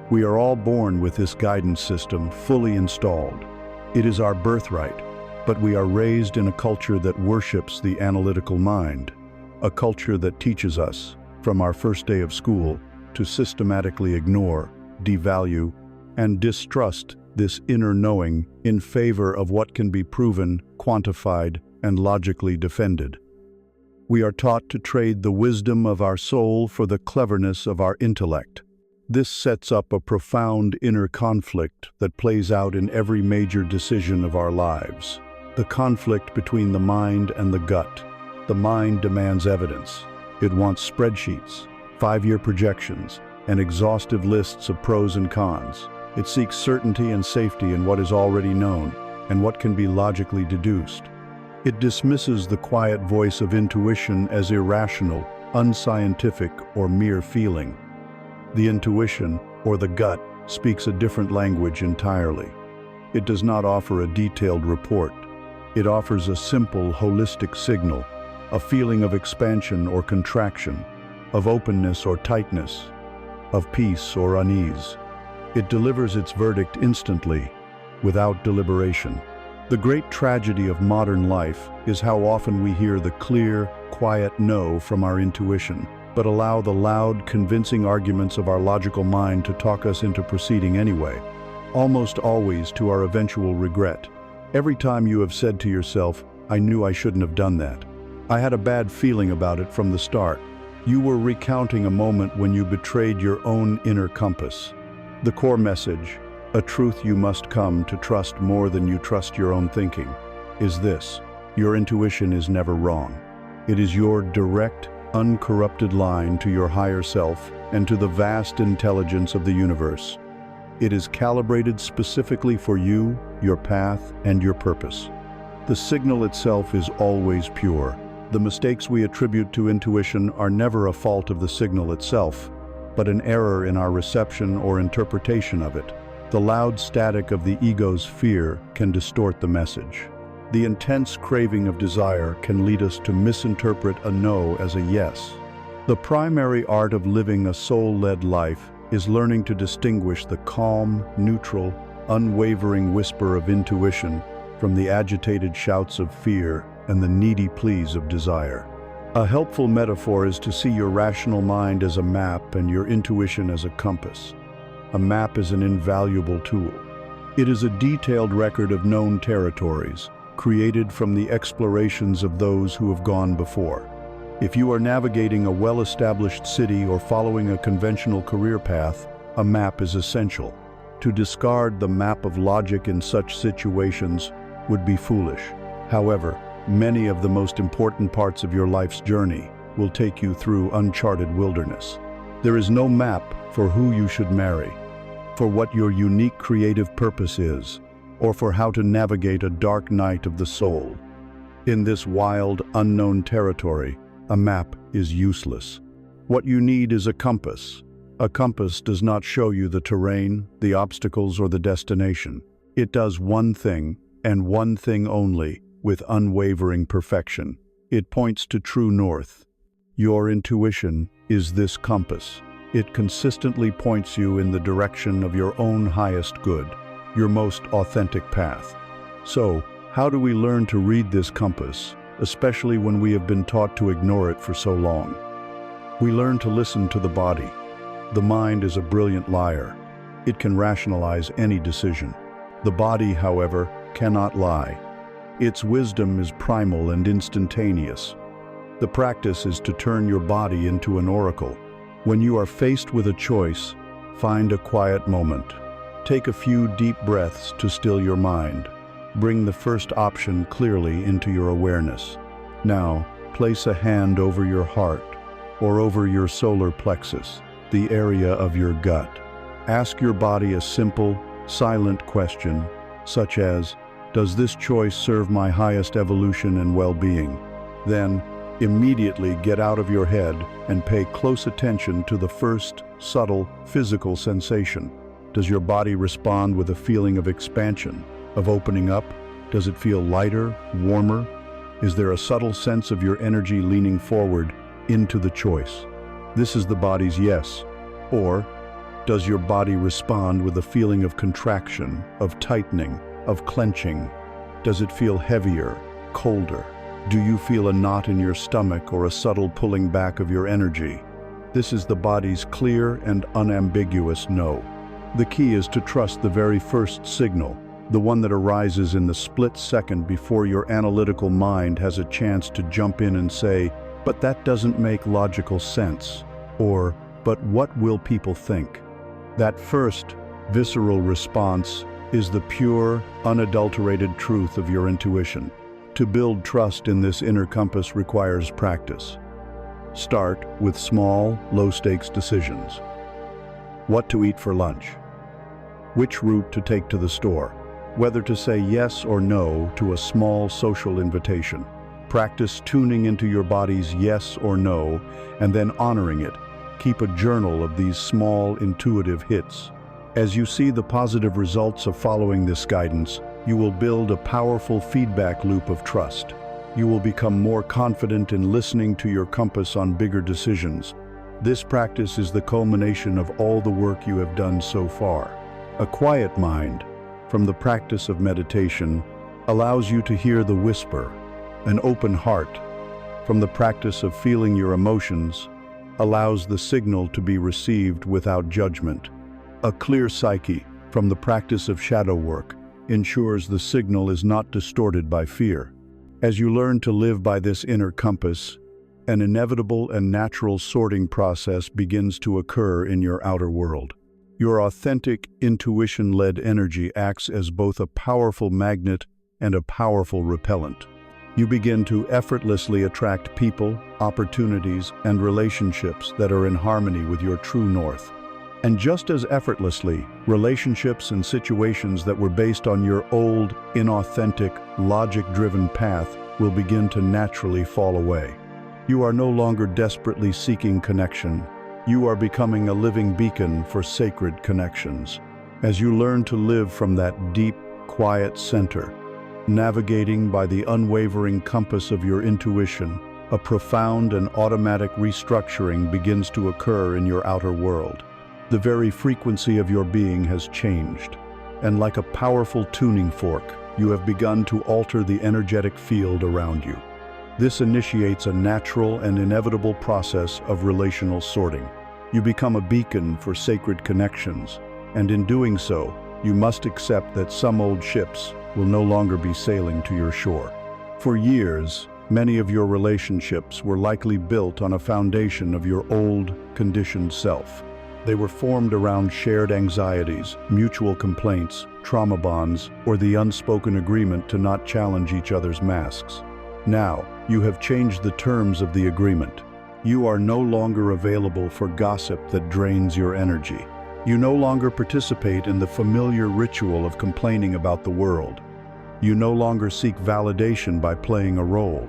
We are all born with this guidance system fully installed. It is our birthright, but we are raised in a culture that worships the analytical mind, a culture that teaches us, from our first day of school, to systematically ignore, devalue, and distrust this inner knowing in favor of what can be proven, quantified, and logically defended. We are taught to trade the wisdom of our soul for the cleverness of our intellect. This sets up a profound inner conflict that plays out in every major decision of our lives. The conflict between the mind and the gut. The mind demands evidence. It wants spreadsheets, 5-year projections, and exhaustive lists of pros and cons. It seeks certainty and safety in what is already known and what can be logically deduced. It dismisses the quiet voice of intuition as irrational, unscientific, or mere feeling. The intuition, or the gut, speaks a different language entirely. It does not offer a detailed report. It offers a simple, holistic signal, a feeling of expansion or contraction, of openness or tightness, of peace or unease. It delivers its verdict instantly, without deliberation. The great tragedy of modern life is how often we hear the clear, quiet no from our intuition, but allow the loud, convincing arguments of our logical mind to talk us into proceeding anyway, almost always to our eventual regret. Every time you have said to yourself, "I knew I shouldn't have done that. I had a bad feeling about it from the start," you were recounting a moment when you betrayed your own inner compass. The core message, a truth you must come to trust more than you trust your own thinking, is this: your intuition is never wrong. It is your direct, uncorrupted line to your higher self and to the vast intelligence of the universe. It is calibrated specifically for you, your path, and your purpose. The signal itself is always pure. The mistakes we attribute to intuition are never a fault of the signal itself, but an error in our reception or interpretation of it. The loud static of the ego's fear can distort the message. The intense craving of desire can lead us to misinterpret a no as a yes. The primary art of living a soul-led life is learning to distinguish the calm, neutral, unwavering whisper of intuition from the agitated shouts of fear and the needy pleas of desire. A helpful metaphor is to see your rational mind as a map and your intuition as a compass. A map is an invaluable tool. It is a detailed record of known territories, created from the explorations of those who have gone before. If you are navigating a well-established city or following a conventional career path, a map is essential. To discard the map of logic in such situations would be foolish. However, many of the most important parts of your life's journey will take you through uncharted wilderness. There is no map for who you should marry, for what your unique creative purpose is, or for how to navigate a dark night of the soul. In this wild, unknown territory, a map is useless. What you need is a compass. A compass does not show you the terrain, the obstacles, or the destination. It does one thing, and one thing only, with unwavering perfection. It points to true north. Your intuition is this compass. It consistently points you in the direction of your own highest good, your most authentic path. So, how do we learn to read this compass, especially when we have been taught to ignore it for so long? We learn to listen to the body. The mind is a brilliant liar. It can rationalize any decision. The body, however, cannot lie. Its wisdom is primal and instantaneous. The practice is to turn your body into an oracle. When you are faced with a choice, find a quiet moment. Take a few deep breaths to still your mind. Bring the first option clearly into your awareness. Now, place a hand over your heart or over your solar plexus, the area of your gut. Ask your body a simple, silent question, such as, "Does this choice serve my highest evolution and well-being?" Then, immediately get out of your head and pay close attention to the first, subtle, physical sensation. Does your body respond with a feeling of expansion, of opening up? Does it feel lighter, warmer? Is there a subtle sense of your energy leaning forward into the choice? This is the body's yes. Or, does your body respond with a feeling of contraction, of tightening, of clenching? Does it feel heavier, colder? Do you feel a knot in your stomach or a subtle pulling back of your energy? This is the body's clear and unambiguous no. The key is to trust the very first signal, the one that arises in the split second before your analytical mind has a chance to jump in and say, "But that doesn't make logical sense," or, "But what will people think?" That first, visceral response is the pure, unadulterated truth of your intuition. To build trust in this inner compass requires practice. Start with small, low-stakes decisions. What to eat for lunch? Which route to take to the store? Whether to say yes or no to a small social invitation. Practice tuning into your body's yes or no, and then honoring it. Keep a journal of these small, intuitive hits. As you see the positive results of following this guidance, you will build a powerful feedback loop of trust. You will become more confident in listening to your compass on bigger decisions. This practice is the culmination of all the work you have done so far. A quiet mind, from the practice of meditation, allows you to hear the whisper. An open heart, from the practice of feeling your emotions, allows the signal to be received without judgment. A clear psyche, from the practice of shadow work, ensures the signal is not distorted by fear. As you learn to live by this inner compass, an inevitable and natural sorting process begins to occur in your outer world. Your authentic, intuition-led energy acts as both a powerful magnet and a powerful repellent. You begin to effortlessly attract people, opportunities, and relationships that are in harmony with your true north. And just as effortlessly, relationships and situations that were based on your old, inauthentic, logic-driven path will begin to naturally fall away. You are no longer desperately seeking connection. You are becoming a living beacon for sacred connections. As you learn to live from that deep, quiet center, navigating by the unwavering compass of your intuition, a profound and automatic restructuring begins to occur in your outer world. The very frequency of your being has changed, and like a powerful tuning fork, you have begun to alter the energetic field around you. This initiates a natural and inevitable process of relational sorting. You become a beacon for sacred connections, and in doing so, you must accept that some old ships will no longer be sailing to your shore. For years, many of your relationships were likely built on a foundation of your old, conditioned self. They were formed around shared anxieties, mutual complaints, trauma bonds, or the unspoken agreement to not challenge each other's masks. Now, you have changed the terms of the agreement. You are no longer available for gossip that drains your energy. You no longer participate in the familiar ritual of complaining about the world. You no longer seek validation by playing a role.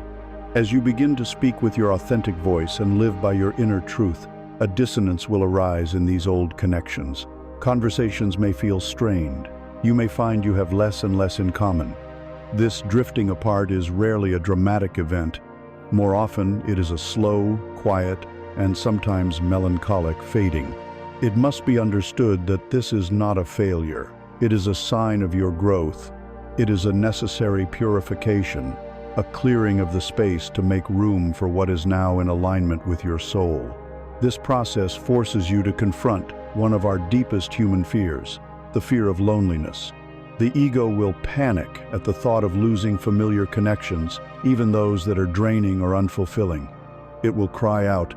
As you begin to speak with your authentic voice and live by your inner truth, a dissonance will arise in these old connections. Conversations may feel strained. You may find you have less and less in common. This drifting apart is rarely a dramatic event. More often, it is a slow, quiet, and sometimes melancholic fading. It must be understood that this is not a failure. It is a sign of your growth. It is a necessary purification, a clearing of the space to make room for what is now in alignment with your soul. This process forces you to confront one of our deepest human fears, the fear of loneliness. The ego will panic at the thought of losing familiar connections, even those that are draining or unfulfilling. It will cry out,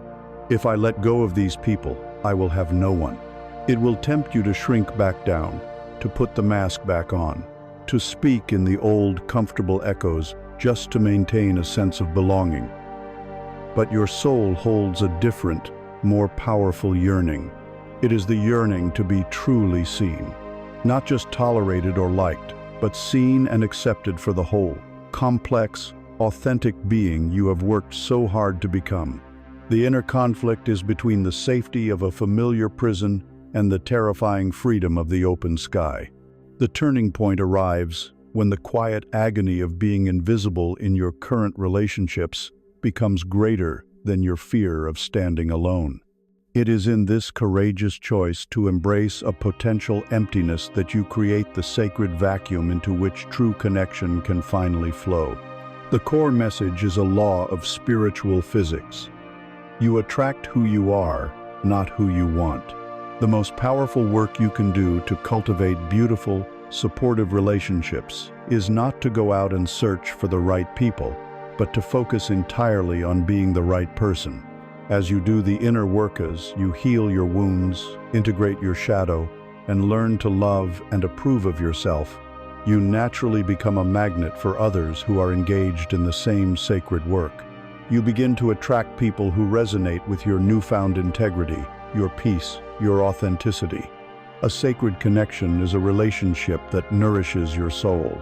"If I let go of these people, I will have no one." It will tempt you to shrink back down, to put the mask back on, to speak in the old, comfortable echoes just to maintain a sense of belonging. But your soul holds a different, more powerful yearning. It is the yearning to be truly seen. Not just tolerated or liked, but seen and accepted for the whole, complex, authentic being you have worked so hard to become. The inner conflict is between the safety of a familiar prison and the terrifying freedom of the open sky. The turning point arrives when the quiet agony of being invisible in your current relationships becomes greater than your fear of standing alone. It is in this courageous choice to embrace a potential emptiness that you create the sacred vacuum into which true connection can finally flow. The core message is a law of spiritual physics. You attract who you are, not who you want. The most powerful work you can do to cultivate beautiful, supportive relationships is not to go out and search for the right people, but to focus entirely on being the right person. As you do the inner workers, you heal your wounds, integrate your shadow, and learn to love and approve of yourself. You naturally become a magnet for others who are engaged in the same sacred work. You begin to attract people who resonate with your newfound integrity, your peace, your authenticity. A sacred connection is a relationship that nourishes your soul.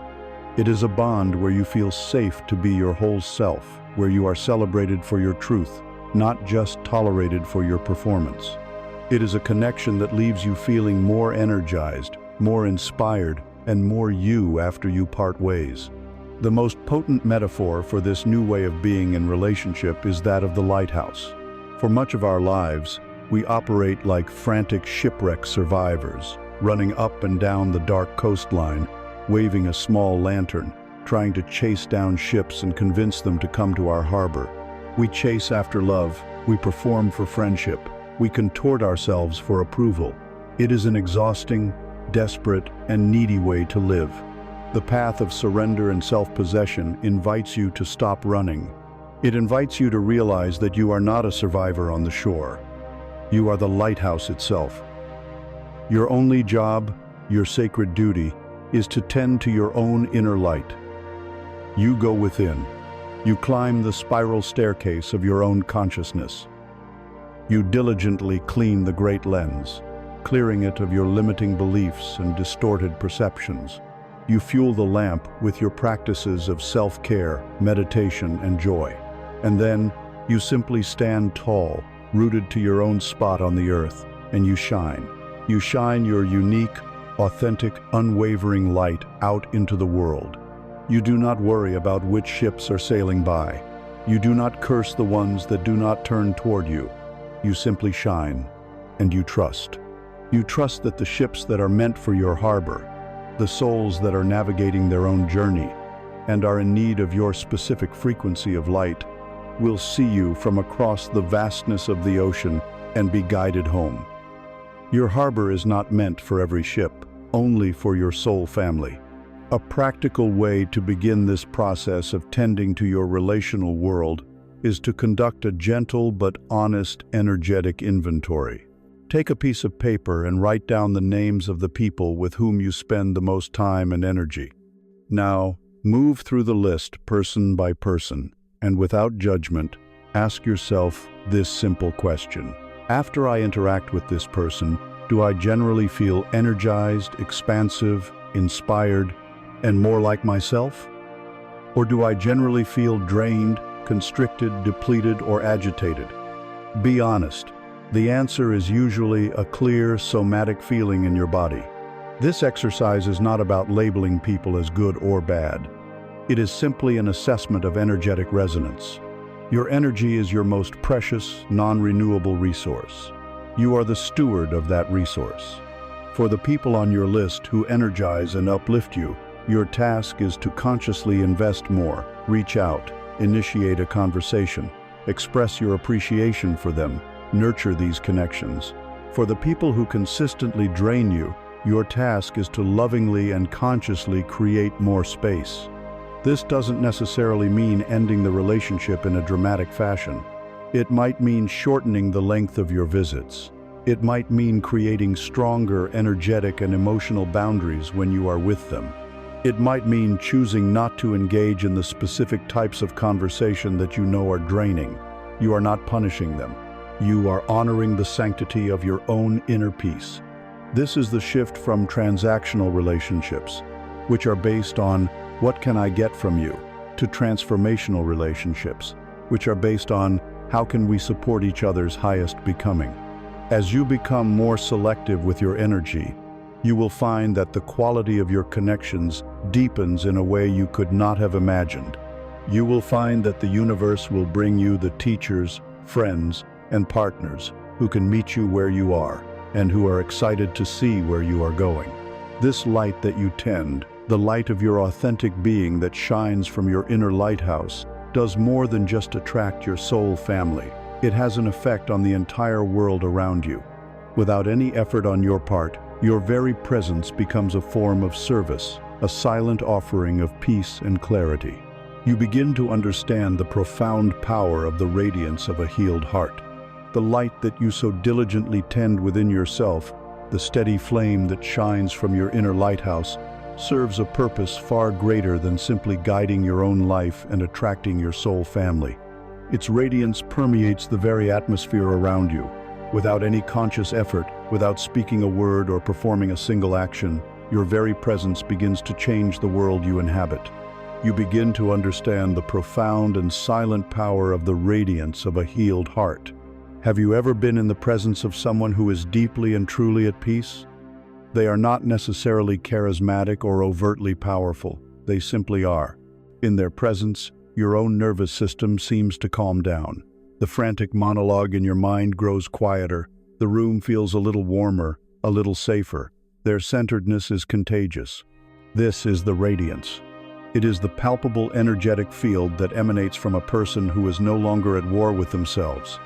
It is a bond where you feel safe to be your whole self, where you are celebrated for your truth, not just tolerated for your performance. It is a connection that leaves you feeling more energized, more inspired, and more you after you part ways. The most potent metaphor for this new way of being in relationship is that of the lighthouse. For much of our lives, we operate like frantic shipwreck survivors, running up and down the dark coastline, waving a small lantern, trying to chase down ships and convince them to come to our harbor. We chase after love, we perform for friendship, we contort ourselves for approval. It is an exhausting, desperate, and needy way to live. The path of surrender and self-possession invites you to stop running. It invites you to realize that you are not a survivor on the shore. You are the lighthouse itself. Your only job, your sacred duty, is to tend to your own inner light. You go within. You climb the spiral staircase of your own consciousness. You diligently clean the great lens, clearing it of your limiting beliefs and distorted perceptions. You fuel the lamp with your practices of self-care, meditation, and joy. And then, you simply stand tall, rooted to your own spot on the earth, and you shine. You shine your unique, authentic, unwavering light out into the world. You do not worry about which ships are sailing by. You do not curse the ones that do not turn toward you. You simply shine, and you trust. You trust that the ships that are meant for your harbor, the souls that are navigating their own journey and are in need of your specific frequency of light, will see you from across the vastness of the ocean and be guided home. Your harbor is not meant for every ship, only for your soul family. A practical way to begin this process of tending to your relational world is to conduct a gentle but honest energetic inventory. Take a piece of paper and write down the names of the people with whom you spend the most time and energy. Now, move through the list person by person, and without judgment, ask yourself this simple question. After I interact with this person, do I generally feel energized, expansive, inspired, and more like myself? Or do I generally feel drained, constricted, depleted, or agitated? Be honest. The answer is usually a clear, somatic feeling in your body. This exercise is not about labeling people as good or bad. It is simply an assessment of energetic resonance. Your energy is your most precious, non-renewable resource. You are the steward of that resource. For the people on your list who energize and uplift you, your task is to consciously invest more, reach out, initiate a conversation, express your appreciation for them, nurture these connections. For the people who consistently drain you, your task is to lovingly and consciously create more space. This doesn't necessarily mean ending the relationship in a dramatic fashion. It might mean shortening the length of your visits. It might mean creating stronger, energetic, and emotional boundaries when you are with them. It might mean choosing not to engage in the specific types of conversation that you know are draining. You are not punishing them. You are honoring the sanctity of your own inner peace. This is the shift from transactional relationships, which are based on what can I get from you, to transformational relationships, which are based on how can we support each other's highest becoming. As you become more selective with your energy, you will find that the quality of your connections deepens in a way you could not have imagined. You will find that the universe will bring you the teachers, friends, and partners who can meet you where you are and who are excited to see where you are going. This light that you tend, the light of your authentic being that shines from your inner lighthouse, does more than just attract your soul family. It has an effect on the entire world around you. Without any effort on your part, your very presence becomes a form of service, a silent offering of peace and clarity. You begin to understand the profound power of the radiance of a healed heart. The light that you so diligently tend within yourself, the steady flame that shines from your inner lighthouse, serves a purpose far greater than simply guiding your own life and attracting your soul family. Its radiance permeates the very atmosphere around you. Without any conscious effort, without speaking a word or performing a single action, your very presence begins to change the world you inhabit. You begin to understand the profound and silent power of the radiance of a healed heart. Have you ever been in the presence of someone who is deeply and truly at peace? They are not necessarily charismatic or overtly powerful. They simply are. In their presence, your own nervous system seems to calm down. The frantic monologue in your mind grows quieter. The room feels a little warmer, a little safer. Their centeredness is contagious. This is the radiance. It is the palpable energetic field that emanates from a person who is no longer at war with themselves.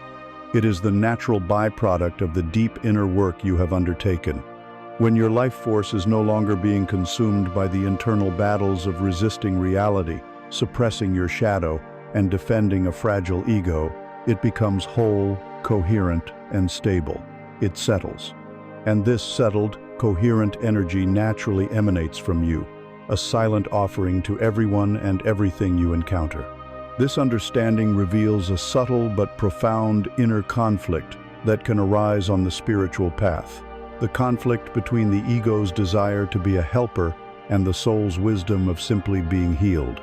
It is the natural byproduct of the deep inner work you have undertaken. When your life force is no longer being consumed by the internal battles of resisting reality, suppressing your shadow, and defending a fragile ego, it becomes whole, coherent, and stable. It settles. And this settled, coherent energy naturally emanates from you, a silent offering to everyone and everything you encounter. This understanding reveals a subtle but profound inner conflict that can arise on the spiritual path. The conflict between the ego's desire to be a helper and the soul's wisdom of simply being healed.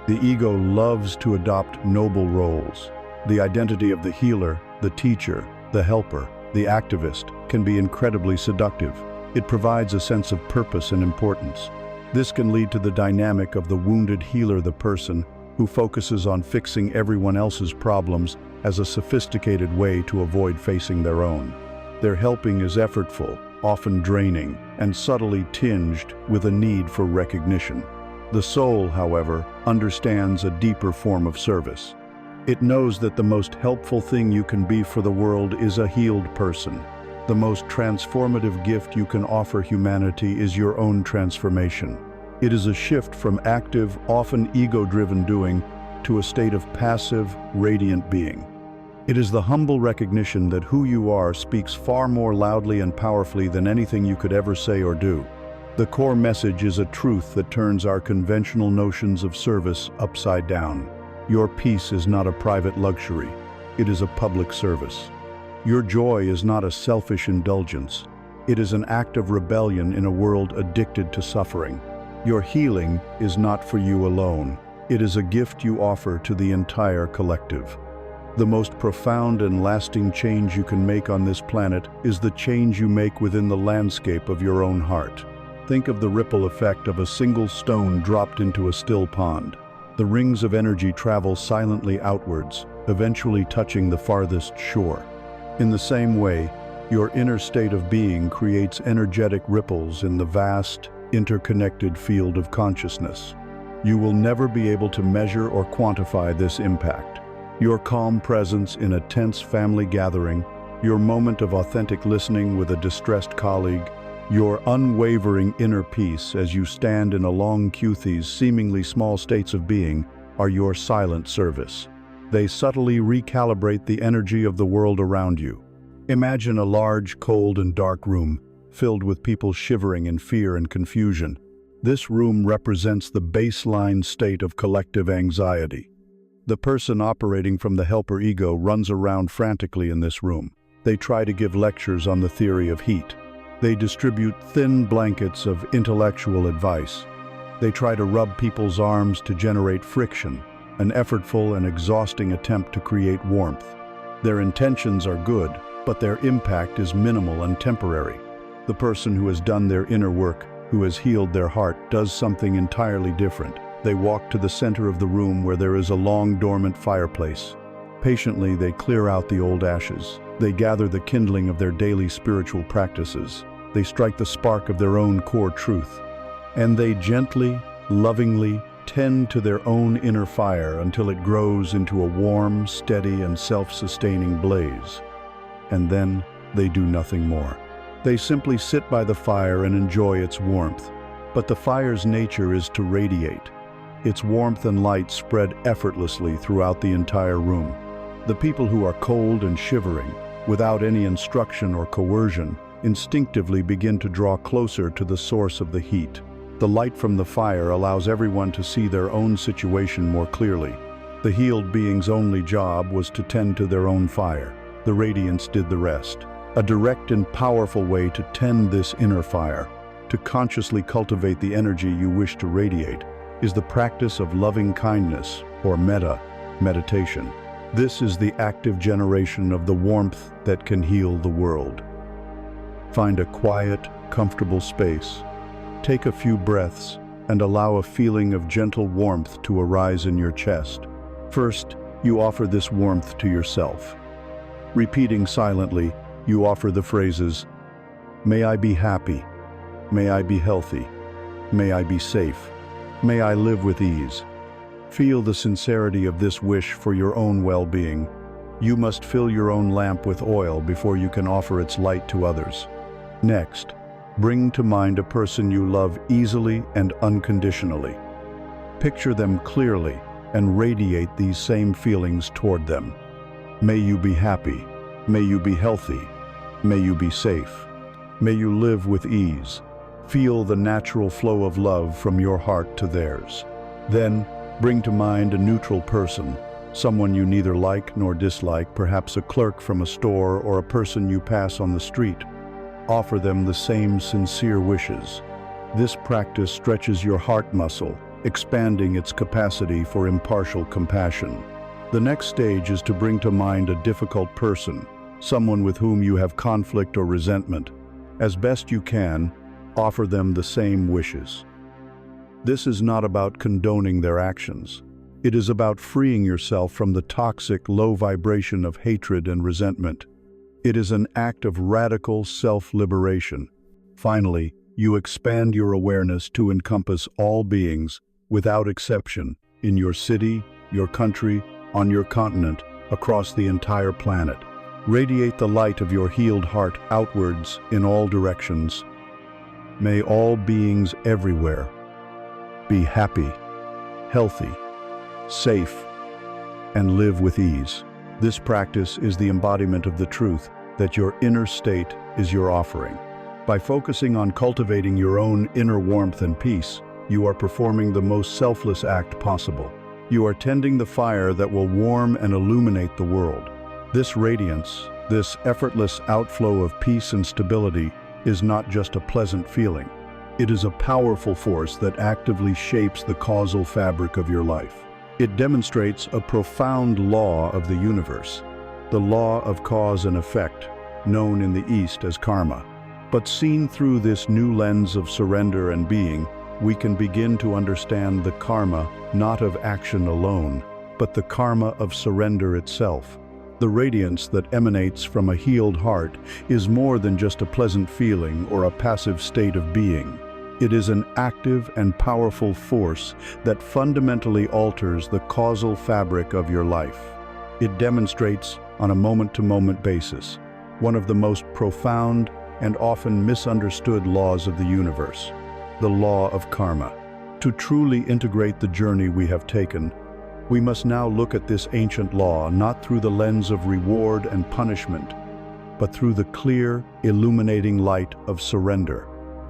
The ego loves to adopt noble roles. The identity of the healer, the teacher, the helper, the activist can be incredibly seductive. It provides a sense of purpose and importance. This can lead to the dynamic of the wounded healer, the person who focuses on fixing everyone else's problems as a sophisticated way to avoid facing their own. Their helping is effortful, often draining, and subtly tinged with a need for recognition. The soul, however, understands a deeper form of service. It knows that the most helpful thing you can be for the world is a healed person. The most transformative gift you can offer humanity is your own transformation. It is a shift from active, often ego-driven doing to a state of passive, radiant being. It is the humble recognition that who you are speaks far more loudly and powerfully than anything you could ever say or do. The core message is a truth that turns our conventional notions of service upside down. Your peace is not a private luxury. It is a public service. Your joy is not a selfish indulgence. It is an act of rebellion in a world addicted to suffering. Your healing is not for you alone. It is a gift you offer to the entire collective. The most profound and lasting change you can make on this planet is the change you make within the landscape of your own heart. Think of the ripple effect of a single stone dropped into a still pond. The rings of energy travel silently outwards, eventually touching the farthest shore. In the same way, your inner state of being creates energetic ripples in the vast, interconnected field of consciousness. You will never be able to measure or quantify this impact. Your calm presence in a tense family gathering, your moment of authentic listening with a distressed colleague, your unwavering inner peace as you stand in a long queue. These seemingly small states of being are your silent service. They subtly recalibrate the energy of the world around you. Imagine a large, cold, and dark room filled with people shivering in fear and confusion. This room represents the baseline state of collective anxiety. The person operating from the helper ego runs around frantically in this room. They try to give lectures on the theory of heat. They distribute thin blankets of intellectual advice. They try to rub people's arms to generate friction, an effortful and exhausting attempt to create warmth. Their intentions are good, but their impact is minimal and temporary. The person who has done their inner work, who has healed their heart, does something entirely different. They walk to the center of the room where there is a long dormant fireplace. Patiently, they clear out the old ashes. They gather the kindling of their daily spiritual practices. They strike the spark of their own core truth. And they gently, lovingly tend to their own inner fire until it grows into a warm, steady, and self-sustaining blaze. And then they do nothing more. They simply sit by the fire and enjoy its warmth. But the fire's nature is to radiate. Its warmth and light spread effortlessly throughout the entire room. The people who are cold and shivering, without any instruction or coercion, instinctively begin to draw closer to the source of the heat. The light from the fire allows everyone to see their own situation more clearly. The healed being's only job was to tend to their own fire. The radiance did the rest. A direct and powerful way to tend this inner fire, to consciously cultivate the energy you wish to radiate, is the practice of loving kindness, or meditation. This is the active generation of the warmth that can heal the world. Find a quiet, comfortable space. Take a few breaths and allow a feeling of gentle warmth to arise in your chest. First, you offer this warmth to yourself. Repeating silently, you offer the phrases, "May I be happy. May I be healthy. May I be safe. May I live with ease." Feel the sincerity of this wish for your own well-being. You must fill your own lamp with oil before you can offer its light to others. Next, bring to mind a person you love easily and unconditionally. Picture them clearly and radiate these same feelings toward them. May you be happy. May you be healthy. May you be safe. May you live with ease. Feel the natural flow of love from your heart to theirs. Then, bring to mind a neutral person, someone you neither like nor dislike, perhaps a clerk from a store or a person you pass on the street. Offer them the same sincere wishes. This practice stretches your heart muscle, expanding its capacity for impartial compassion. The next stage is to bring to mind a difficult person, someone with whom you have conflict or resentment. As best you can, offer them the same wishes. This is not about condoning their actions. It is about freeing yourself from the toxic, low vibration of hatred and resentment. It is an act of radical self-liberation. Finally, you expand your awareness to encompass all beings, without exception, in your city, your country, on your continent, across the entire planet. Radiate the light of your healed heart outwards in all directions. May all beings everywhere be happy, healthy, safe, and live with ease. This practice is the embodiment of the truth that your inner state is your offering. By focusing on cultivating your own inner warmth and peace, you are performing the most selfless act possible. You are tending the fire that will warm and illuminate the world. This radiance, this effortless outflow of peace and stability, is not just a pleasant feeling. It is a powerful force that actively shapes the causal fabric of your life. It demonstrates a profound law of the universe, the law of cause and effect, known in the East as karma. But seen through this new lens of surrender and being, we can begin to understand the karma not of action alone, but the karma of surrender itself. The radiance that emanates from a healed heart is more than just a pleasant feeling or a passive state of being. It is an active and powerful force that fundamentally alters the causal fabric of your life. It demonstrates, on a moment-to-moment basis, one of the most profound and often misunderstood laws of the universe, the law of karma. To truly integrate the journey we have taken, we must now look at this ancient law not through the lens of reward and punishment, but through the clear, illuminating light of surrender.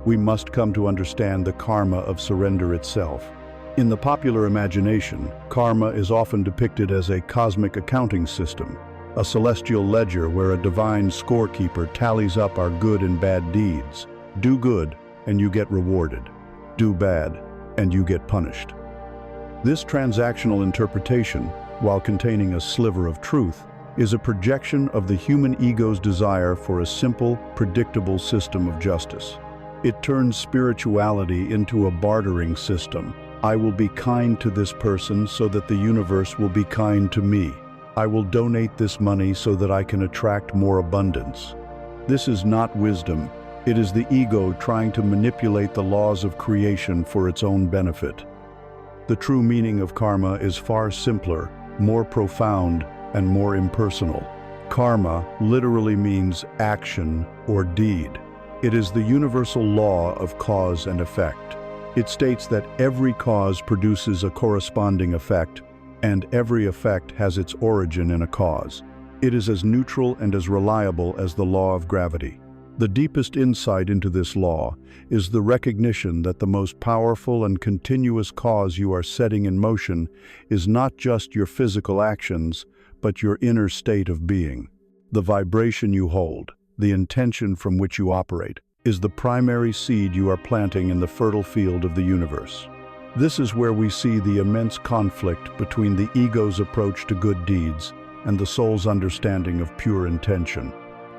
We must come to understand the karma of surrender itself. In the popular imagination, karma is often depicted as a cosmic accounting system, a celestial ledger where a divine scorekeeper tallies up our good and bad deeds. Do good, and you get rewarded. Do bad, and you get punished. This transactional interpretation, while containing a sliver of truth, is a projection of the human ego's desire for a simple, predictable system of justice. It turns spirituality into a bartering system. I will be kind to this person so that the universe will be kind to me. I will donate this money so that I can attract more abundance. This is not wisdom. It is the ego trying to manipulate the laws of creation for its own benefit. The true meaning of karma is far simpler, more profound, and more impersonal. Karma literally means action or deed. It is the universal law of cause and effect. It states that every cause produces a corresponding effect, and every effect has its origin in a cause. It is as neutral and as reliable as the law of gravity. The deepest insight into this law is the recognition that the most powerful and continuous cause you are setting in motion is not just your physical actions, but your inner state of being. The vibration you hold, the intention from which you operate, is the primary seed you are planting in the fertile field of the universe. This is where we see the immense conflict between the ego's approach to good deeds and the soul's understanding of pure intention.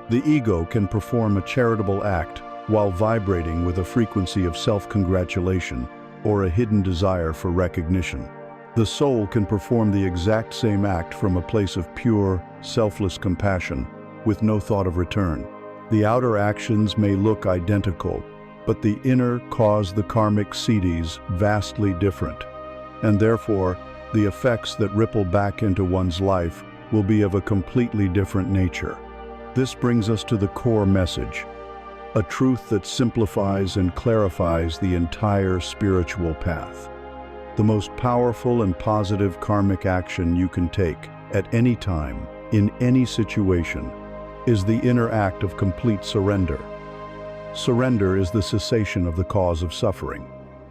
The ego can perform a charitable act while vibrating with a frequency of self-congratulation or a hidden desire for recognition. The soul can perform the exact same act from a place of pure, selfless compassion, with no thought of return. The outer actions may look identical, but the inner cause the karmic seeds vastly different, and therefore the effects that ripple back into one's life will be of a completely different nature. This brings us to the core message, a truth that simplifies and clarifies the entire spiritual path. The most powerful and positive karmic action you can take at any time, in any situation, is the inner act of complete surrender. Surrender is the cessation of the cause of suffering.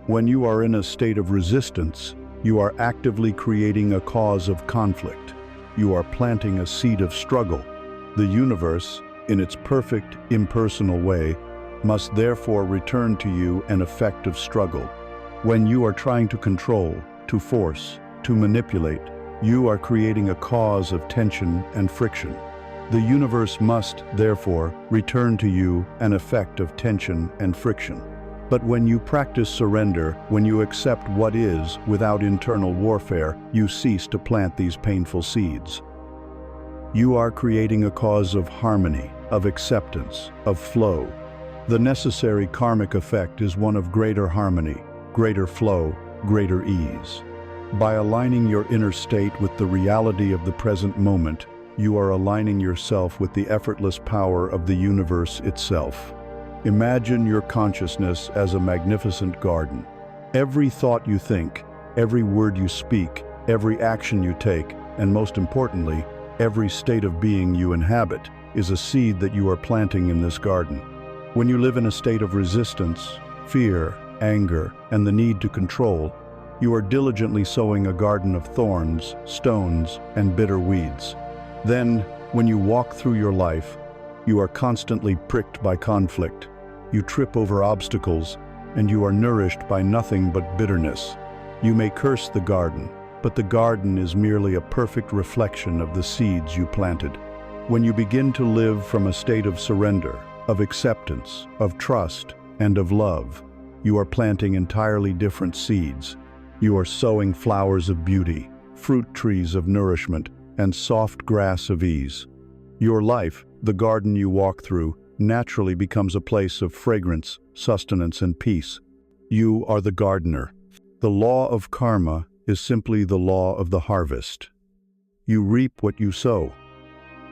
When you are in a state of resistance, you are actively creating a cause of conflict. You are planting a seed of struggle. The universe, in its perfect, impersonal way, must therefore return to you an effect of struggle. When you are trying to control, to force, to manipulate, you are creating a cause of tension and friction. The universe must, therefore, return to you an effect of tension and friction. But when you practice surrender, when you accept what is without internal warfare, you cease to plant these painful seeds. You are creating a cause of harmony, of acceptance, of flow. The necessary karmic effect is one of greater harmony, greater flow, greater ease. By aligning your inner state with the reality of the present moment, you are aligning yourself with the effortless power of the universe itself. Imagine your consciousness as a magnificent garden. Every thought you think, every word you speak, every action you take, and most importantly, every state of being you inhabit, is a seed that you are planting in this garden. When you live in a state of resistance, fear, anger, and the need to control, you are diligently sowing a garden of thorns, stones, and bitter weeds. Then, when you walk through your life, you are constantly pricked by conflict. You trip over obstacles, and you are nourished by nothing but bitterness. You may curse the garden, but the garden is merely a perfect reflection of the seeds you planted. When you begin to live from a state of surrender, of acceptance, of trust, and of love, you are planting entirely different seeds. You are sowing flowers of beauty, fruit trees of nourishment, and soft grass of ease. Your life, the garden you walk through, naturally becomes a place of fragrance, sustenance, and peace. You are the gardener. The law of karma is simply the law of the harvest. You reap what you sow.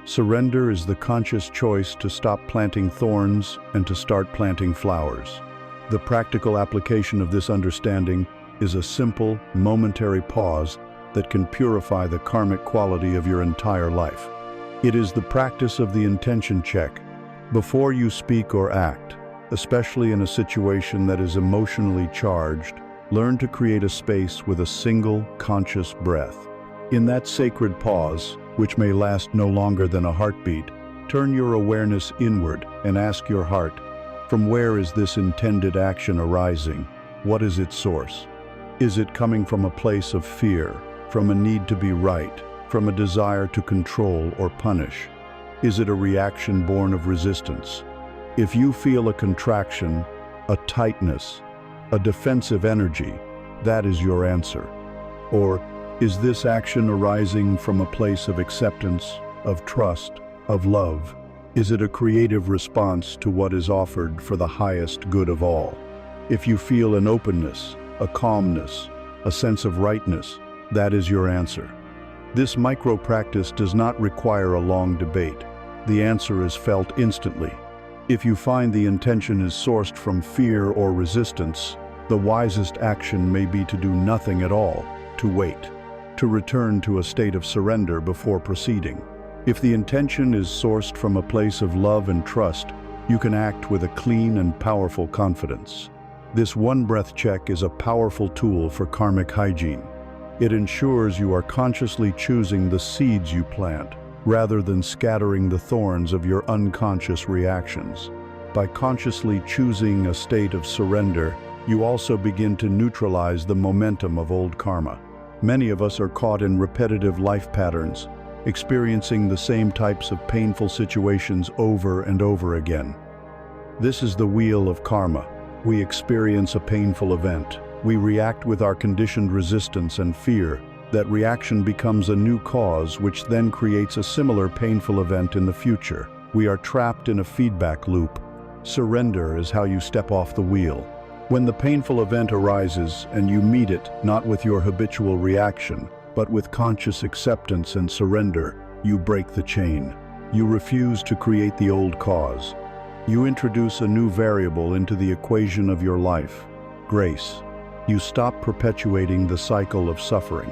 Surrender is the conscious choice to stop planting thorns and to start planting flowers. The practical application of this understanding is a simple, momentary pause that can purify the karmic quality of your entire life. It is the practice of the intention check. Before you speak or act, especially in a situation that is emotionally charged, learn to create a space with a single, conscious breath. In that sacred pause, which may last no longer than a heartbeat, turn your awareness inward and ask your heart, from where is this intended action arising? What is its source? Is it coming from a place of fear, from a need to be right, from a desire to control or punish? Is it a reaction born of resistance? If you feel a contraction, a tightness, a defensive energy, that is your answer. Or is this action arising from a place of acceptance, of trust, of love? Is it a creative response to what is offered for the highest good of all? If you feel an openness, a calmness, a sense of rightness, that is your answer. This micro-practice does not require a long debate. The answer is felt instantly. If you find the intention is sourced from fear or resistance, the wisest action may be to do nothing at all, to wait, to return to a state of surrender before proceeding. If the intention is sourced from a place of love and trust, you can act with a clean and powerful confidence. This one-breath check is a powerful tool for karmic hygiene. It ensures you are consciously choosing the seeds you plant, rather than scattering the thorns of your unconscious reactions. By consciously choosing a state of surrender, you also begin to neutralize the momentum of old karma. Many of us are caught in repetitive life patterns, experiencing the same types of painful situations over and over again. This is the wheel of karma. We experience a painful event. We react with our conditioned resistance and fear. That reaction becomes a new cause, which then creates a similar painful event in the future. We are trapped in a feedback loop. Surrender is how you step off the wheel. When the painful event arises and you meet it not with your habitual reaction, but with conscious acceptance and surrender, you break the chain. You refuse to create the old cause. You introduce a new variable into the equation of your life, grace. You stop perpetuating the cycle of suffering.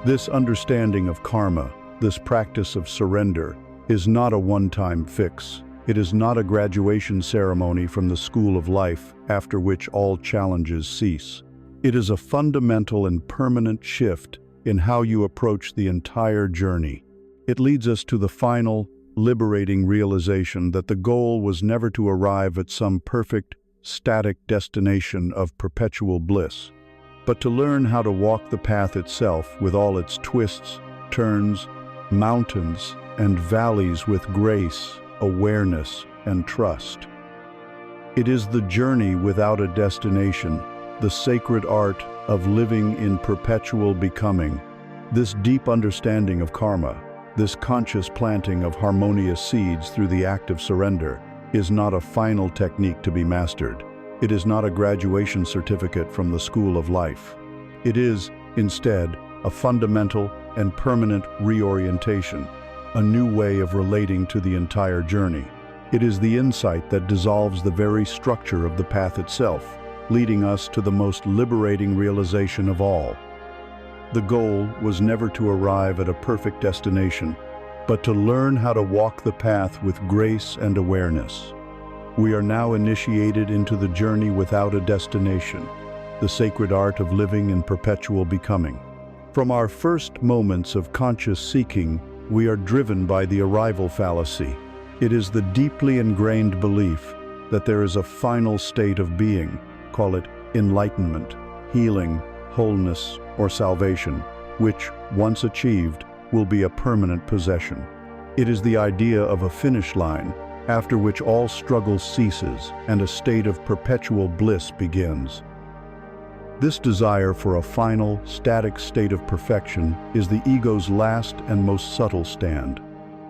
This understanding of karma, this practice of surrender, is not a one-time fix. It is not a graduation ceremony from the school of life after which all challenges cease. It is a fundamental and permanent shift in how you approach the entire journey. It leads us to the final, liberating realization that the goal was never to arrive at some perfect, static destination of perpetual bliss, but to learn how to walk the path itself with all its twists, turns, mountains, and valleys with grace, awareness, and trust. It is the journey without a destination, the sacred art of living in perpetual becoming. This deep understanding of karma, This conscious planting of harmonious seeds through the act of surrender is not a final technique to be mastered. It is not a graduation certificate from the school of life. It is, instead, a fundamental and permanent reorientation, a new way of relating to the entire journey. It is the insight that dissolves the very structure of the path itself, leading us to the most liberating realization of all. The goal was never to arrive at a perfect destination, but to learn how to walk the path with grace and awareness. We are now initiated into the journey without a destination, the sacred art of living in perpetual becoming. From our first moments of conscious seeking, we are driven by the arrival fallacy. It is the deeply ingrained belief that there is a final state of being, call it enlightenment, healing, wholeness, or salvation, which, once achieved, will be a permanent possession. It is the idea of a finish line, after which all struggle ceases and a state of perpetual bliss begins. This desire for a final, static state of perfection is the ego's last and most subtle stand.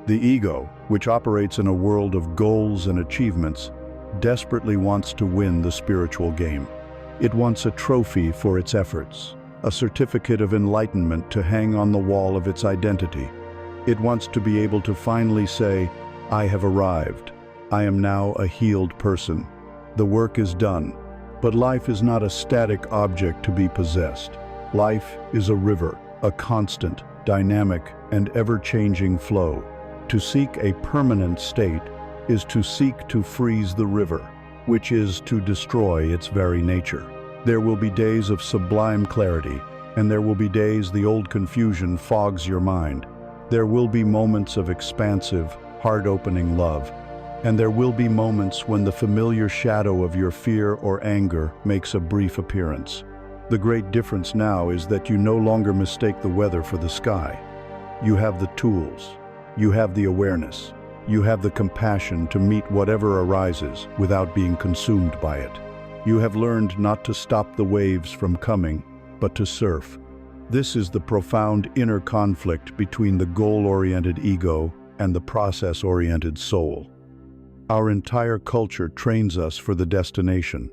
The ego, which operates in a world of goals and achievements, desperately wants to win the spiritual game. It wants a trophy for its efforts, a certificate of enlightenment to hang on the wall of its identity. It wants to be able to finally say, "I have arrived. I am now a healed person. The work is done." But life is not a static object to be possessed. Life is a river, a constant, dynamic, and ever-changing flow. To seek a permanent state is to seek to freeze the river, which is to destroy its very nature. There will be days of sublime clarity, and there will be days the old confusion fogs your mind. There will be moments of expansive, heart-opening love, and there will be moments when the familiar shadow of your fear or anger makes a brief appearance. The great difference now is that you no longer mistake the weather for the sky. You have the tools, you have the awareness, you have the compassion to meet whatever arises without being consumed by it. You have learned not to stop the waves from coming, but to surf. This is the profound inner conflict between the goal-oriented ego and the process-oriented soul. Our entire culture trains us for the destination.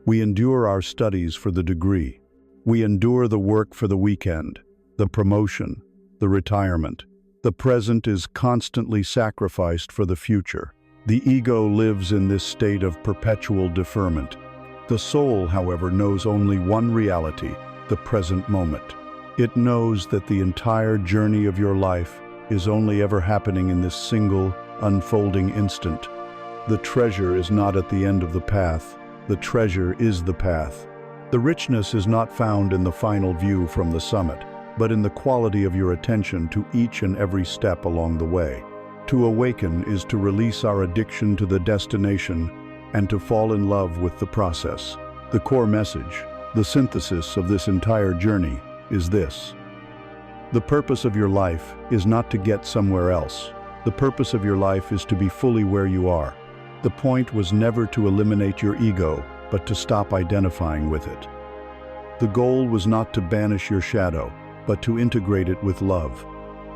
We endure our studies for the degree. We endure the work for the weekend, the promotion, the retirement. The present is constantly sacrificed for the future. The ego lives in this state of perpetual deferment. The soul, however, knows only one reality, the present moment. It knows that the entire journey of your life is only ever happening in this single, unfolding instant. The treasure is not at the end of the path. The treasure is the path. The richness is not found in the final view from the summit, but in the quality of your attention to each and every step along the way. To awaken is to release our addiction to the destination and to fall in love with the process. The core message, the synthesis of this entire journey, is this. The purpose of your life is not to get somewhere else. The purpose of your life is to be fully where you are. The point was never to eliminate your ego, but to stop identifying with it. The goal was not to banish your shadow, but to integrate it with love.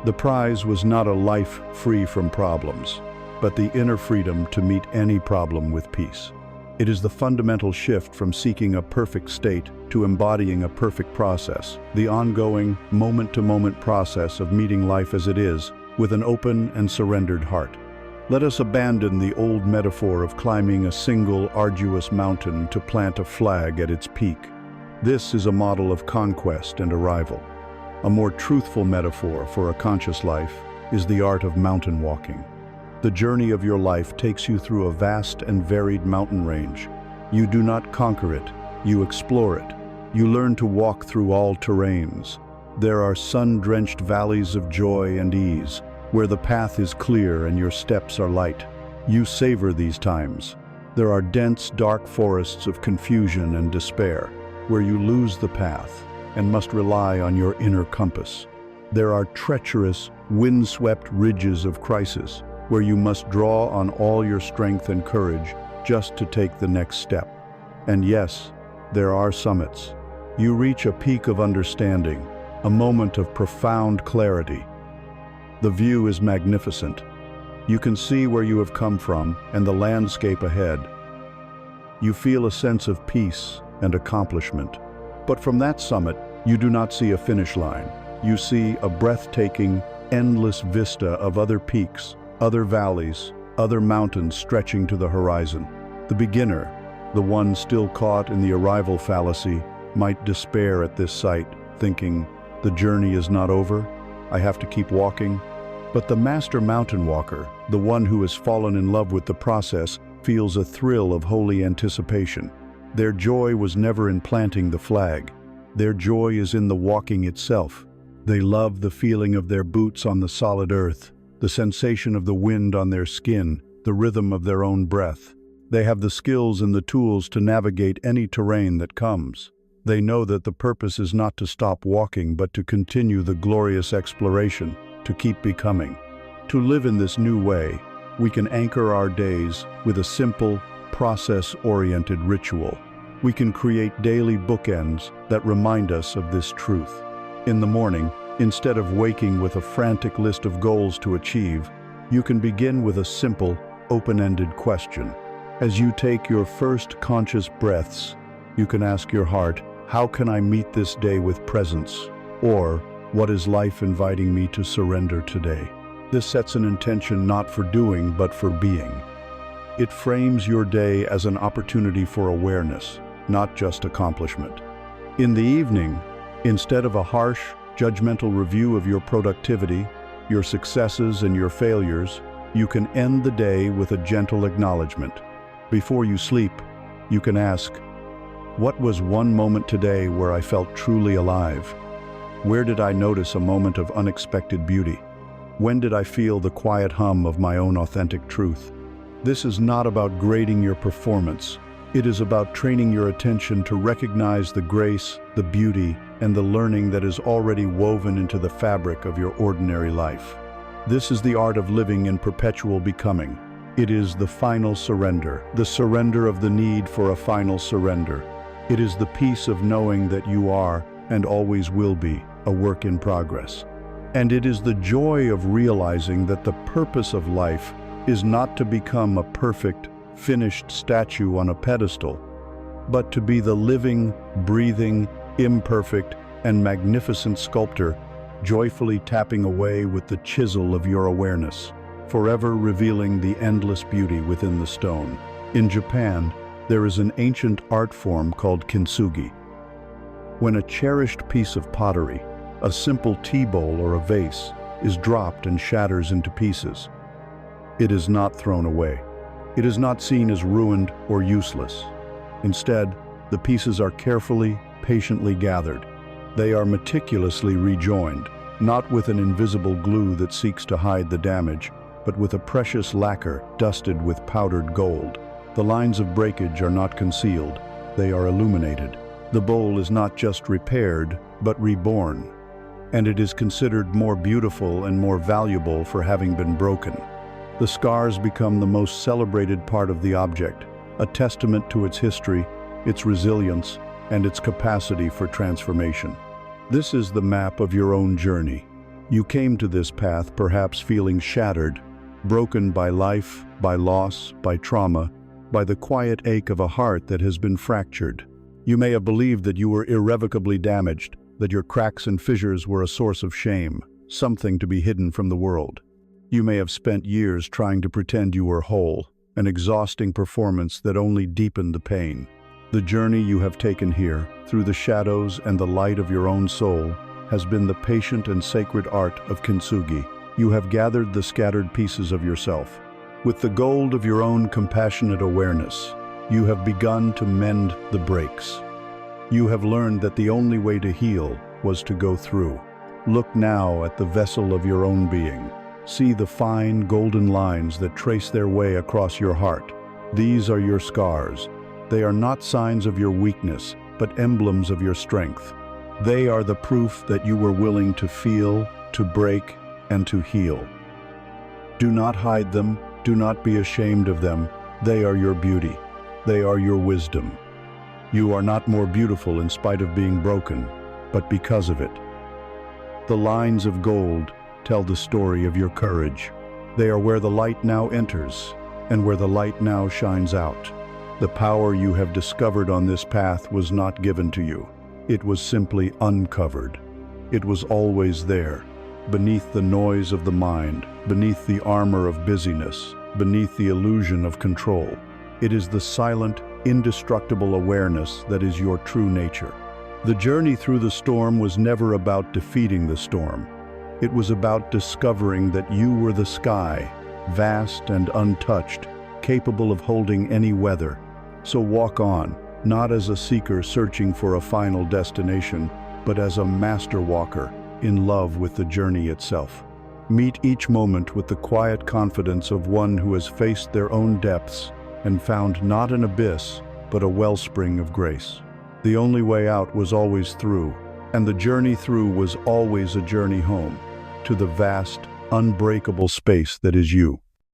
The prize was not a life free from problems, but the inner freedom to meet any problem with peace. It is the fundamental shift from seeking a perfect state to embodying a perfect process, the ongoing, moment-to-moment process of meeting life as it is, with an open and surrendered heart. Let us abandon the old metaphor of climbing a single, arduous mountain to plant a flag at its peak. This is a model of conquest and arrival. A more truthful metaphor for a conscious life is the art of mountain walking. The journey of your life takes you through a vast and varied mountain range. You do not conquer it, you explore it. You learn to walk through all terrains. There are sun-drenched valleys of joy and ease, where the path is clear and your steps are light. You savor these times. There are dense, dark forests of confusion and despair, where you lose the path and must rely on your inner compass. There are treacherous, wind-swept ridges of crisis, where you must draw on all your strength and courage just to take the next step. And yes, there are summits. You reach a peak of understanding, a moment of profound clarity. The view is magnificent. You can see where you have come from and the landscape ahead. You feel a sense of peace and accomplishment. But from that summit, you do not see a finish line. You see a breathtaking, endless vista of other peaks, other valleys, other mountains stretching to the horizon. The beginner, the one still caught in the arrival fallacy, might despair at this sight, thinking, the journey is not over, I have to keep walking. But the master mountain walker, the one who has fallen in love with the process, feels a thrill of holy anticipation. Their joy was never in planting the flag. Their joy is in the walking itself. They love the feeling of their boots on the solid earth, the sensation of the wind on their skin, the rhythm of their own breath. They have the skills and the tools to navigate any terrain that comes. They know that the purpose is not to stop walking, but to continue the glorious exploration, to keep becoming. To live in this new way, we can anchor our days with a simple, process-oriented ritual. We can create daily bookends that remind us of this truth. In the morning, instead of waking with a frantic list of goals to achieve, you can begin with a simple, open-ended question. As you take your first conscious breaths, you can ask your heart, how can I meet this day with presence? Or, what is life inviting me to surrender today? This sets an intention not for doing, but for being. It frames your day as an opportunity for awareness, not just accomplishment. In the evening, instead of a harsh, judgmental review of your productivity, your successes and your failures, you can end the day with a gentle acknowledgement. Before you sleep, you can ask, what was one moment today where I felt truly alive? Where did I notice a moment of unexpected beauty? When did I feel the quiet hum of my own authentic truth? This is not about grading your performance. It is about training your attention to recognize the grace, the beauty, and the learning that is already woven into the fabric of your ordinary life. This is the art of living in perpetual becoming. It is the final surrender, the surrender of the need for a final surrender. It is the peace of knowing that you are, and always will be, a work in progress. And it is the joy of realizing that the purpose of life is not to become a perfect, finished statue on a pedestal, but to be the living, breathing, imperfect, and magnificent sculptor, joyfully tapping away with the chisel of your awareness, forever revealing the endless beauty within the stone. In Japan, there is an ancient art form called kintsugi. When a cherished piece of pottery, a simple tea bowl or a vase, is dropped and shatters into pieces, it is not thrown away. It is not seen as ruined or useless. Instead, the pieces are carefully, patiently gathered. They are meticulously rejoined, not with an invisible glue that seeks to hide the damage, but with a precious lacquer dusted with powdered gold. The lines of breakage are not concealed, they are illuminated. The bowl is not just repaired, but reborn, and it is considered more beautiful and more valuable for having been broken. The scars become the most celebrated part of the object, a testament to its history, its resilience, and its capacity for transformation. This is the map of your own journey. You came to this path perhaps feeling shattered, broken by life, by loss, by trauma, by the quiet ache of a heart that has been fractured. You may have believed that you were irrevocably damaged, that your cracks and fissures were a source of shame, something to be hidden from the world. You may have spent years trying to pretend you were whole, an exhausting performance that only deepened the pain. The journey you have taken here, through the shadows and the light of your own soul, has been the patient and sacred art of kintsugi. You have gathered the scattered pieces of yourself. With the gold of your own compassionate awareness, you have begun to mend the breaks. You have learned that the only way to heal was to go through. Look now at the vessel of your own being. See the fine golden lines that trace their way across your heart. These are your scars. They are not signs of your weakness, but emblems of your strength. They are the proof that you were willing to feel, to break, and to heal. Do not hide them. Do not be ashamed of them. They are your beauty. They are your wisdom. You are not more beautiful in spite of being broken, but because of it. The lines of gold, tell the story of your courage. They are where the light now enters, and where the light now shines out. The power you have discovered on this path was not given to you. It was simply uncovered. It was always there, beneath the noise of the mind, beneath the armor of busyness, beneath the illusion of control. It is the silent, indestructible awareness that is your true nature. The journey through the storm was never about defeating the storm. It was about discovering that you were the sky, vast and untouched, capable of holding any weather. So walk on, not as a seeker searching for a final destination, but as a master walker, in love with the journey itself. Meet each moment with the quiet confidence of one who has faced their own depths and found not an abyss, but a wellspring of grace. The only way out was always through, and the journey through was always a journey home, to the vast, unbreakable space that is you.